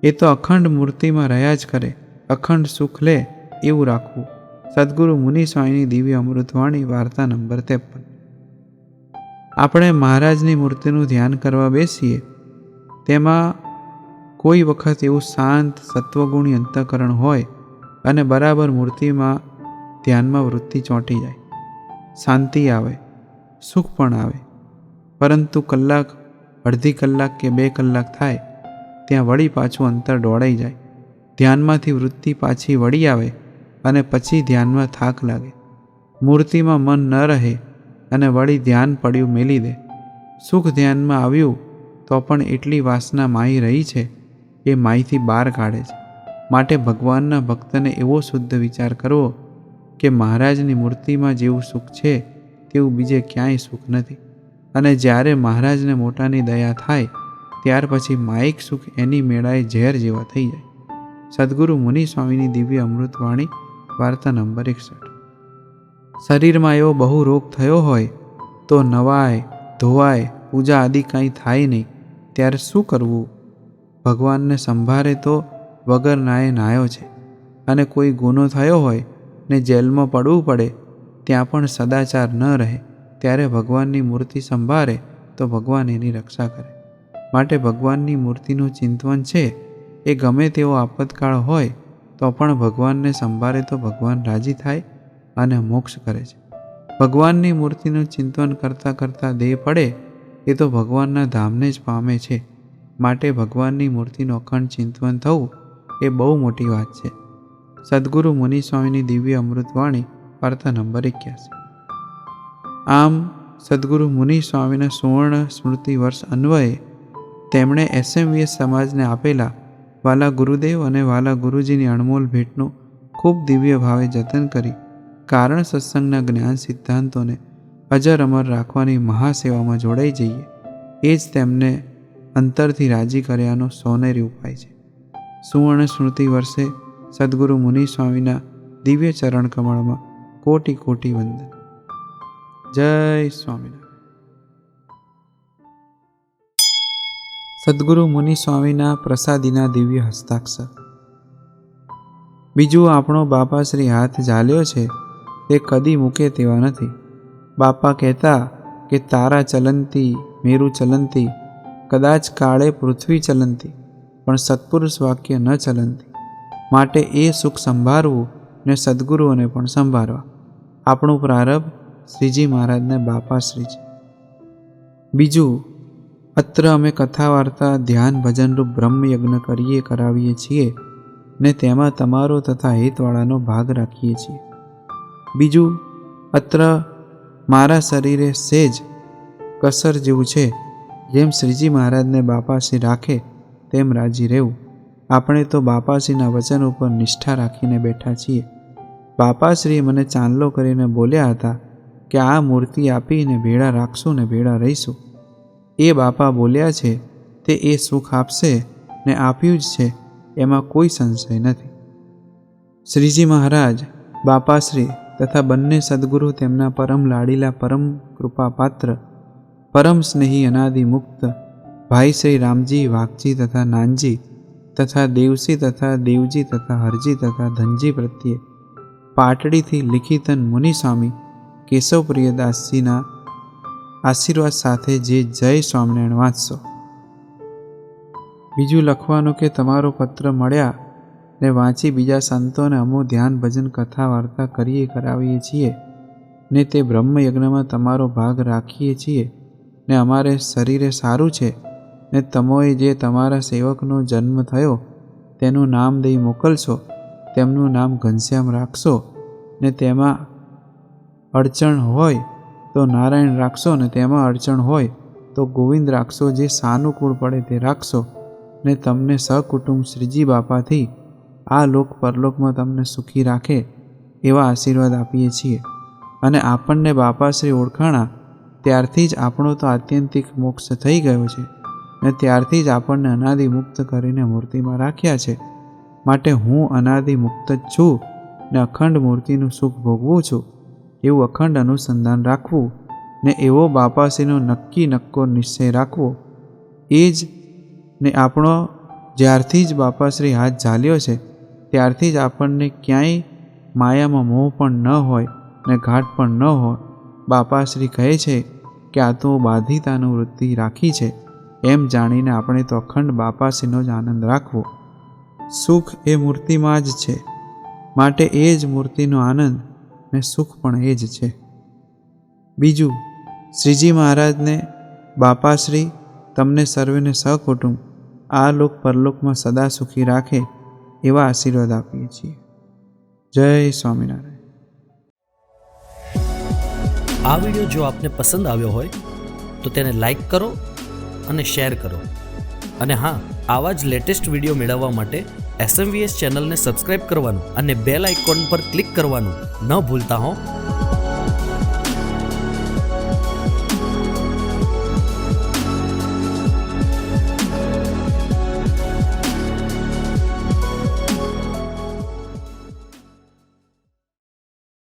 એ તો અખંડ મૂર્તિમાં રહ્યા જ કરે, અખંડ સુખ લે એવું રાખવું. સદ્ગુરુ મુનિ સ્વામીની દિવ્ય અમૃતવાણી, વાર્તા નંબર 53. આપણે મહારાજની મૂર્તિનું ધ્યાન કરવા બેસીએ તેમાં કોઈ વખત એવું શાંત સત્વગુણી અંતઃકરણ હોય અને બરાબર મૂર્તિમાં ધ્યાનમાં વૃત્તિ ચોંટી જાય, શાંતિ આવે, સુખ પણ આવે. પરંતુ કલાક, અડધી કલાક કે 2 કલાક થાય ત્યાં વળી પાછું અંતર દોડાઈ જાય, ધ્યાનમાંથી વૃત્તિ પાછી વળી આવે અને પછી ધ્યાનમાં થાક લાગે, મૂર્તિમાં મન ન રહે અને વળી ધ્યાન પડ્યું મેલી દે. સુખ ધ્યાનમાં આવ્યું તો પણ એટલી વાસના માઈ રહી છે એ માઈથી બહાર કાઢે છે. માટે ભગવાનના ભક્તને એવો શુદ્ધ વિચાર કરવો કે મહારાજની મૂર્તિમાં જેવું સુખ છે તેવું બીજે ક્યાંય સુખ નથી. અને જ્યારે મહારાજને મોટાની દયા થાય ત્યાર પછી માયિક સુખ એની મેળાએ ઝેર જેવા થઈ જાય. સદ્ગુરુ મુનિ સ્વામીની દિવ્ય અમૃતવાણી, વાર્તા નંબર 61. શરીરમાં એવો બહુ રોગ થયો હોય તો નવાય, ધોવાય, પૂજા આદિ કંઈ થાય નહીં, ત્યારે શું કરવું? ભગવાનને સંભાળે તો વગર નાએ નાયો છે. અને કોઈ ગુનો થયો હોય ને જેલમાં પડવું પડે ત્યાં પણ સદાચાર ન રહે, ત્યારે ભગવાનની મૂર્તિ સંભાળે તો ભગવાન એની રક્ષા કરે. માટે ભગવાનની મૂર્તિનું ચિંતન છે એ ગમે તેવો આપતકાળ હોય તો પણ ભગવાનને સંભાળે તો ભગવાન રાજી થાય અને મોક્ષ કરે છે. ભગવાનની મૂર્તિનું ચિંતન કરતાં કરતાં દેહ પડે એ તો ભગવાનના ધામને જ પામે છે. માટે ભગવાનની મૂર્તિનું અખંડ ચિંતન થવું એ બહુ મોટી વાત છે. સદ્ગુરુ મુનિ સ્વામીની દિવ્ય અમૃતવાણી, વાર્તા નંબર 81. આમ સદ્ગુરુ મુનિ સ્વામીના સુવર્ણ સ્મૃતિ વર્ષ અન્વયે તેમણે SMVS સમાજને આપેલા વાલા ગુરુદેવ અને વાલા ગુરુજીની અણમોલ ભેટનું ખૂબ દિવ્ય ભાવે જતન કરી કારણ સત્સંગના જ્ઞાન સિદ્ધાંતોને અજર અમર રાખવાની મહાસેવામાં જોડાઈ જઈએ, એ જ તેમને અંતરથી રાજી કર્યાનો સોનેરી ઉપાય છે. સુવર્ણ સ્મૃતિ વર્ષે સદ્ગુરુ મુનિ સ્વામીના દિવ્ય ચરણ કમળમાં કોટી કોટી વંદન. જય સ્વામિનારાયણ. સદ્ગુરુ મુનિ સ્વામીના પ્રસાદીના દિવ્ય હસ્તાક્ષર. બીજું આપણો બાપાશ્રી હાથ ઝાલ્યો છે તે કદી મૂકે તેવા નથી. બાપા કહેતા કે તારા ચલંતી, મેરુ ચલંતી, કદાચ કાળે પૃથ્વી ચલંતી, પણ સત્પુરુષ વાક્ય ન ચલંતી. માટે એ સુખ સંભાળવું ને સદ્ગુરુઓને પણ સંભાળવા. આપણું પ્રારબ્ધ શ્રીજી મહારાજને બાપાશ્રી છે. બીજું, અત્ર અમે કથા વાર્તા ધ્યાન ભજનરૂપ બ્રહ્મયજ્ઞ કરાવીએ છીએ ને તેમાં તમારો તથા હિતવાળાનો ભાગ રાખીએ છીએ. બીજું, અત્ર મારા શરીરે સેજ કસર જેવું છે, જેમ શ્રીજી મહારાજને બાપાશ્રી રાખે તેમ રાજી રહેવું. આપણે તો બાપાશ્રીના વચન ઉપર નિષ્ઠા રાખીને બેઠા છીએ. બાપાશ્રીએ મને ચાંદલો કરીને બોલ્યા હતા કે આ મૂર્તિ આપીને ભેળા રાખશું ને ભેળા રહીશું. એ બાપા બોલ્યા છે તે એ સુખ આપશે ને આપ્યું જ છે, એમાં કોઈ સંશય નથી. શ્રીજી મહારાજ, બાપાશ્રી તથા બંને સદ્ગુરુ તેમના પરમ લાડીલા, પરમ કૃપાપાત્ર, પરમ સ્નેહી, અનાદિ મુક્ત ભાઈ શ્રી રામજી, વાઘજી તથા નાનજી તથા દેવસી તથા દેવજી તથા હરજી તથા ધનજી પ્રત્યે પાટડીથી લિખિતન મુનિ સ્વામી કેશવપ્રિયદાસજીના આશીર્વાદ સાથે જે જય સ્વામિનારાયણ વાંચશો. બીજું લખવાનું કે તમારો પત્ર મળ્યા ને વાંચી બીજા સંતોને અમો ધ્યાન ભજન કથા વાર્તા કરાવીએ છીએ ને તે બ્રહ્મયજ્ઞમાં તમારો ભાગ રાખીએ છીએ ને અમારે શરીરે સારું છે ને તમોએ જે તમારા સેવકનો જન્મ થયો તેનું નામ દઈ મોકલશો, તેમનું નામ ઘનશ્યામ રાખશો ને તેમાં અડચણ હોય તો નારાયણ રાખશો ને તેમાં અડચણ હોય તો ગોવિંદ રાખશો. જે સાનુકૂળ પડે તે રાખશો ને તમને સકુટુંબ શ્રીજી બાપાથી આ લોક પરલોકમાં તમને સુખી રાખે એવા આશીર્વાદ આપીએ છીએ. અને આપણને બાપાશ્રી ઓળખાણા ત્યારથી જ આપણો તો આત્યંતિક મોક્ષ થઈ ગયો છે ને ત્યારથી જ આપણને અનાદિ મુક્ત કરીને મૂર્તિમાં રાખ્યા છે. માટે હું અનાદિ મુક્ત જ છું ને અખંડ મૂર્તિનું સુખ ભોગવું છું એવું અખંડ અનુસંધાન રાખવું ને એવો બાપાશ્રીનો નક્કો નિશ્ચય રાખવો એ જ ને આપણો જ્યારથી જ બાપાશ્રી હાથ ઝાલ્યો છે ત્યારથી જ આપણને ક્યાંય માયામાં મોહ પણ ન હોય ને ઘાટ પણ ન હોય. બાપાશ્રી કહે છે કે આ તો બાધિતાનું વૃત્તિ રાખી છે એમ જાણીને આપણે તો અખંડ બાપાશ્રીનો જ આનંદ રાખવો. સુખ એ મૂર્તિમાં જ છે, માટે એ જ મૂર્તિનો આનંદ ને સુખ પણ એ જ છે. બીજું, શ્રીજી મહારાજને બાપાશ્રી તમને સર્વેને સહકુટુંબ આ લોક પરલોકમાં સદા સુખી રાખે એવા આશીર્વાદ આપીએ છીએ. જય સ્વામિનારાયણ. આ વિડીયો જો આપને પસંદ આવ્યો હોય તો તેને લાઈક કરો અને શેર કરો. અને હા, આવા જ લેટેસ્ટ વિડીયો મેળવવા માટે SMVS ચેનલને સબસ્ક્રાઇબ કરવાનું અને બેલ આઇકોન પર ક્લિક કરવાનું ન ભૂલતા હો.